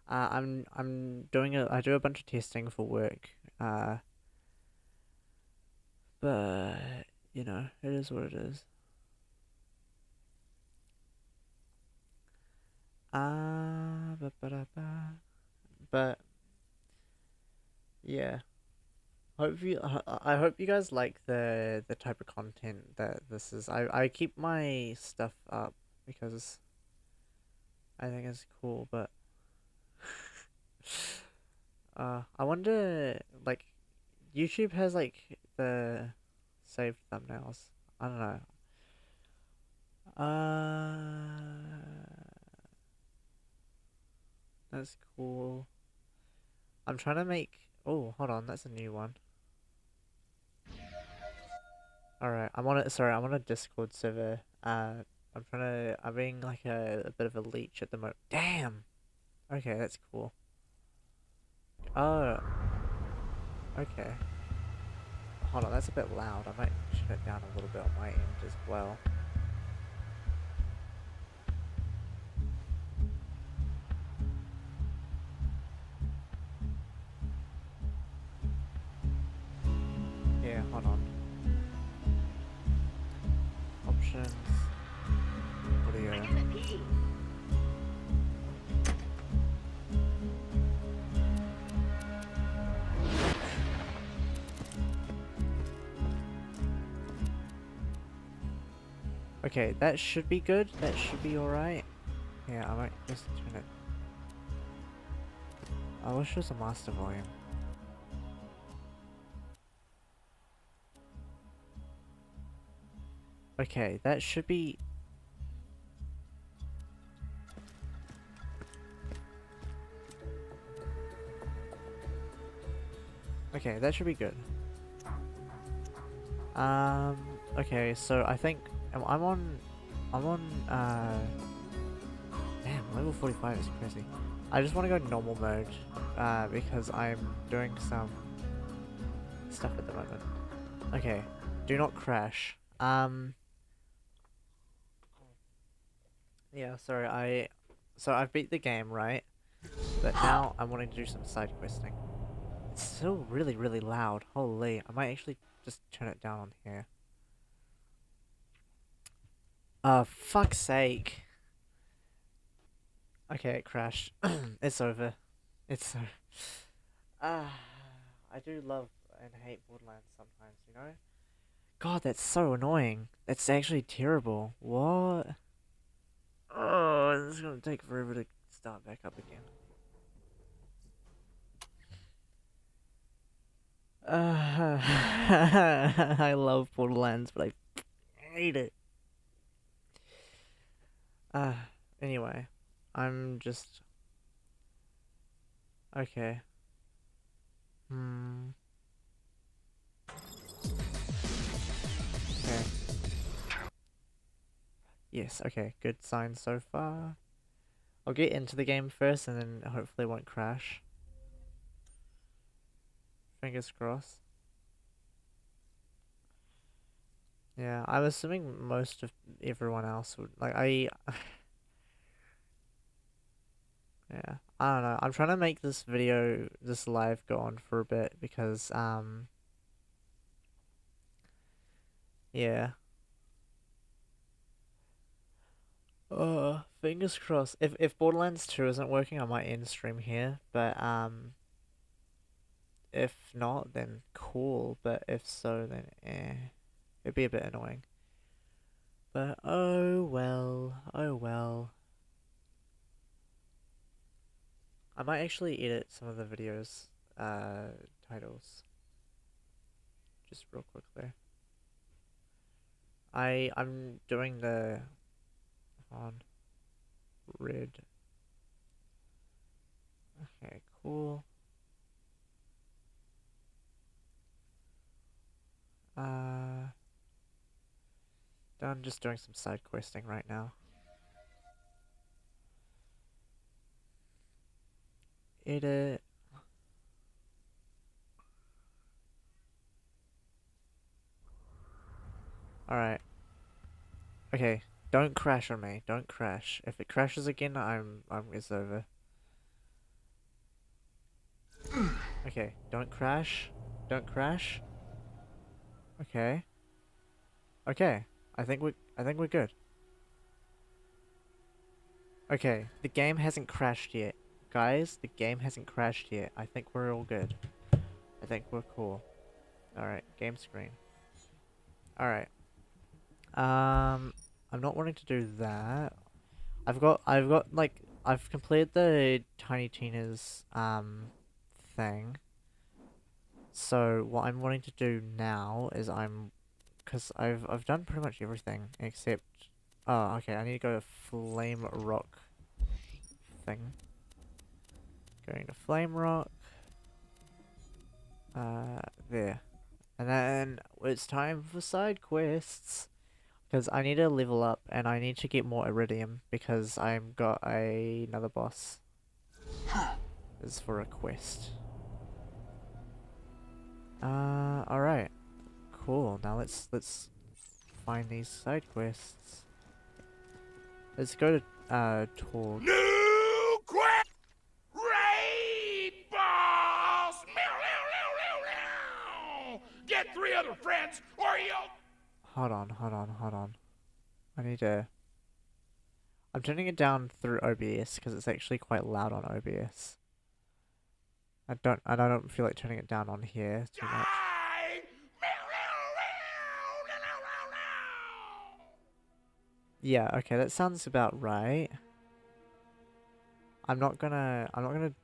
Speaker 1: I'm doing I do a bunch of testing for work. But you know, it is what it is. But yeah. I hope you guys like the type of content that this is. I keep my stuff up because I think it's cool, but I wonder, like, YouTube has like the saved thumbnails. I don't know. That's cool. I'm trying to make. Oh, hold on, that's a new one. Alright, I'm on it. Sorry, I'm on a Discord server. I'm being like a bit of a leech at the moment. Damn! Okay, that's cool. Oh. Okay. Hold on, that's a bit loud. I might shut it down a little bit on my end as well. Yeah, hold on. Options. Audio. Okay, that should be good. That should be alright. Yeah, I might just turn it. I wish it was a master volume. Okay, that should be. Okay, that should be good. Okay, so I think I'm on, damn, level 45 is crazy. I just want to go normal mode, because I'm doing some stuff at the moment. Okay, do not crash. Yeah, sorry, so I've beat the game, right? But now I'm wanting to do some side questing. It's still really, really loud. Holy, I might actually just turn it down on here. Fuck's sake. Okay, it crashed. It's over. It's over. I do love and hate Borderlands sometimes, you know? God, that's so annoying. That's actually terrible. What? Oh, it's gonna take forever to start back up again. I love Borderlands, but I hate it. Anyway, I'm just okay. Okay. Yes, okay, good sign so far. I'll get into the game first and then hopefully it won't crash. Fingers crossed. Yeah, I'm assuming most of everyone else would, like, yeah, I don't know. I'm trying to make this video, this live go on for a bit because, yeah. Fingers crossed. If Borderlands 2 isn't working, I might end stream here, but, if not, then cool, but if so, then it'd be a bit annoying. But oh well, oh well. I might actually edit some of the videos, titles. Just real quick there. I'm doing the on red. Okay, cool. I'm just doing some side questing right now. Edit. Alright. Okay, don't crash on me. Don't crash. If it crashes again, it's over. Okay, don't crash. Don't crash. Okay. Okay. I think we're good. Okay, the game hasn't crashed yet. Guys, the game hasn't crashed yet. I think we're all good. I think we're cool. Alright, game screen. Alright. I'm not wanting to do that. I've completed the Tiny Tina's, thing. So, what I'm wanting to do now is because I've done pretty much everything except, oh, okay, I need to go to Flame Rock thing. Going to Flame Rock. There. And then it's time for side quests. Because I need to level up and I need to get more Iridium because I've got another boss. This is for a quest. Alright. Cool. Now let's find these side quests. Let's go to Torg.
Speaker 5: New quest! Raid boss! Meow, meow, meow, meow, meow! Get 3 other friends or you'll...
Speaker 1: Hold on. I'm turning it down through OBS because it's actually quite loud on OBS. I don't feel like turning it down on here too much.
Speaker 5: Die! Meow, meow, meow, meow, meow, meow.
Speaker 1: Yeah, okay, that sounds about right. I'm not gonna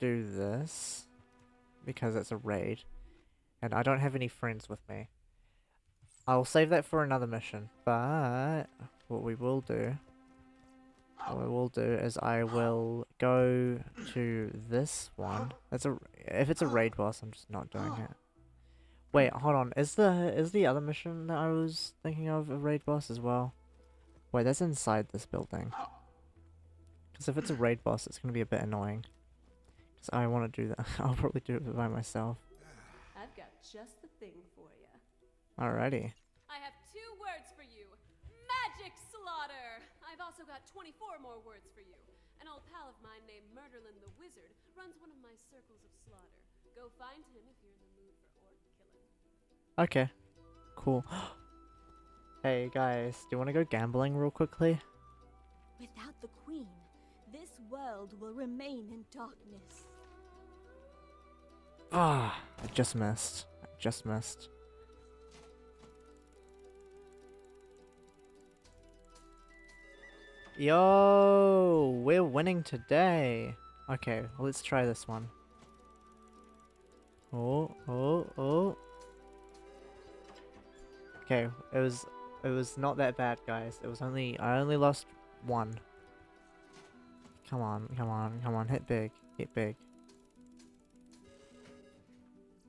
Speaker 1: do this because it's a raid and I don't have any friends with me. I'll save that for another mission, but what we will do is I will go to this one. If it's a raid boss, I'm just not doing it. Wait, hold on. Is the other mission that I was thinking of a raid boss as well? Wait, that's inside this building. Because if it's a raid boss, it's gonna be a bit annoying. Because I want to do that. I'll probably do it by myself.
Speaker 6: I've got just the thing for you.
Speaker 1: Alrighty.
Speaker 6: I have 2 words for you. Magic slaughter! I've also got 24 more words for you. An old pal of mine named Murderlin the Wizard runs one of my circles of slaughter. Go find him if you're in the mood for orc killing.
Speaker 1: Okay. Cool. Hey guys, do you want to go gambling real quickly?
Speaker 7: Without the queen, this world will remain in darkness.
Speaker 1: Ah, I just missed. Yo, we're winning today. Okay, well, let's try this one. Oh. Okay, it was not that bad, guys. I only lost 1. Come on, hit big.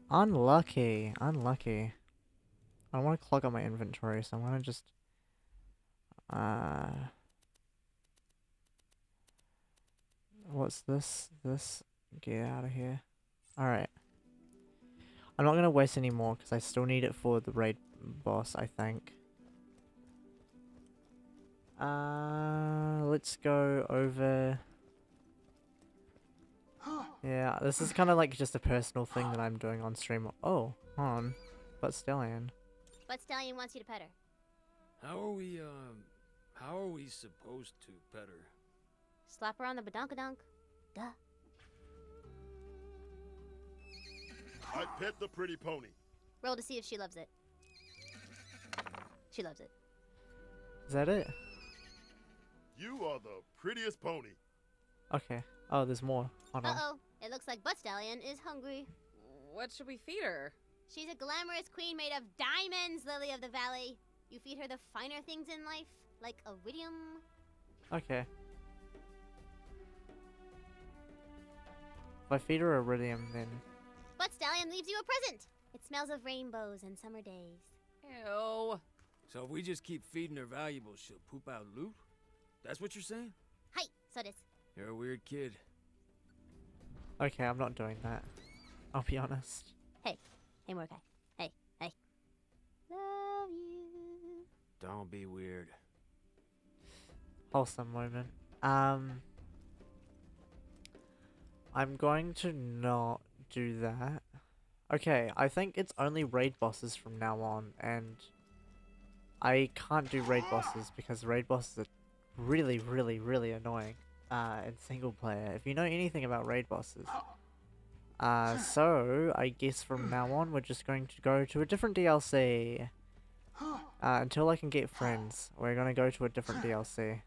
Speaker 1: Unlucky. I don't want to clog up my inventory, so I'm gonna just what's this? Get out of here. Alright. I'm not gonna waste any more because I still need it for the raid boss, I think. Let's go over. Yeah, this is kind of like just a personal thing that I'm doing on stream. Oh, hold on. But Stallion.
Speaker 8: But Stallion wants you to pet her.
Speaker 9: How are we supposed to pet her?
Speaker 8: Slap her on the badonkadonk. Duh.
Speaker 5: I pet the pretty pony.
Speaker 8: Roll to see if she loves it. She loves it.
Speaker 1: Is that it?
Speaker 5: You are the prettiest pony.
Speaker 1: Okay. Oh, there's more. Hold on.
Speaker 8: Uh-oh. It looks like Butt Stallion is hungry.
Speaker 10: What should we feed her?
Speaker 8: She's a glamorous queen made of diamonds, Lily of the Valley. You feed her the finer things in life, like iridium.
Speaker 1: Okay. If I feed her iridium, then
Speaker 8: But Stallion leaves you a present. It smells of rainbows and summer days.
Speaker 10: Ew.
Speaker 9: So if we just keep feeding her valuables, she'll poop out loot? That's what you're saying?
Speaker 8: Hi, so this.
Speaker 9: You're a weird kid.
Speaker 1: okay, I'm not doing that. I'll be honest.
Speaker 8: Hey, Mordecai. Hey. Love you.
Speaker 9: Don't be weird.
Speaker 1: Wholesome moment. I'm going to not do that. Okay, I think it's only raid bosses from now on, and I can't do raid bosses because raid bosses are really, really, really annoying in single player. If you know anything about raid bosses. So I guess from now on we're just going to go to a different DLC. Until I can get friends, we're gonna go to a different DLC.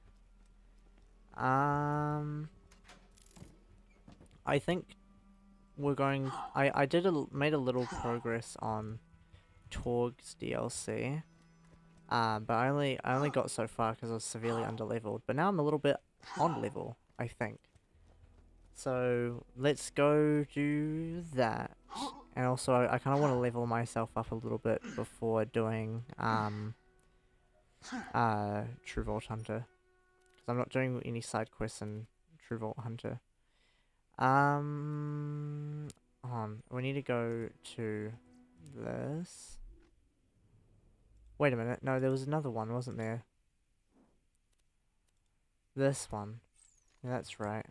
Speaker 1: I think we're going. I made a little progress on Torg's DLC. But I only got so far because I was severely underleveled. But now I'm a little bit on level, I think. So let's go do that. And also I kind of want to level myself up a little bit before doing True Vault Hunter, because I'm not doing any side quests in True Vault Hunter. We need to go to this. Wait a minute, no, there was another one, wasn't there? This one. Yeah, that's right.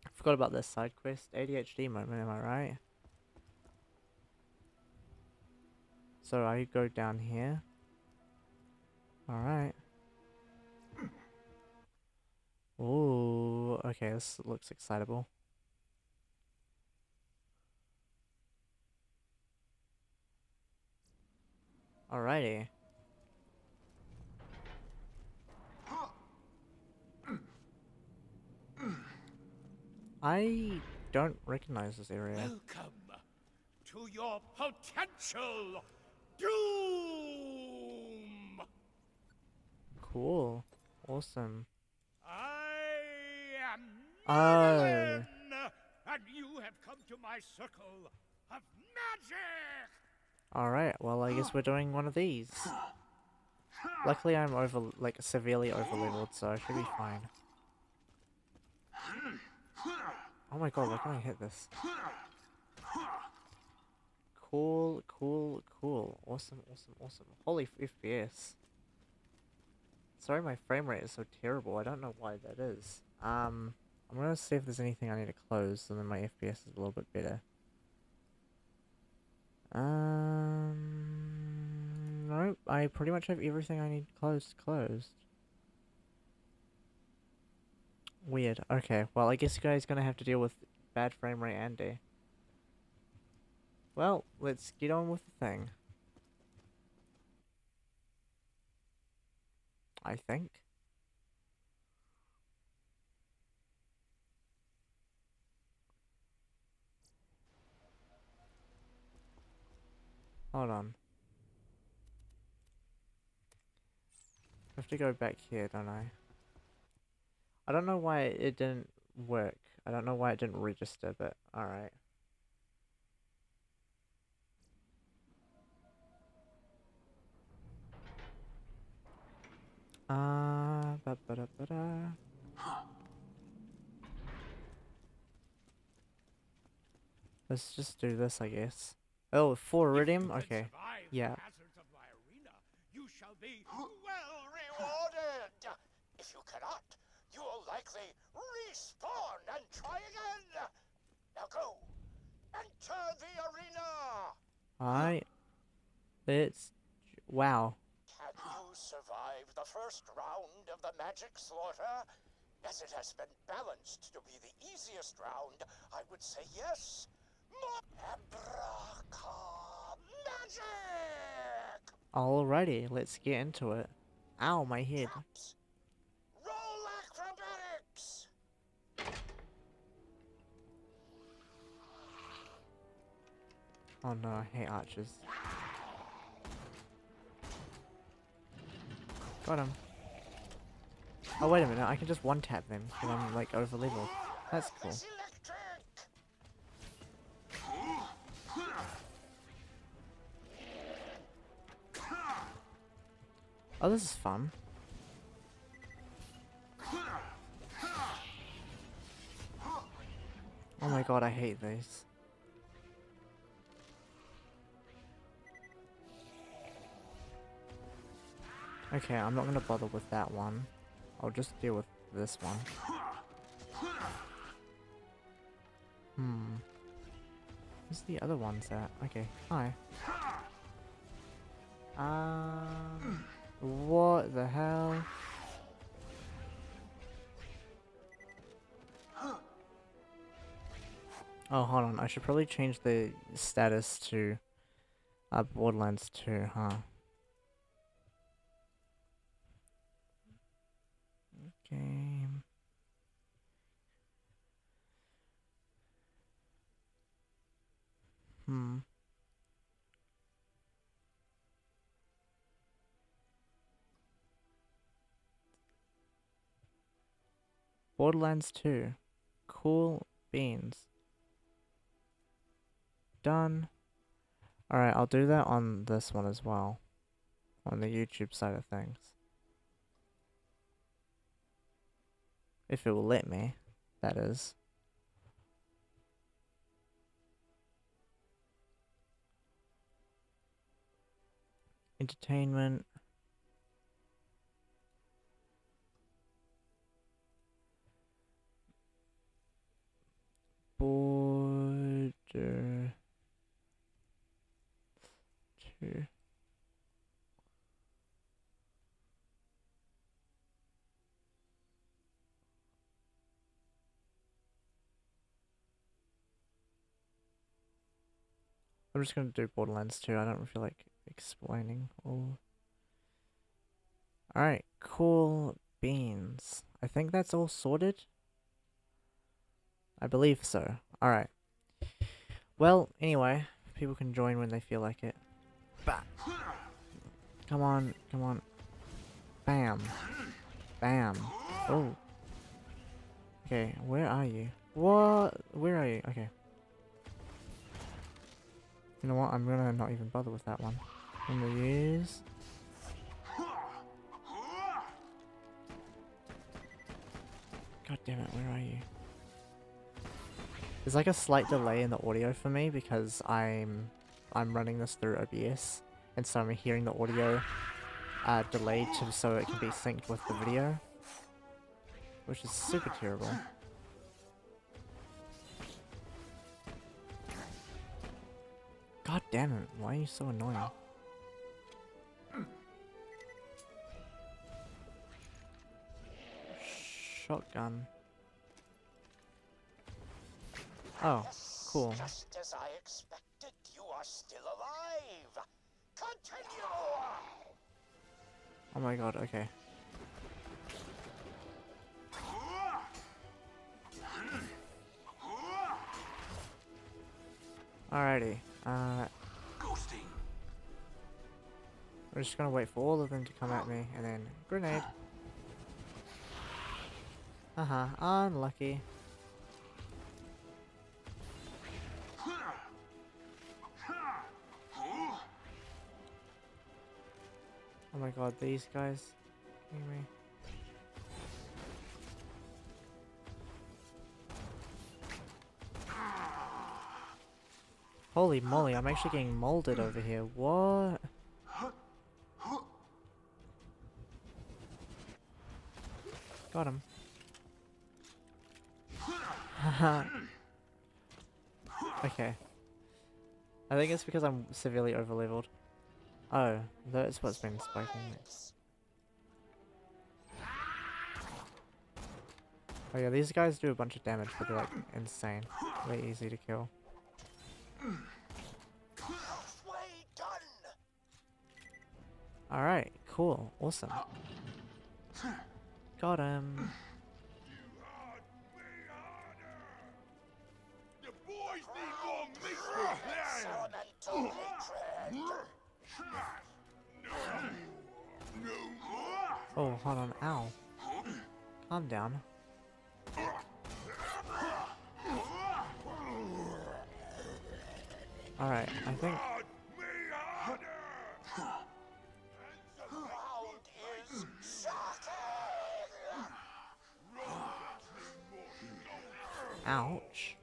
Speaker 1: I forgot about this side quest. ADHD moment, am I right? So I go down here. Alright. Ooh, okay, this looks excitable. Alrighty. I don't recognize this area.
Speaker 5: Welcome to your potential doom!
Speaker 1: Cool. Awesome.
Speaker 5: I am
Speaker 1: Oh.
Speaker 5: Merlin, and you have come to my circle of magic!
Speaker 1: Alright, well I guess we're doing one of these. Luckily I'm severely overleveled, so I should be fine. Oh my god, why can't I hit this? Cool, cool, cool. Awesome, awesome, awesome. Holy FPS. Sorry my frame rate is so terrible, I don't know why that is. I'm gonna see if there's anything I need to close, and then my FPS is a little bit better. Nope, I pretty much have everything I need closed. Weird. Okay, well I guess you guys are gonna have to deal with bad frame rate and day. Well, let's get on with the thing. I think. Hold on. I have to go back here, don't I? I don't know why it didn't work. I don't know why it didn't register, but alright. Let's just do this, I guess. Oh, 4 iridium? Okay. Yeah.
Speaker 5: You shall be well rewarded. If you cannot, you will likely respawn and try again. Now go. Enter the arena.
Speaker 1: Alright. Let's... Wow.
Speaker 5: Can you survive the first round of the magic slaughter? As it has been balanced to be the easiest round, I would say yes. Magic!
Speaker 1: Alrighty, let's get into it. Ow, my head.
Speaker 5: Roll acrobatics!
Speaker 1: Oh no, I hate archers. Got him. Oh wait a minute, I can just one-tap them because I'm like over leveled. That's cool.
Speaker 5: Electric
Speaker 1: Oh, this is fun. Oh my god, I hate these. Okay, I'm not gonna bother with that one. I'll just deal with this one. Where's the other ones at? Okay, hi. What the hell? Oh, hold on. I should probably change the status to Borderlands 2, huh? Game. Borderlands 2. Cool beans. Done. Alright, I'll do that on this one as well. On the YouTube side of things. If it will let me, that is. Entertainment. Border 2. I'm just gonna do Borderlands 2. I don't feel like explaining all. Alright, cool beans. I think that's all sorted. I believe so. Alright. Well, anyway, people can join when they feel like it. Bah. Come on, come on. Bam. Bam. Oh. Okay, where are you? What? Where are you? Okay. You know what? I'm gonna not even bother with that one. I'm gonna use. God damn it, where are you? There's like a slight delay in the audio for me because I'm running this through OBS, and so I'm hearing the audio delayed so it can be synced with the video, which is super terrible. God damn it, why are you so annoying? Shotgun. Oh, cool.
Speaker 5: Just as I expected, you are still alive. Continue.
Speaker 1: Oh my god, okay. Alrighty.
Speaker 5: Ghosting.
Speaker 1: We're just gonna wait for all of them to come at me, and then grenade. Haha, unlucky. Oh my god, these guys. Kidding me. Holy moly, I'm actually getting molded over here. What? Got him. Okay. I think it's because I'm severely overleveled. Oh, that's what's been spiking me. Oh yeah, these guys do a bunch of damage, but they're like insane. Way easy to kill. Alright, cool, awesome. Got him. Oh, hold on, ow. Calm down. Alright, I think... Ouch.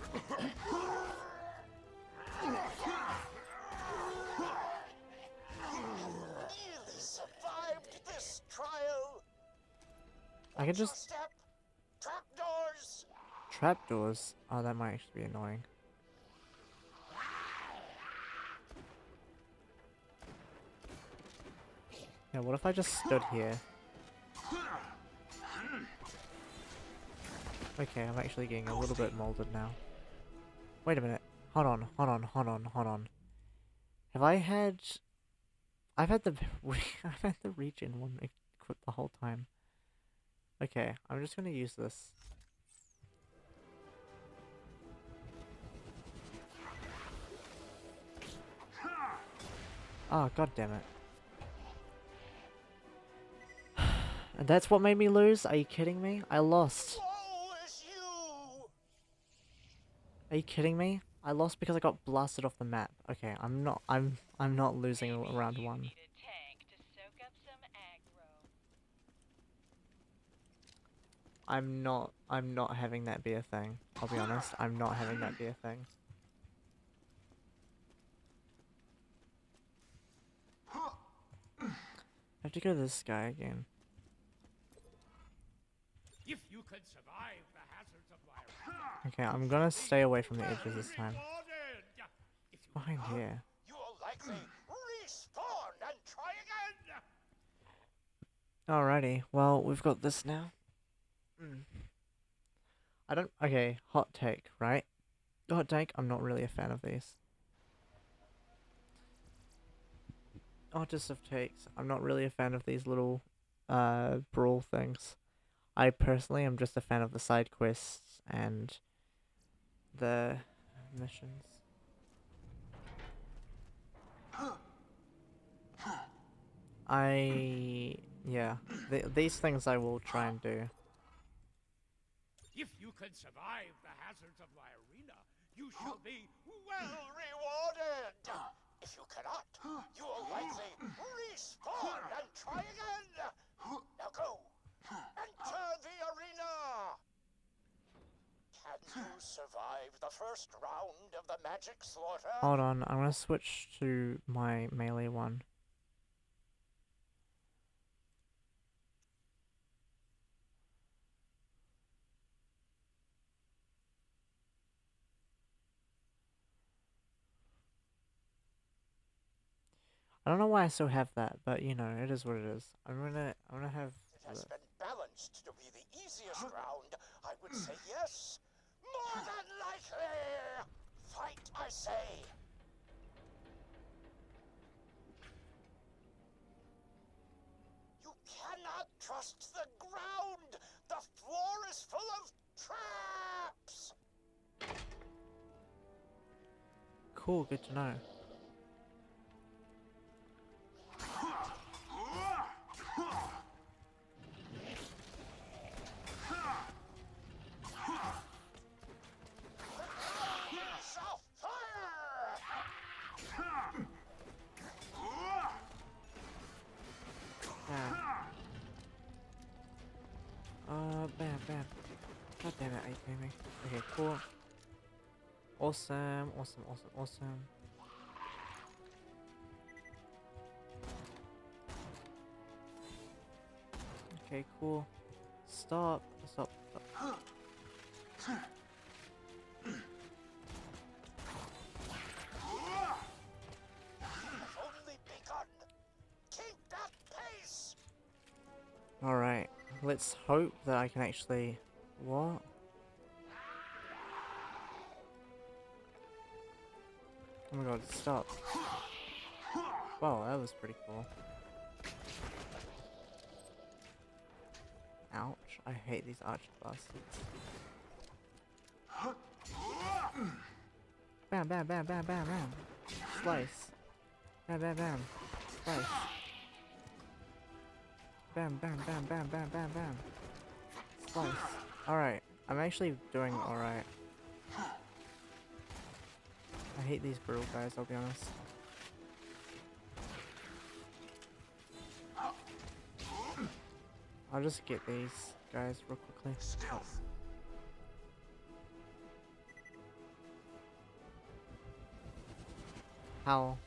Speaker 5: Nearly survived this trial.
Speaker 1: I can just...
Speaker 5: Step. Trapdoors.
Speaker 1: Trapdoors? Oh, that might actually be annoying. Yeah, what if I just stood here? Okay, I'm actually getting a little bit molded now. Wait a minute. Hold on. Have I had... I've had the... I've had the regen one equipped the whole time. Okay, I'm just gonna use this. Oh, god damn it. And that's what made me lose? Are you kidding me? I lost. Are you kidding me? I lost because I got blasted off the map. Okay, I'm not losing round one. I'm not having that be a thing. I'll be honest, I'm not having that be a thing. I have to go to this guy again.
Speaker 5: If you could survive the hazards of my
Speaker 1: Okay, I'm gonna stay away from the edges this time. It's behind here.
Speaker 5: You'll likely respawn and try again.
Speaker 1: Alrighty, well, we've got this now. Okay, hot take, right? Hot take, I'm not really a fan of these. Hottest of takes, I'm not really a fan of these little, brawl things. I personally am just a fan of the side quests and the missions. Yeah, these things I will try and do.
Speaker 5: If you can survive the hazards of my arena, you shall be well rewarded. If you cannot, you will likely respawn and try again. Now go. Enter the arena. Can you survive the first round of the magic slaughter?
Speaker 1: Hold on, I'm gonna switch to my melee one. I don't know why I still have that, but you know, it is what it is. I'm gonna have...
Speaker 5: It has been balanced to be the easiest round. I would say yes. More than likely. Fight, I say. You cannot trust the ground. The floor is full of traps.
Speaker 1: Cool, good to know. Bam. God damn it, are you kidding me? Okay, cool. Awesome. Okay, cool. Stop. Alright, let's hope that I can actually... What? Oh my god, stop. Wow, that was pretty cool. Ouch, I hate these archer bastards. Bam. Slice. Bam. Slice. Bam. Slice. Alright, I'm actually doing alright. I hate these brutal guys, I'll be honest. I'll just get these guys real quickly. How?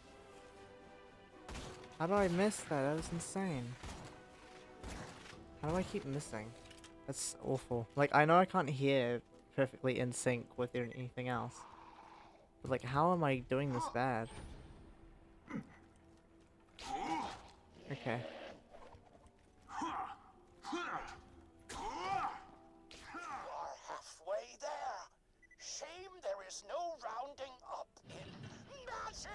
Speaker 1: How do I miss that? That was insane. How do I keep missing? That's awful. Like, I know I can't hear perfectly in sync with anything else. But like, how am I doing this bad? Okay.
Speaker 5: You are halfway there. Shame there is no rounding up in magic.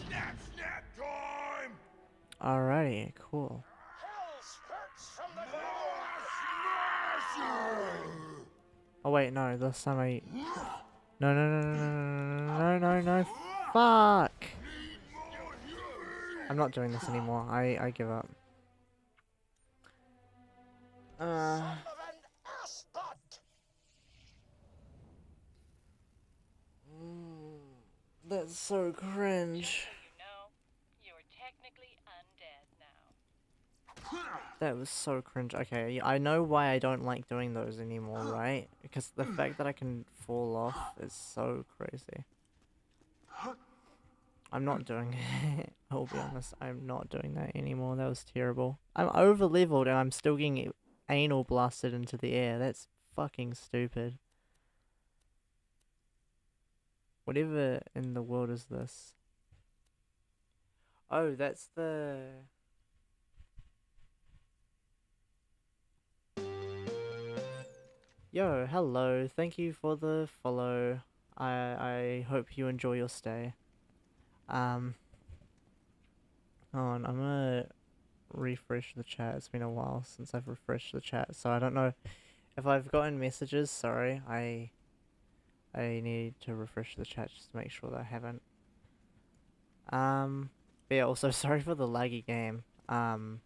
Speaker 5: Snap time!
Speaker 1: Alrighty, cool.
Speaker 5: Hell spurts from the ground.
Speaker 1: Oh wait, no, this time I... No, no, no, no, no, no, no, no, fuck! I'm not doing this anymore. I give up.
Speaker 5: Son of an ass butt.
Speaker 1: That's so cringe. That was so cringe. Okay, I know why I don't like doing those anymore, right? Because the fact that I can fall off is so crazy. I'm not doing it. I'll be honest, I'm not doing that anymore. That was terrible. I'm over leveled and I'm still getting anal blasted into the air. That's fucking stupid. Whatever in the world is this? Oh, that's the... Yo, hello. Thank you for the follow. I hope you enjoy your stay. Hold on, I'm gonna refresh the chat. It's been a while since I've refreshed the chat, so I don't know if I've gotten messages. Sorry, I need to refresh the chat just to make sure that I haven't. But yeah, also sorry for the laggy game. I'm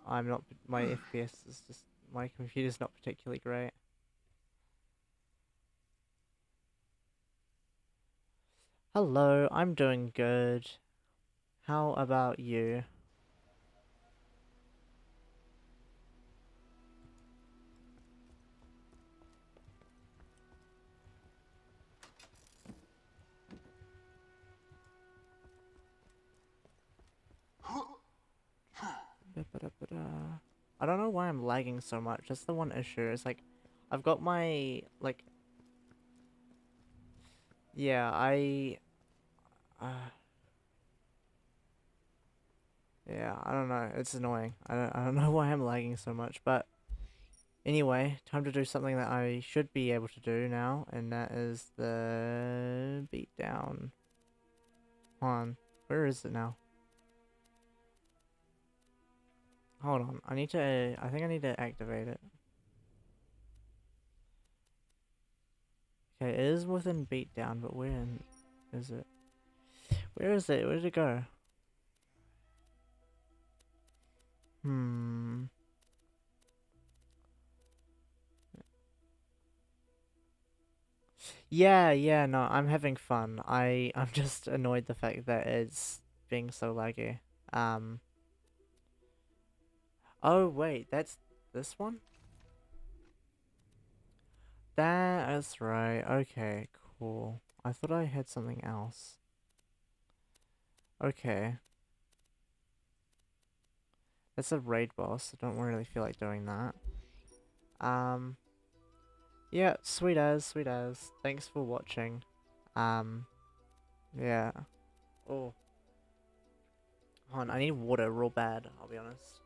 Speaker 1: not, my FPS is just, my computer's not particularly great. Hello, I'm doing good. How about you? I don't know why I'm lagging so much. That's the one issue. It's like, I've got my, like... Yeah, yeah, I don't know. It's annoying. I don't know why I'm lagging so much, but... Anyway, time to do something that I should be able to do now, and that is the... beatdown. Hold on. Where is it now? Hold on, I think I need to activate it. Okay, it is within beatdown, but where is it? Where is it? Where did it go? Yeah, no, I'm having fun. I'm just annoyed the fact that it's being so laggy. Oh wait, that's this one? That's right. Okay, cool. I thought I had something else. Okay. That's a raid boss. I don't really feel like doing that. Yeah, sweet as, sweet as. Thanks for watching. Yeah. Oh. Hold on, I need water real bad, I'll be honest.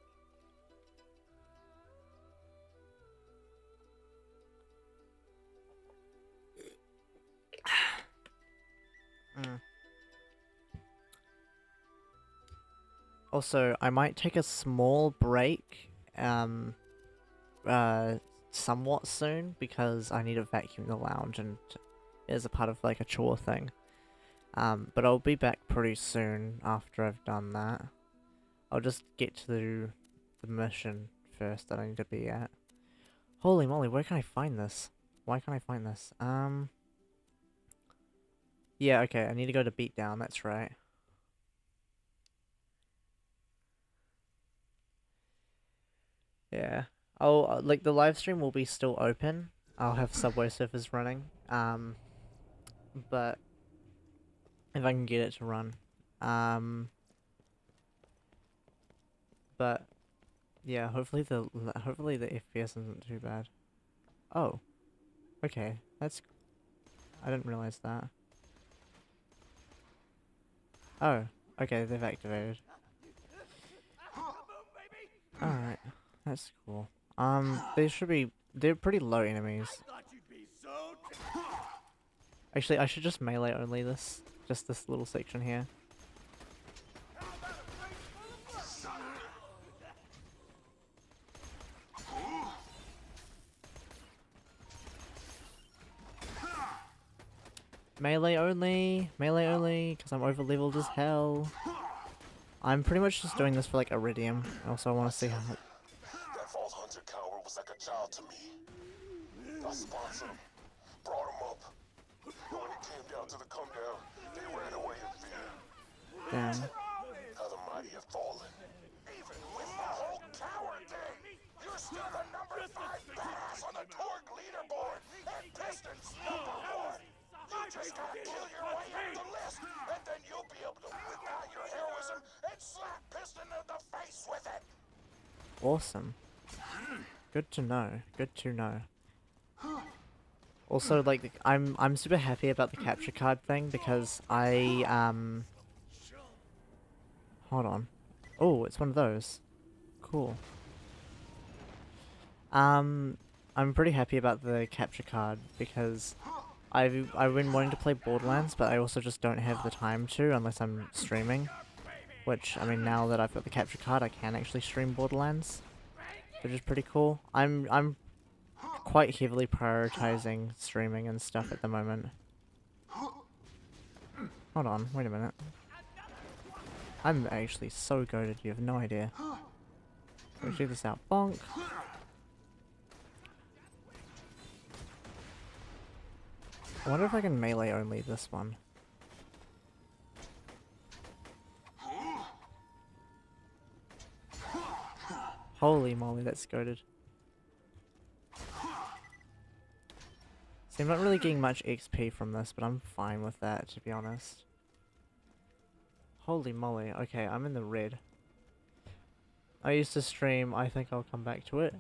Speaker 1: Also, I might take a small break, somewhat soon, because I need to vacuum the lounge, and it is a part of, like, a chore thing. But I'll be back pretty soon after I've done that. I'll just get to the mission first that I need to be at. Holy moly, where can I find this? Why can't I find this? Yeah, okay, I need to go to beatdown, that's right. Yeah. Oh, like, the live stream will be still open. I'll have Subway Surfers running. But if I can get it to run. But yeah, hopefully the FPS isn't too bad. Oh, okay, that's. I didn't realize that. Oh, okay, they've activated. Alright, that's cool. They're pretty low enemies. Actually, I should just melee only just this little section here. Melee only, because I'm over leveled as hell. I'm pretty much just doing this for like Iridium. Also, I want to see how.
Speaker 5: That Vault Hunter coward was like a child to me. I sponsored him, brought him up. But when it came down to the come down, they ran away in fear.
Speaker 1: Damn.
Speaker 5: Now the mighty have fallen. Even with the whole coward thing, you're still the number 5 badass on the Torg leaderboard, and Piston's #1. You just gotta kill your way up the list, and then you'll be able to whip out your heroism and slap Piston in the face with it.
Speaker 1: Awesome. Good to know. Good to know. Also, like, I'm super happy about the capture card thing because I hold on. Oh, it's one of those. Cool. I'm pretty happy about the capture card because I've been wanting to play Borderlands, but I also just don't have the time to unless I'm streaming. Which, I mean, now that I've got the capture card, I can actually stream Borderlands, which is pretty cool. I'm quite heavily prioritizing streaming and stuff at the moment. Hold on, wait a minute. I'm actually so goated, you have no idea. Let's check this out. Bonk. I wonder if I can melee only this one. Holy moly, that's goated. See, I'm not really getting much XP from this, but I'm fine with that, to be honest. Holy moly, okay, I'm in the red. I used to stream, I think I'll come back to it.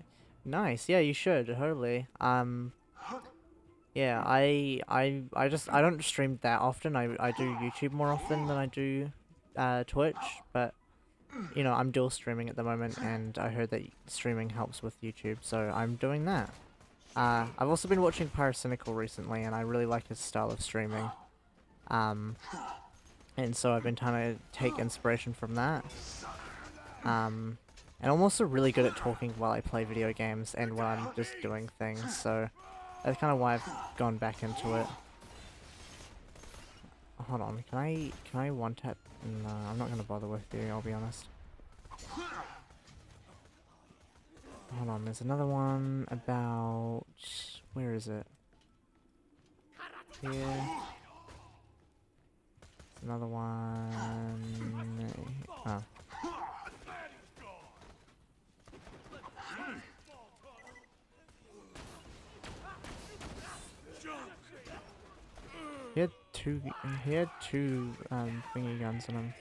Speaker 1: Nice, yeah, you should, totally. Yeah, I don't stream that often. I do YouTube more often than I do Twitch, but you know, I'm dual streaming at the moment, and I heard that streaming helps with YouTube, so I'm doing that. I've also been watching Pyrocynical recently, and I really like his style of streaming. And so I've been trying to take inspiration from that. And I'm also really good at talking while I play video games and when I'm just doing things, so that's kind of why I've gone back into it. Hold on, can I one tap? No, I'm not gonna bother with you, I'll be honest. Hold on, there's another one about... where is it? Here. There's another one... oh. He had two thingy guns on him.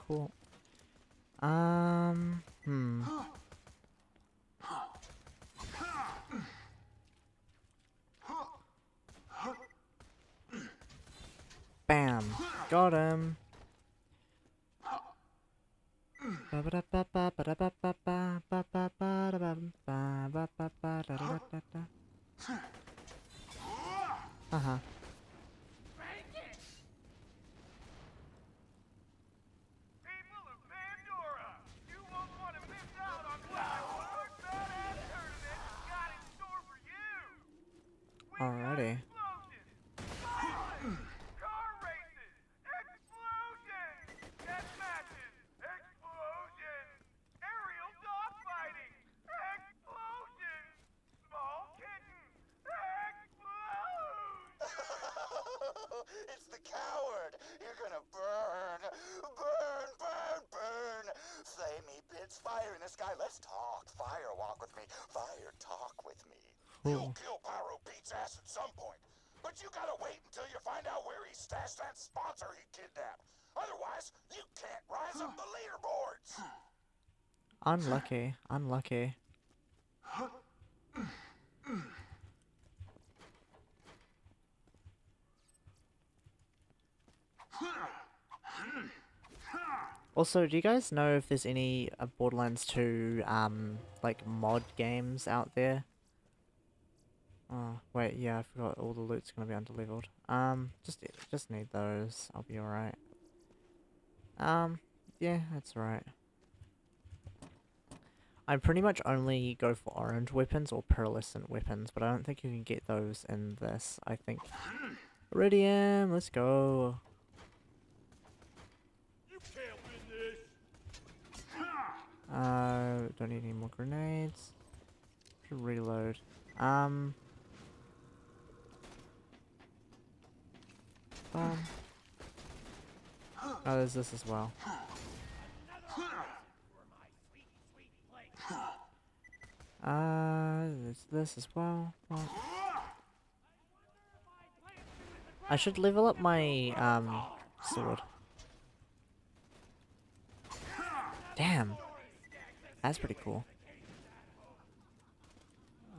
Speaker 1: Cool. Bam! Got him! Uh-huh. Alrighty.
Speaker 5: It's the coward! You're gonna burn! Burn, burn, burn! Flamey bits, fire in the sky. Let's talk. Firewalk with with me. Fire talk with me.
Speaker 1: Ooh.
Speaker 5: You'll kill Pyro Pete's ass at some point. But you gotta wait until you find out where he stashed that sponsor he kidnapped. Otherwise, you can't rise up the leaderboards.
Speaker 1: Unlucky. Unlucky. Also, do you guys know if there's any Borderlands 2 like mod games out there? Oh wait, yeah, I forgot all the loot's gonna be underleveled. Just need those. I'll be alright. Yeah, that's alright. I pretty much only go for orange weapons or pearlescent weapons, but I don't think you can get those in this. I think. Iridium, let's go. Don't need any more grenades. Should reload. Oh, there's this as well. There's this as well. I should level up my, sword. Damn. That's pretty cool.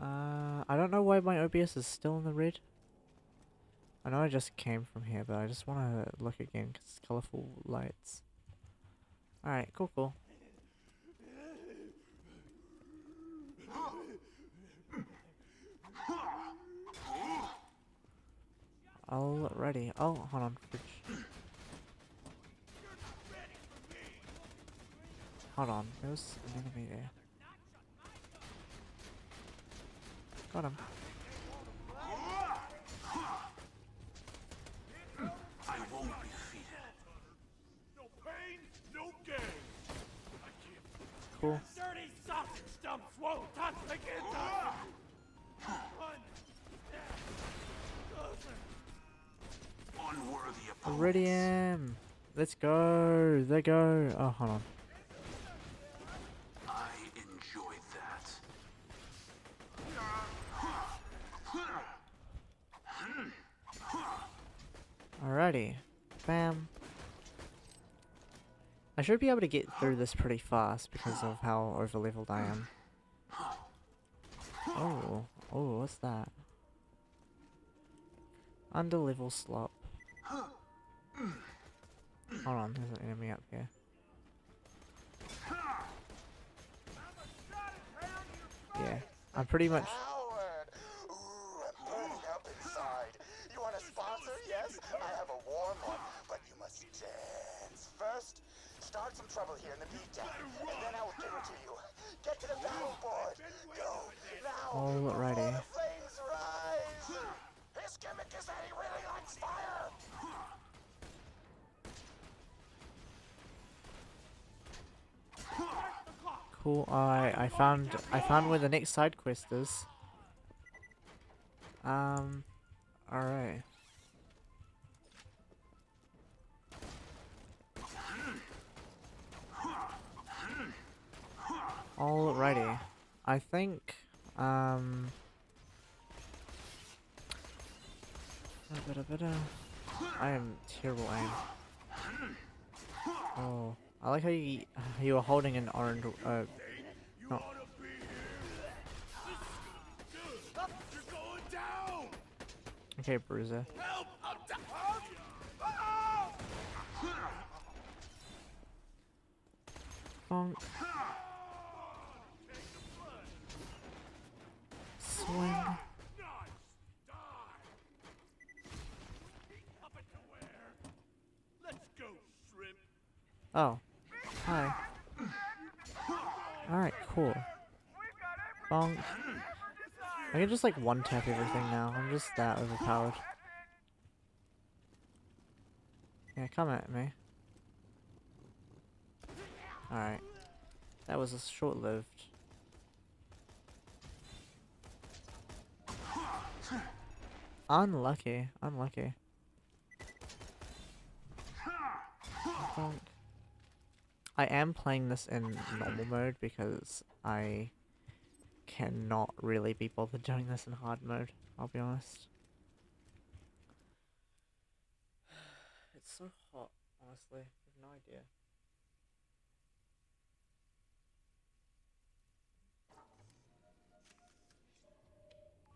Speaker 1: I don't know why my OBS is still in the red. I know I just came from here, but I just want to look again because it's colorful lights. Alright, cool. Alrighty. Oh, hold on. Hold on. There was an enemy there. Got him.
Speaker 5: I won't be defeated. No pain, no gain.
Speaker 1: Cool.
Speaker 5: Dirty sausage stumps won't touch the guitar. Unworthy opponents.
Speaker 1: Iridium! Let's go! There go! Oh, hold on.
Speaker 5: I enjoyed that.
Speaker 1: Alrighty. Bam. I should be able to get through this pretty fast because of how overleveled I am. Oh, what's that? Underlevel slop. Hold on, there's an enemy up here. Yeah, I'm pretty much...
Speaker 5: Howard. Ooh, I'm burning up inside. You want a sponsor? Yes, I have a warm one, but you must dance. First, start some trouble here in the beatdown, and then I will give it to you. Get to the battle board. Go, now.
Speaker 1: Alrighty.
Speaker 5: Before the flames rise. His gimmick is that he really likes fire.
Speaker 1: Cool. I found where the next side quest is. Alright. Alrighty. I think I am terrible aim. Oh, I like how you were holding an orange. No. Okay, Bruiser. Bonk. Swing. Oh. Hi. Alright, cool. Bonk. I can just like one tap everything now. I'm just that overpowered. Yeah, come at me. Alright. That was a short-lived. Unlucky. Unlucky. Bonk. I am playing this in normal mode because I cannot really be bothered doing this in hard mode, I'll be honest. It's so hot, honestly. I have no idea.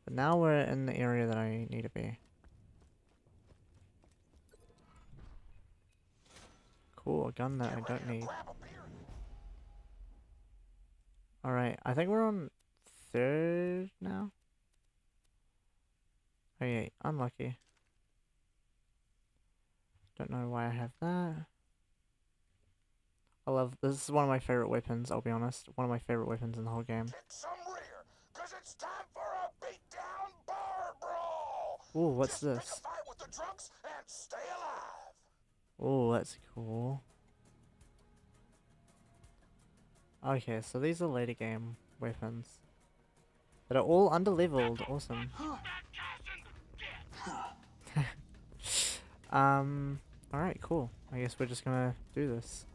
Speaker 1: But now we're in the area that I need to be. Cool, a gun that I don't need. Alright, I think we're on 3rd now? Oh yeah, unlucky. Don't know why I have that. I love this. Is one of my favorite weapons, I'll be honest. One of my favorite weapons in the whole game.
Speaker 5: Get some rear, 'cause it's time for a beatdown bar brawl.
Speaker 1: Ooh, what's
Speaker 5: Just pick a
Speaker 1: this?
Speaker 5: fight with the drunks and stay alive.
Speaker 1: Oh, that's cool. Okay, so these are later game weapons that are all underleveled. Awesome. Alright, cool. I guess we're just gonna do this.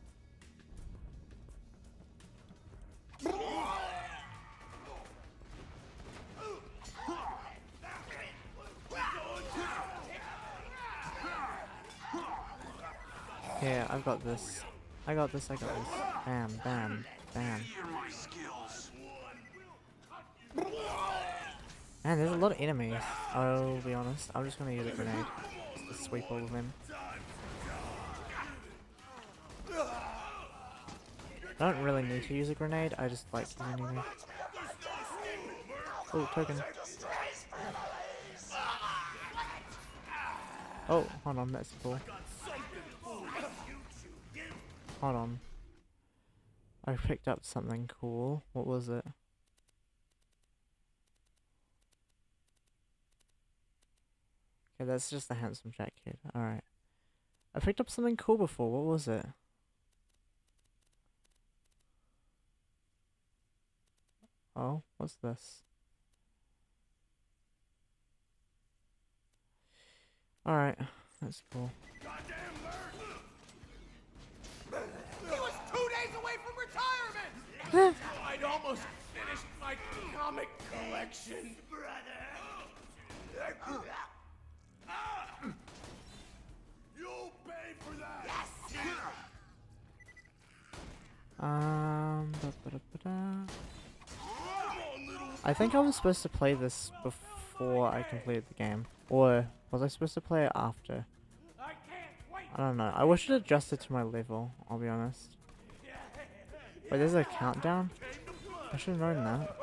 Speaker 1: Yeah, I've got this. I got this, I got this. Bam, bam, bam. Man, there's a lot of enemies. I'll be honest. I'm just gonna use a grenade. Just to sweep all of them. I don't really need to use a grenade, I just like using it. Oh, token. Oh, hold on, that's cool. Hold on. I picked up something cool. What was it? Okay, that's just the handsome Jack kid. Alright. I picked up something cool before. What was it? Oh, what's this? Alright, that's cool.
Speaker 5: He was 2 days away from retirement! I'd almost finished my comic collection, brother. You'll pay for that! Yes!
Speaker 1: Ba-ba-da-ba-da. I think I was supposed to play this before I completed the game. Or was I supposed to play it after? I don't know. I wish it adjusted to my level, I'll be honest. Wait, there's a countdown? I should have known that.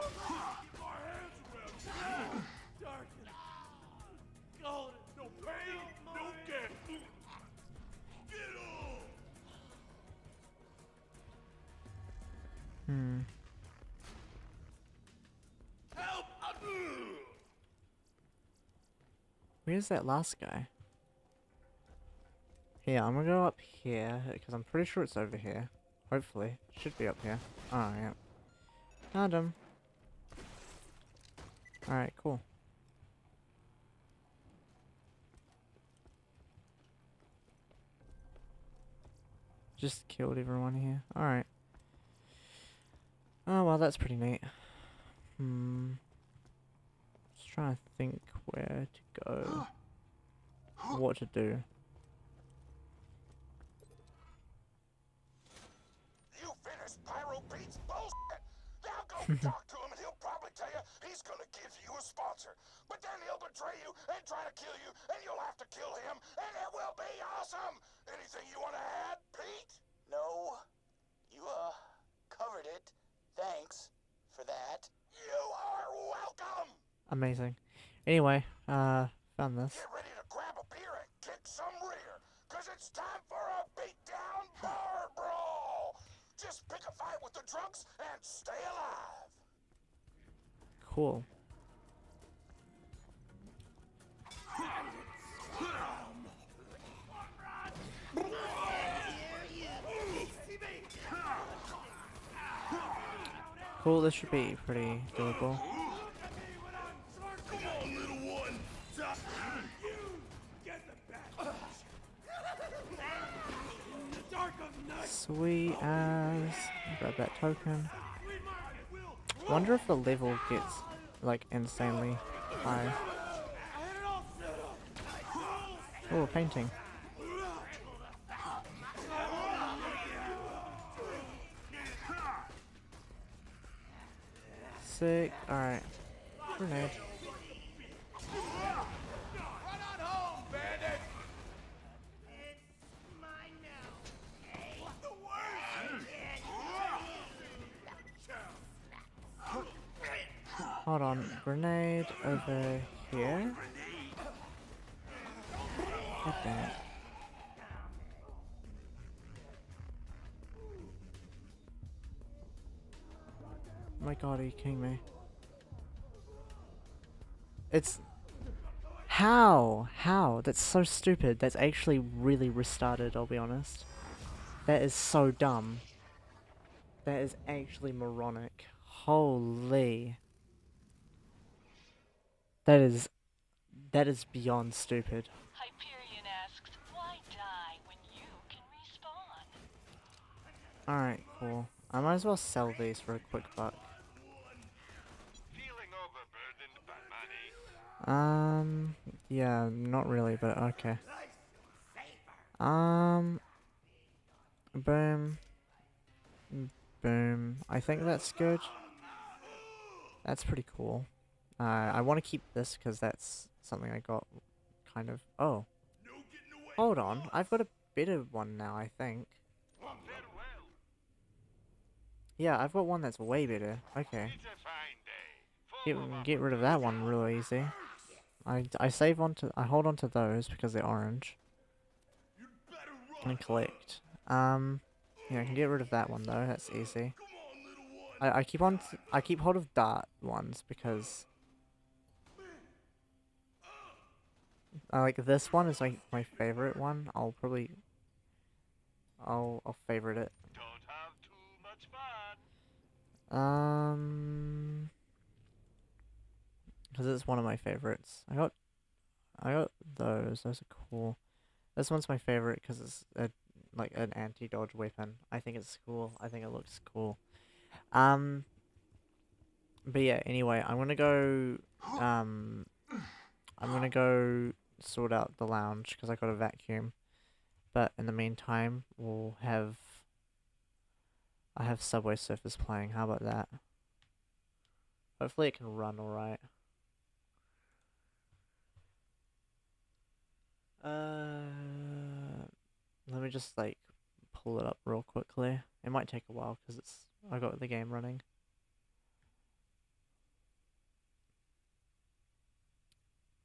Speaker 1: Hmm. Where's that last guy? Here, I'm gonna go up here, because I'm pretty sure it's over here. Hopefully. It should be up here. Oh, yeah. Found him. Alright, cool. Just killed everyone here. Alright. Oh, well, that's pretty neat. Just trying to think where to go. What to do.
Speaker 5: You finished Pyro Beats bullshit! Now go talk to him and he'll probably tell you he's gonna give you a sponsor. But then he'll betray you and try to kill you, and you'll have to kill him, and it will be awesome! Anything you want to add, Pete? No. You, covered it. Thanks for that. You are welcome!
Speaker 1: Amazing. Anyway, found this.
Speaker 5: Get ready to grab a beer and kick some rear, 'cause it's time for a beatdown bar brawl! Just pick a fight with the drunks and stay alive!
Speaker 1: Cool. Cool, this should be pretty doable. Sweet as. Grab that token. Wonder if the level gets like insanely high. Oh, a painting. Sick. Alright. Grenade. Hold on. Grenade over here. God damn it. Oh my god, are you kidding me? It's... How? How? That's so stupid. That's actually really restarted, I'll be honest. That is so dumb. That is actually moronic. Holy. That is beyond stupid.
Speaker 11: Hyperion asks, why die when you can respawn?
Speaker 1: Alright, cool. I might as well sell these for a quick buck. Yeah, not really, but okay. Boom. Boom. I think that's good. That's pretty cool. I want to keep this because that's something I got kind of... Oh. Hold on. I've got a better one now, I think. Yeah, I've got one that's way better. Okay. Get rid of that one real easy. I hold on to those because they're orange. And collect. Yeah, I can get rid of that one though. That's easy. I keep hold of dart ones because like this one is like my favorite one. I'll favorite it. Because it's one of my favorites. I got those. Those are cool. This one's my favorite because it's like an anti-dodge weapon. I think it's cool. I think it looks cool. But yeah. Anyway, I'm gonna go sort out the lounge because I got a vacuum. But in the meantime, I have Subway Surfers playing. How about that? Hopefully it can run alright. Let me just like pull it up real quickly. It might take a while because I got the game running.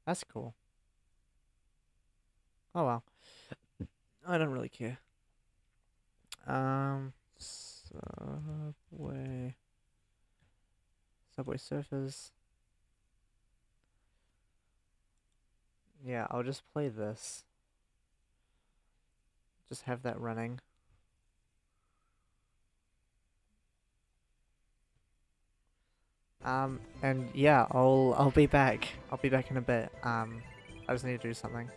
Speaker 1: That's cool. Oh well. I don't really care. Subway Surfers. Yeah, I'll just play this. Just have that running. And yeah, I'll be back. I'll be back in a bit. I just need to do something.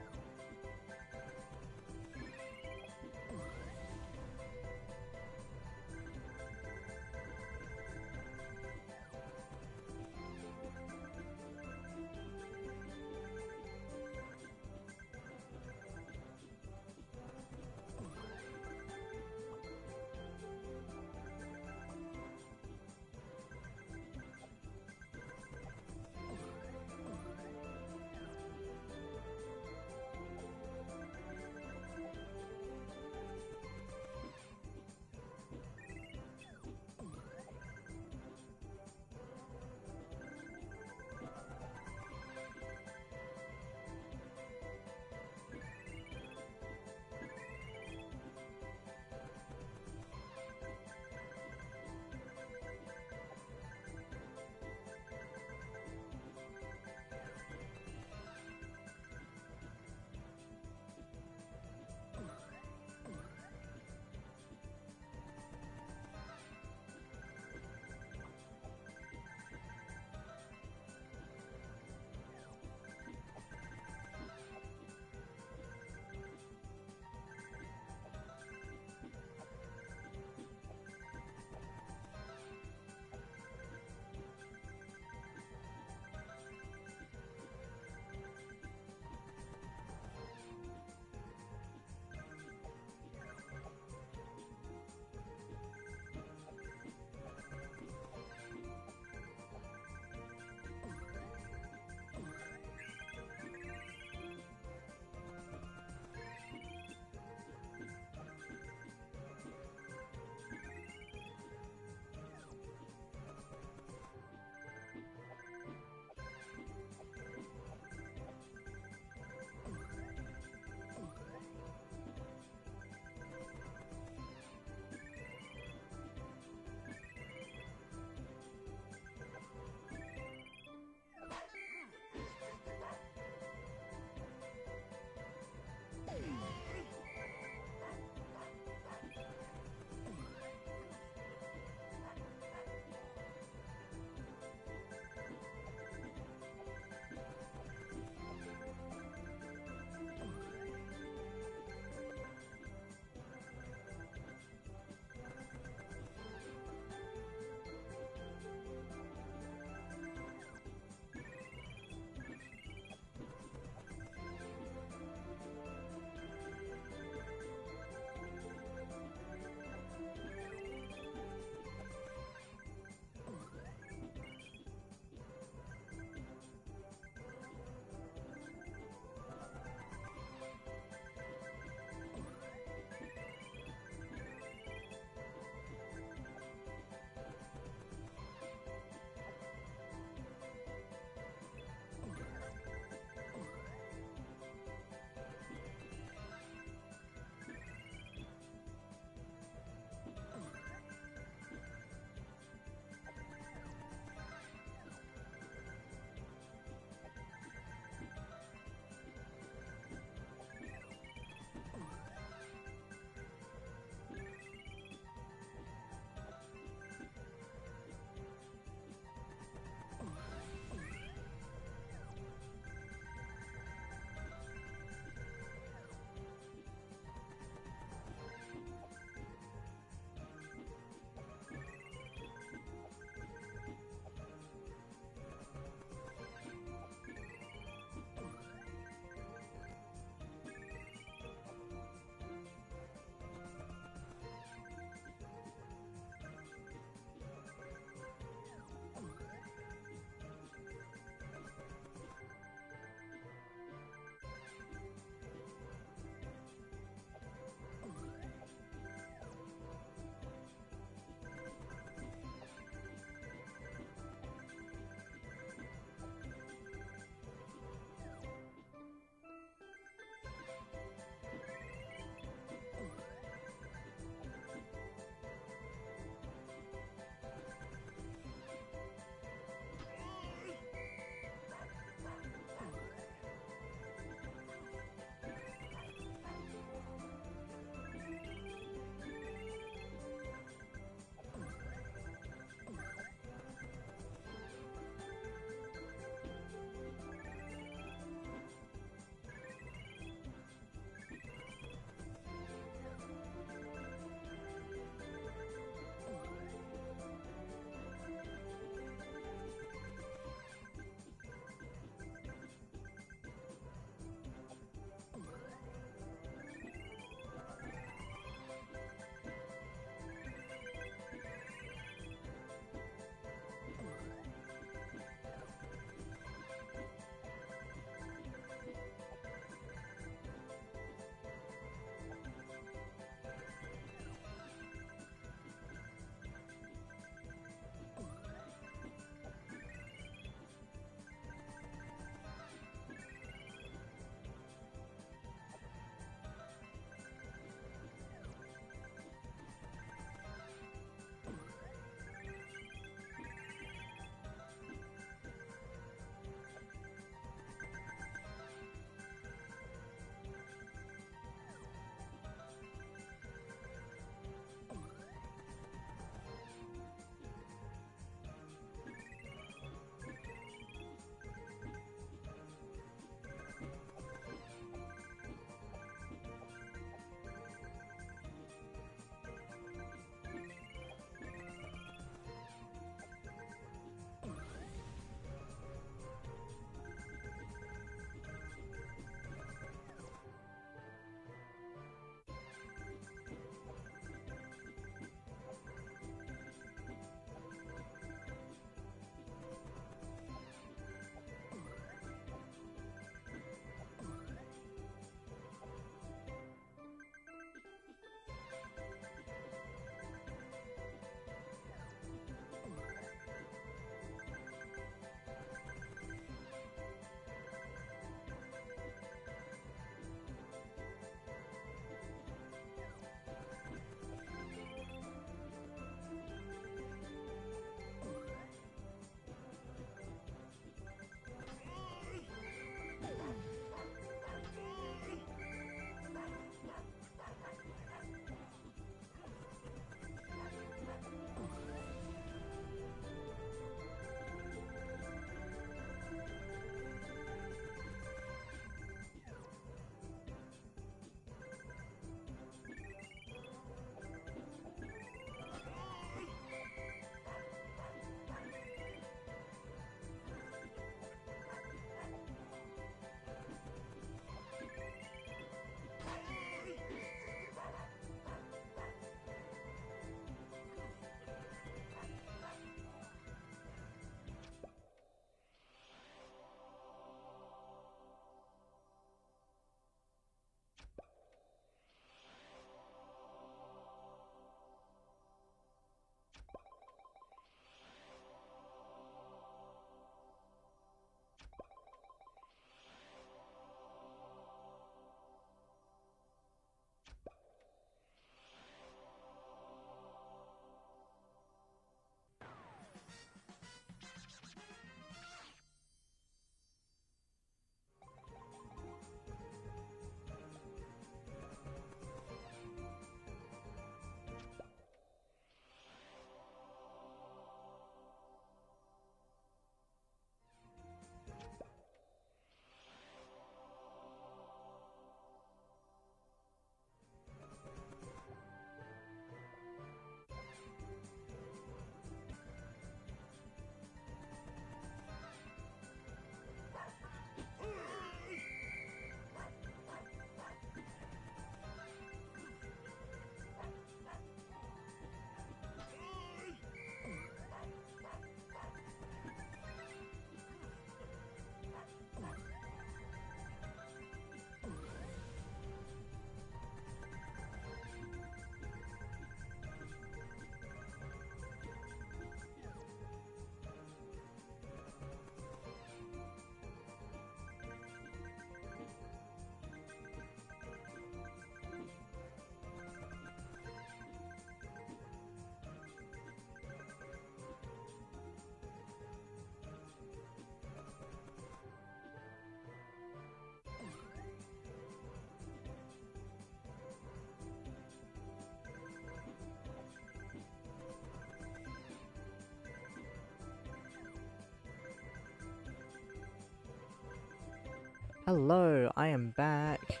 Speaker 1: Hello, I am back.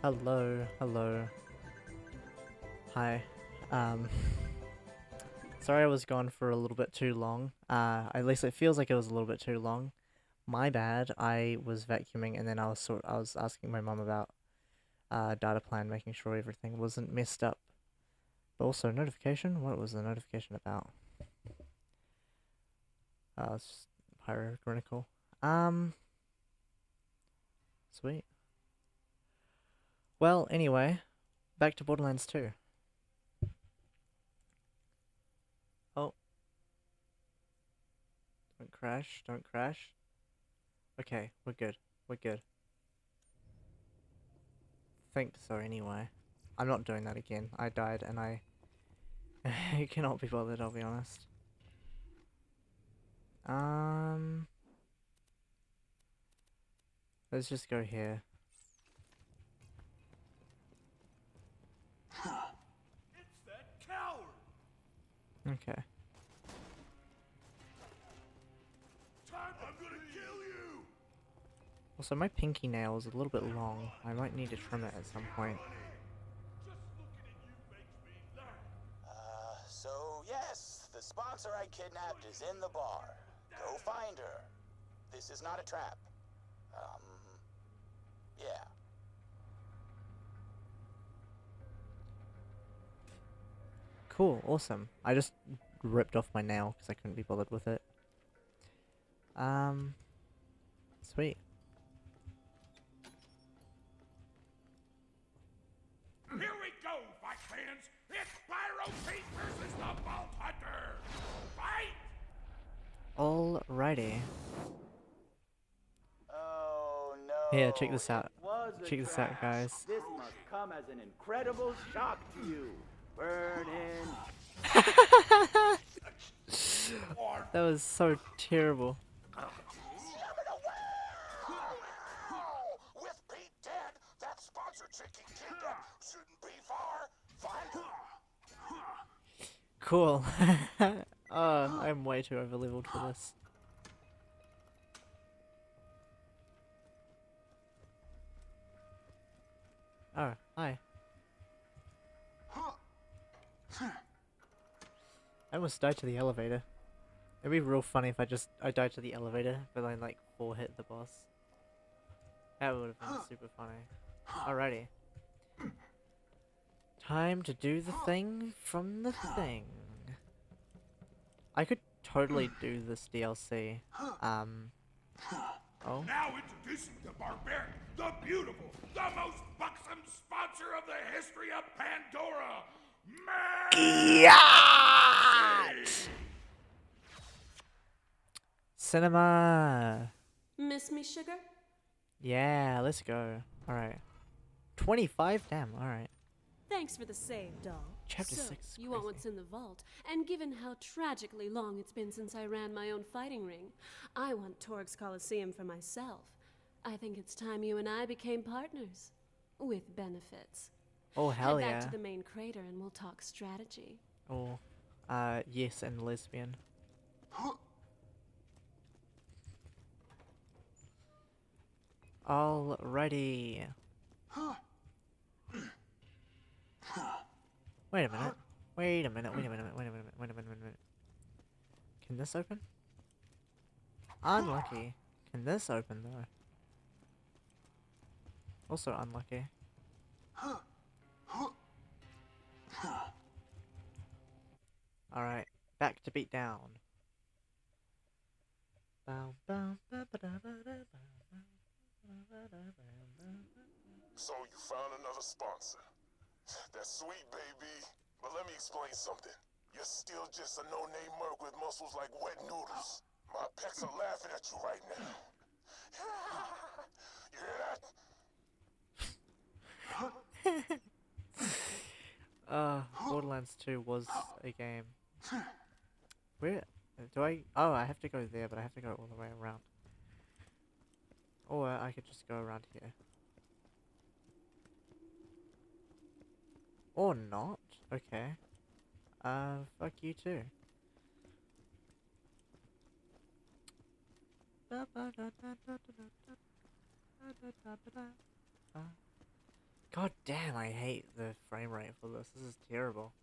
Speaker 1: Hello, hello. Hi. Sorry I was gone for a little bit too long. At least it feels like it was a little bit too long. My bad. I was vacuuming and then I was asking my mum about data plan, making sure everything wasn't messed up. But also notification. What was the notification about? It's hierarchical. Sweet. Well, anyway, back to Borderlands 2. Oh. Don't crash, don't crash. Okay, we're good. We're good. Think so anyway. I'm not doing that again. I died and I cannot be bothered, I'll be honest. Let's just go here.
Speaker 5: It's that coward!
Speaker 1: Okay.
Speaker 5: I'm gonna kill you!
Speaker 1: Also, my pinky nail is a little bit long. I might need to trim it at some point.
Speaker 5: So yes, the sponsor I kidnapped is in the bar. Go find her. This is not a trap. Yeah.
Speaker 1: Cool, awesome. I just ripped off my nail because I couldn't be bothered with it. Sweet.
Speaker 5: Here we go, fight fans! It's Pyro Pete versus the Vault Hunter! Fight!
Speaker 1: Alrighty.
Speaker 5: Oh no.
Speaker 1: Here, check this out.
Speaker 5: It was a
Speaker 1: Check this out,
Speaker 5: trap.
Speaker 1: guys.
Speaker 5: This must come as an incredible shock to you. Burn in.
Speaker 1: That was so terrible.
Speaker 5: With Pete dead, that sponsor chick he kidnapped shouldn't be far. Find her.
Speaker 1: Cool. I'm way too overleveled for this. Oh, hi. I almost died to the elevator. It'd be real funny if I died to the elevator, but I like 4 hit the boss. That would have been super funny. Alrighty. Time to do the thing from the thing. I could totally do this DLC. Oh.
Speaker 5: Now introducing the barbaric, the beautiful, the most buxom sponsor of the history of Pandora,
Speaker 1: Cinema!
Speaker 6: Miss me, sugar?
Speaker 1: Yeah, let's go. Alright. 25? Damn, alright.
Speaker 6: Thanks for the save, doll.
Speaker 1: Chapter
Speaker 6: so,
Speaker 1: 6 is
Speaker 6: you want
Speaker 1: crazy.
Speaker 6: what's in the vault, and given how tragically long it's been since I ran my own fighting ring, I want Torg's Coliseum for myself. I think it's time you and I became partners. With benefits.
Speaker 1: Oh, hell
Speaker 6: Head
Speaker 1: yeah.
Speaker 6: back to the main crater and we'll talk strategy.
Speaker 1: Oh, yes, and lesbian. Alrighty. Wait a minute. Wait a minute. Wait a minute. Wait a minute. Wait a minute. Wait a minute. Can this open? Unlucky. Can this open though? Also unlucky. Alright, back to beat down.
Speaker 5: So you found another sponsor. That's sweet, baby. But let me explain something. You're still just a no-name merc with muscles like wet noodles. My pecs are laughing at you right now. You hear that?
Speaker 1: Borderlands 2 was a game. Where do I? Oh, I have to go there, but I have to go all the way around. Or I could just go around here. Or not. Okay. Fuck you too. God damn, I hate the frame rate for this. This is terrible.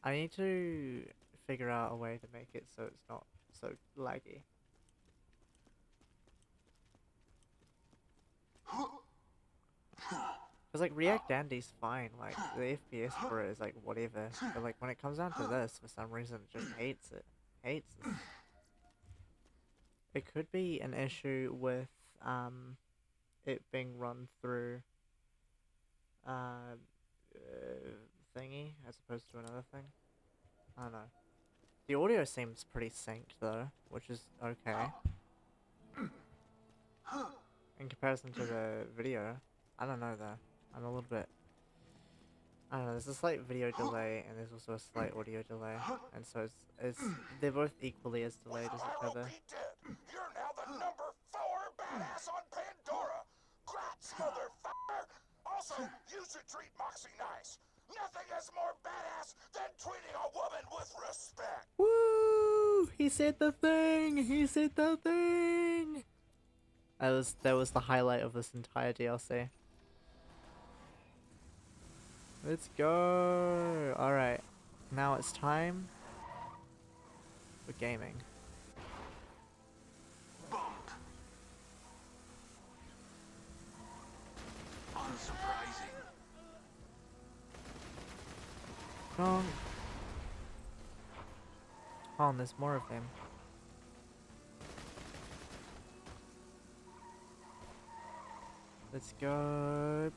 Speaker 1: I need to figure out a way to make it so it's not so laggy. Cause like React Andy's fine, like the FPS for it is like whatever, but like when it comes down to this, for some reason it just hates it. Hates it. It could be an issue with it being run through thingy as opposed to another thing. I don't know. The audio seems pretty synced though, which is okay. In comparison to the video, I don't know though. I'm a little bit... I don't know, there's a slight video delay and there's also a slight audio delay. And so it's they're both equally as delayed as each other.
Speaker 5: You're now the number 4 badass on Pandora. Grats, motherfucker. Also, you should treat Moxie nice. Nothing is more badass than treating a woman with respect.
Speaker 1: Woo! He said the thing! He said the thing! That was the highlight of this entire DLC. Let's go! Alright, now it's time for gaming.
Speaker 5: Bump. Unsurprising.
Speaker 1: Wrong. Oh, and there's more of them. Let's go.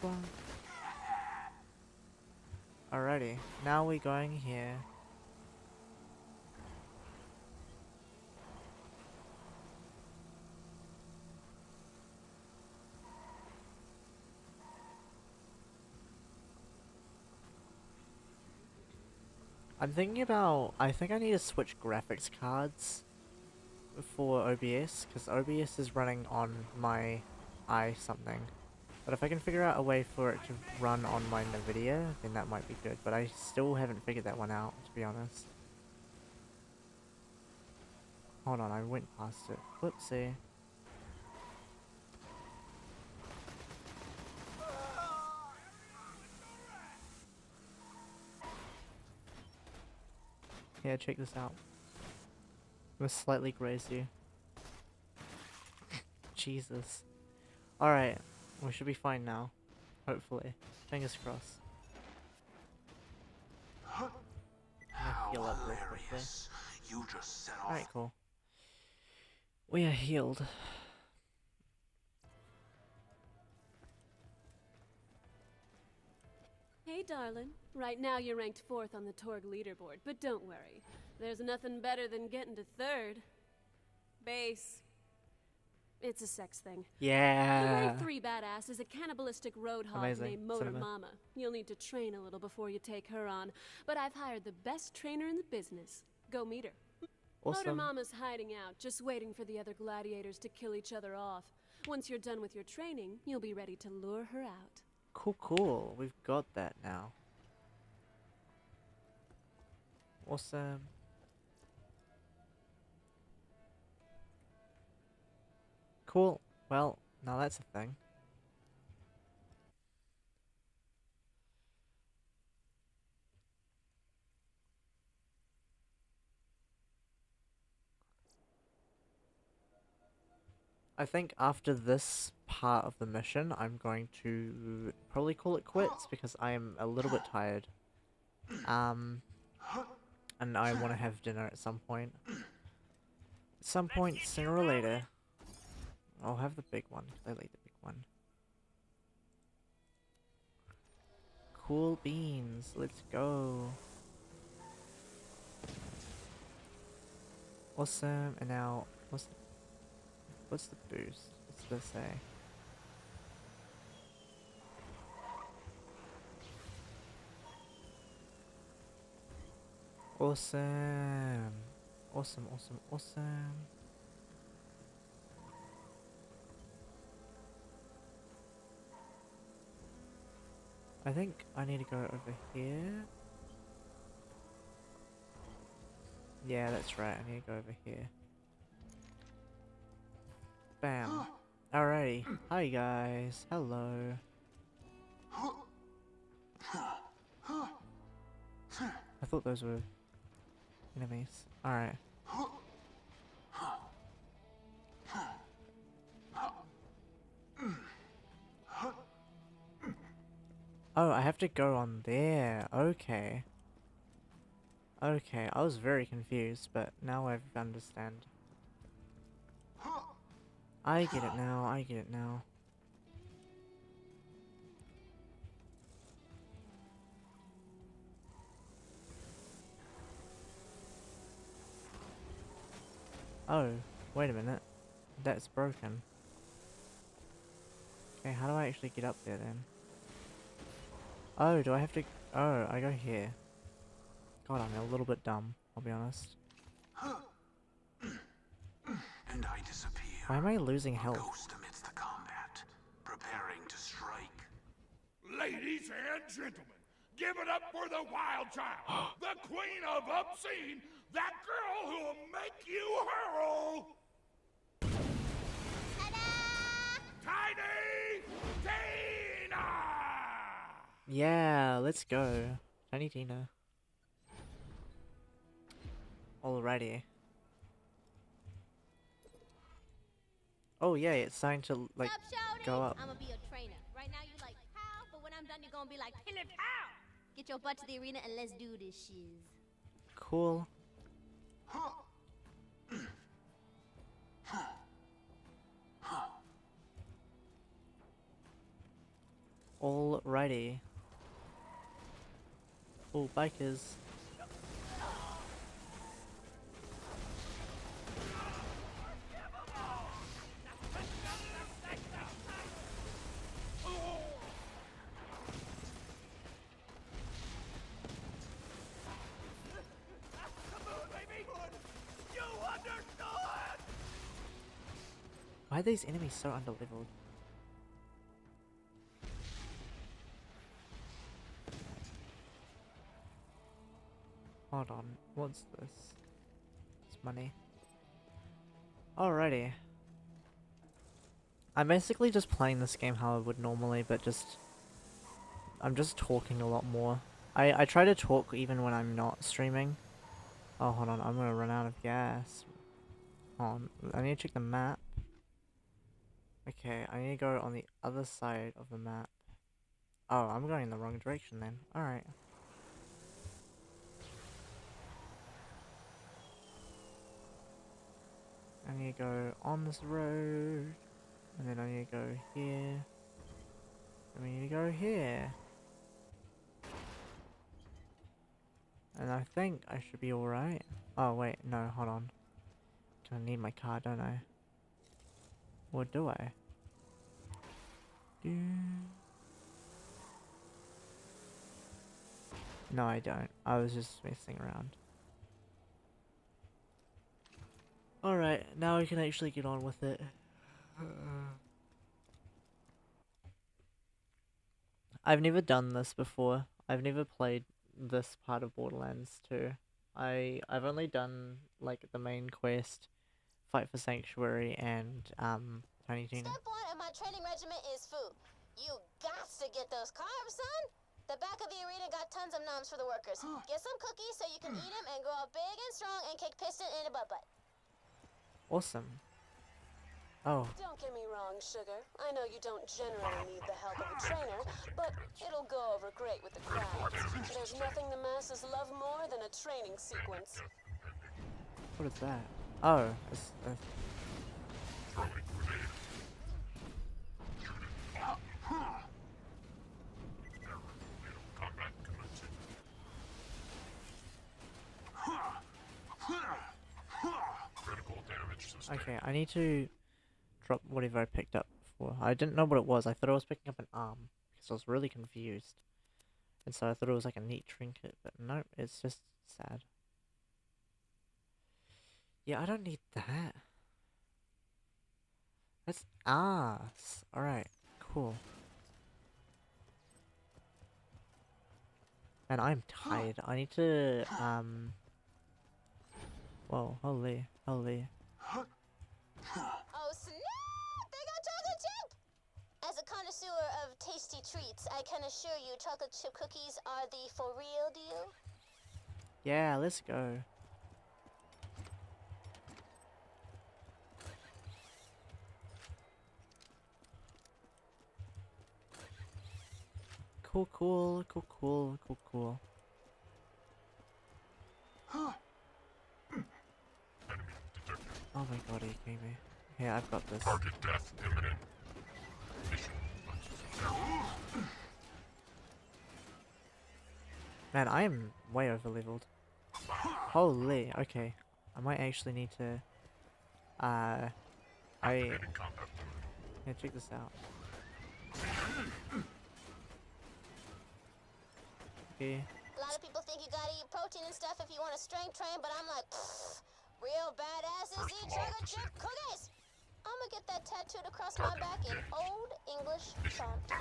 Speaker 1: Bonk. Alrighty, now we're going here. I'm thinking about, I think I need to switch graphics cards for OBS, because OBS is running on my i something. But if I can figure out a way for it to run on my Nvidia, then that might be good. But I still haven't figured that one out, to be honest. Hold on, I went past it. Whoopsie. Yeah, check this out. I'm gonna slightly graze you. Jesus. Alright, we should be fine now. Hopefully. Fingers crossed.
Speaker 5: How
Speaker 1: heal up real quickly.
Speaker 5: hilarious. You just set off.
Speaker 1: Alright, cool. We are healed.
Speaker 6: Hey, darling. Right now you're ranked 4th on the Torg leaderboard, but don't worry. There's nothing better than getting to 3rd. Base. It's a sex thing.
Speaker 1: Yeah.
Speaker 6: The rank 3 badass is a cannibalistic roadhog
Speaker 1: Amazing.
Speaker 6: named Motor
Speaker 1: Cinema.
Speaker 6: Mama. You'll need to train a little before you take her on, but I've hired the best trainer in the business. Go meet her. Motor
Speaker 1: Awesome.
Speaker 6: Mama's hiding out, just waiting for the other gladiators to kill each other off. Once you're done with your training, you'll be ready to lure her out.
Speaker 1: Cool, cool. We've got that now. Awesome. Cool. Well, now that's a thing. I think after this part of the mission, I'm going to probably call it quits because I am a little bit tired. And I want to have dinner at some point. At some point, sooner or later. I'll have the big one, because I like the big one. Cool beans, let's go. Awesome, and now, what's the boost? What's this say? Awesome. Awesome, awesome, awesome. I think I need to go over here. Yeah, that's right, I need to go over here. Bam. Alrighty. Hi guys. Hello. I thought those were enemies. Alright. Oh, I have to go on there. Okay. Okay, I was very confused, but now I understand. I get it now, I get it now. Oh, wait a minute. That's broken. Okay, how do I actually get up there then? Oh, do I have to... Oh, I go here. God, I'm a little bit dumb, I'll be honest.
Speaker 5: And I disappear.
Speaker 1: Why am I losing health?
Speaker 5: Ghost amidst the combat, preparing to strike.
Speaker 12: Ladies and gentlemen, give it up for the wild child, the queen of obscene, that girl who'll make you hurl. Tiny Tina!
Speaker 1: Yeah, let's go. Tiny Tina. Alrighty. Oh yeah, it's starting to like go up.
Speaker 8: I'm gonna be your trainer. Right now you like how, but when I'm done you're gonna be like, kill it how! Get your butt to the arena and let's do this shiz.
Speaker 1: Cool. Alrighty. Oh, bikers. Why are these enemies so underleveled? Hold on, what's this? It's money. Alrighty. I'm basically just playing this game how I would normally, but I'm just talking a lot more. I try to talk even when I'm not streaming. Oh, hold on, I'm gonna run out of gas. Hold on, I need to check the map. Okay, I need to go on the other side of the map. Oh, I'm going in the wrong direction then. Alright. I need to go on this road. And then I need to go here. And we need to go here. And I think I should be alright. Oh wait, no, hold on. Gonna need my car, don't I? Or do I? No, I don't. I was just messing around. Alright, now we can actually get on with it. I've never done this before. I've never played this part of Borderlands 2. I've only done like the main quest, Fight for Sanctuary, and Tiny Tina.
Speaker 8: Step one of my training regimen is food. You got to get those carbs, son. The back of the arena got tons of noms for the workers. Get some cookies so you can eat them and grow up big and strong and kick piston in a butt.
Speaker 1: Awesome. Oh.
Speaker 6: Don't get me wrong, Sugar. I know you don't generally need the help of a trainer, but it'll go over great with the crowd. There's nothing the masses love more than a training sequence.
Speaker 1: What is that? Oh, it's okay, I need to drop whatever I picked up before. I didn't know what it was. I thought I was picking up an arm because I was really confused. And so I thought it was like a neat trinket, but no, it's just sad. Yeah, I don't need that. That's ass. Alright, cool. And I'm tired. I need to, whoa, holy.
Speaker 8: Oh, snap! a connoisseur of tasty treats, I can assure you chocolate chip cookies are the for real deal.
Speaker 1: Yeah, let's go. Cool, cool, cool, cool, cool, cool. Oh my god, he gave me. Yeah, I've got this.
Speaker 12: Target death imminent.
Speaker 1: Man, I am way over leveled. Holy, okay. I might actually need to. Yeah, check this out. Okay.
Speaker 8: A lot of people think you gotta eat protein and stuff if you want to strength train, but I'm like, pfft, real badasses eat chocolate chip cookies. I'm gonna get that tattooed across my back in old English font.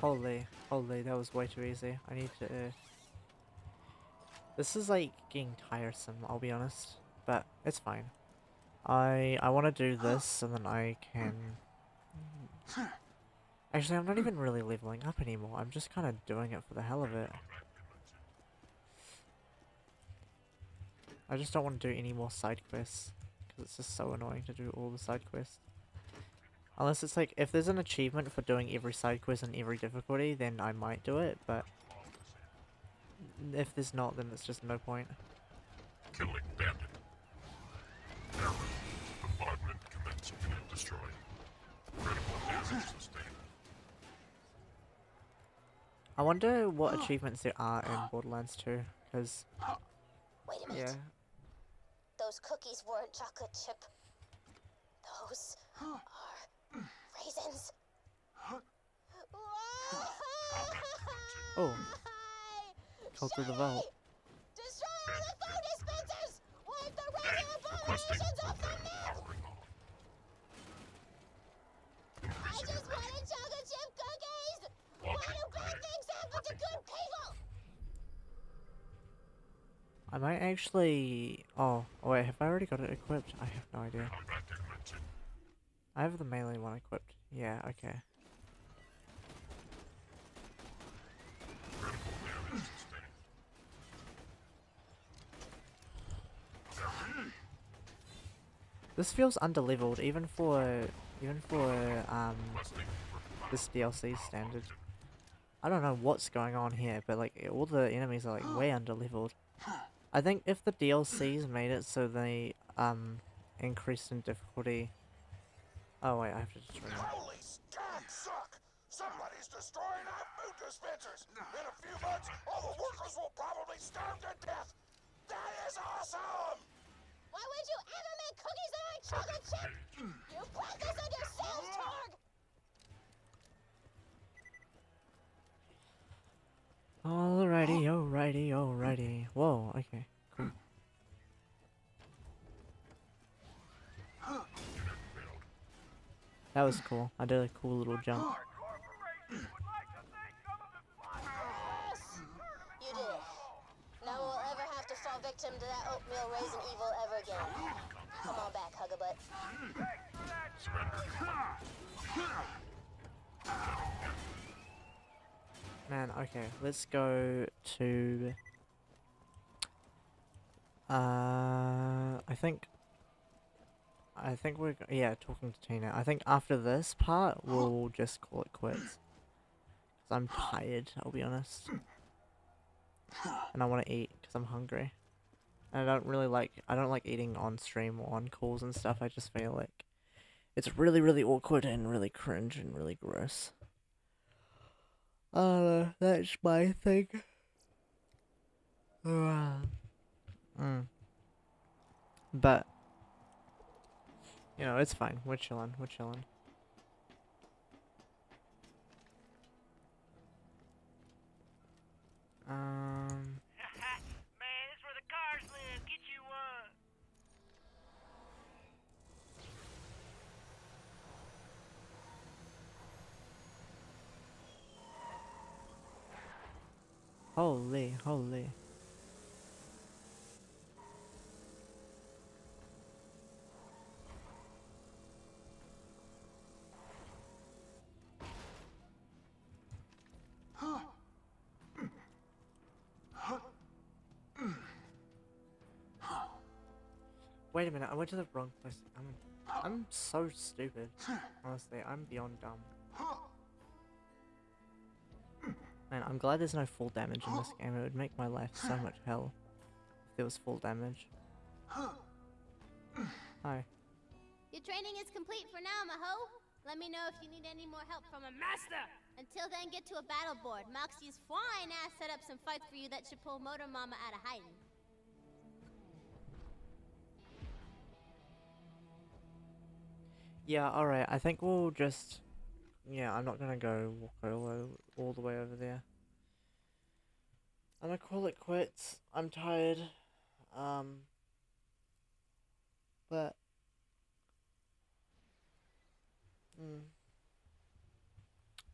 Speaker 1: Holy, that was way too easy. I need to... This is like getting tiresome, I'll be honest. But it's fine. I want to do this and then I can... Actually, I'm not even really leveling up anymore. I'm just kind of doing it for the hell of it. I just don't want to do any more side quests. Because it's just so annoying to do all the side quests. Unless it's like, if there's an achievement for doing every side quest in every difficulty, then I might do it, but... If there's not, then it's just no point.
Speaker 12: Killing bandit. Error. Bombardment commenced. Unit destroyed. Critical damage sustained.
Speaker 1: I wonder what achievements there are in Borderlands 2, because...
Speaker 8: Wait a minute.
Speaker 1: Yeah.
Speaker 8: Those cookies weren't chocolate chip. Those are raisins.
Speaker 1: Oh. Called through the vault.
Speaker 8: Destroy all the food dispensers! Wipe the raisin abominations off the map! I just wanted chocolate chip cookies! Why do bad things happen to good people?
Speaker 1: I might actually... Oh, wait, have I already got it equipped? I have no idea. I have the melee one equipped. Yeah, okay. This feels underleveled even for this DLC standard. I don't know what's going on here, but like all the enemies are like way underleveled. I think if the DLCs made it so they increased in difficulty. Oh wait, I have to destroy them.
Speaker 5: Holy scabs suck! Somebody's destroying our food dispensers! In a few months, all the workers will probably starve to death! That is awesome!
Speaker 8: Why would you ever make cookies that aren't chocolate chip? You brought this on yourself, Torg!
Speaker 1: Alrighty. Whoa, okay, cool. That was cool. I did a cool little jump.
Speaker 8: Yes! You did it. Now we'll ever have to fall victim to that oatmeal raisin evil ever again. Come on back, Hugabutt.
Speaker 1: Man, okay, let's go to... I think we're... Yeah, talking to Tina. I think after this part, we'll just call it quits. 'Cause I'm tired, I'll be honest. And I want to eat, because I'm hungry. And I don't like eating on stream or on calls and stuff. I just feel like it's really, really awkward and really cringe and really gross. That's my thing. But, you know, it's fine. We're chilling.
Speaker 13: Man, this is where the cars live. Get you one.
Speaker 1: Holy. Wait a minute, I went to the wrong place. I'm so stupid. Honestly, I'm beyond dumb. Man, I'm glad there's no full damage in this game. It would make my life so much hell if there was full damage. Hi.
Speaker 8: Your training is complete for now, Maho. Let me know if you need any more help from a master. Until then, get to a battle board. Moxie's flying ass set up some fights for you that should pull Motor Mama out of hiding.
Speaker 1: Yeah, alright, I think we'll just... Yeah, I'm not gonna go walk all the way over there. I'm gonna call it quits. I'm tired. But...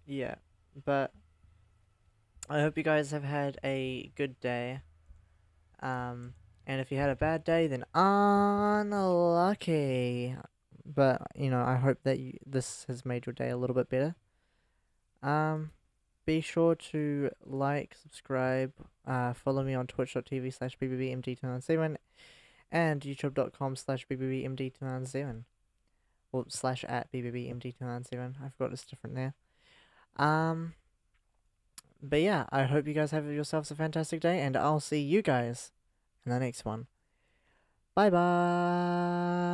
Speaker 1: Yeah, but... I hope you guys have had a good day. And if you had a bad day, then unlucky. But, you know, I hope that this has made your day a little bit better. Be sure to like, subscribe, follow me on twitch.tv/bbbmd297 and youtube.com/bbbmd297. Or /@bbbmd297. I forgot it's different there. But yeah, I hope you guys have yourselves a fantastic day, and I'll see you guys in the next one. Bye bye!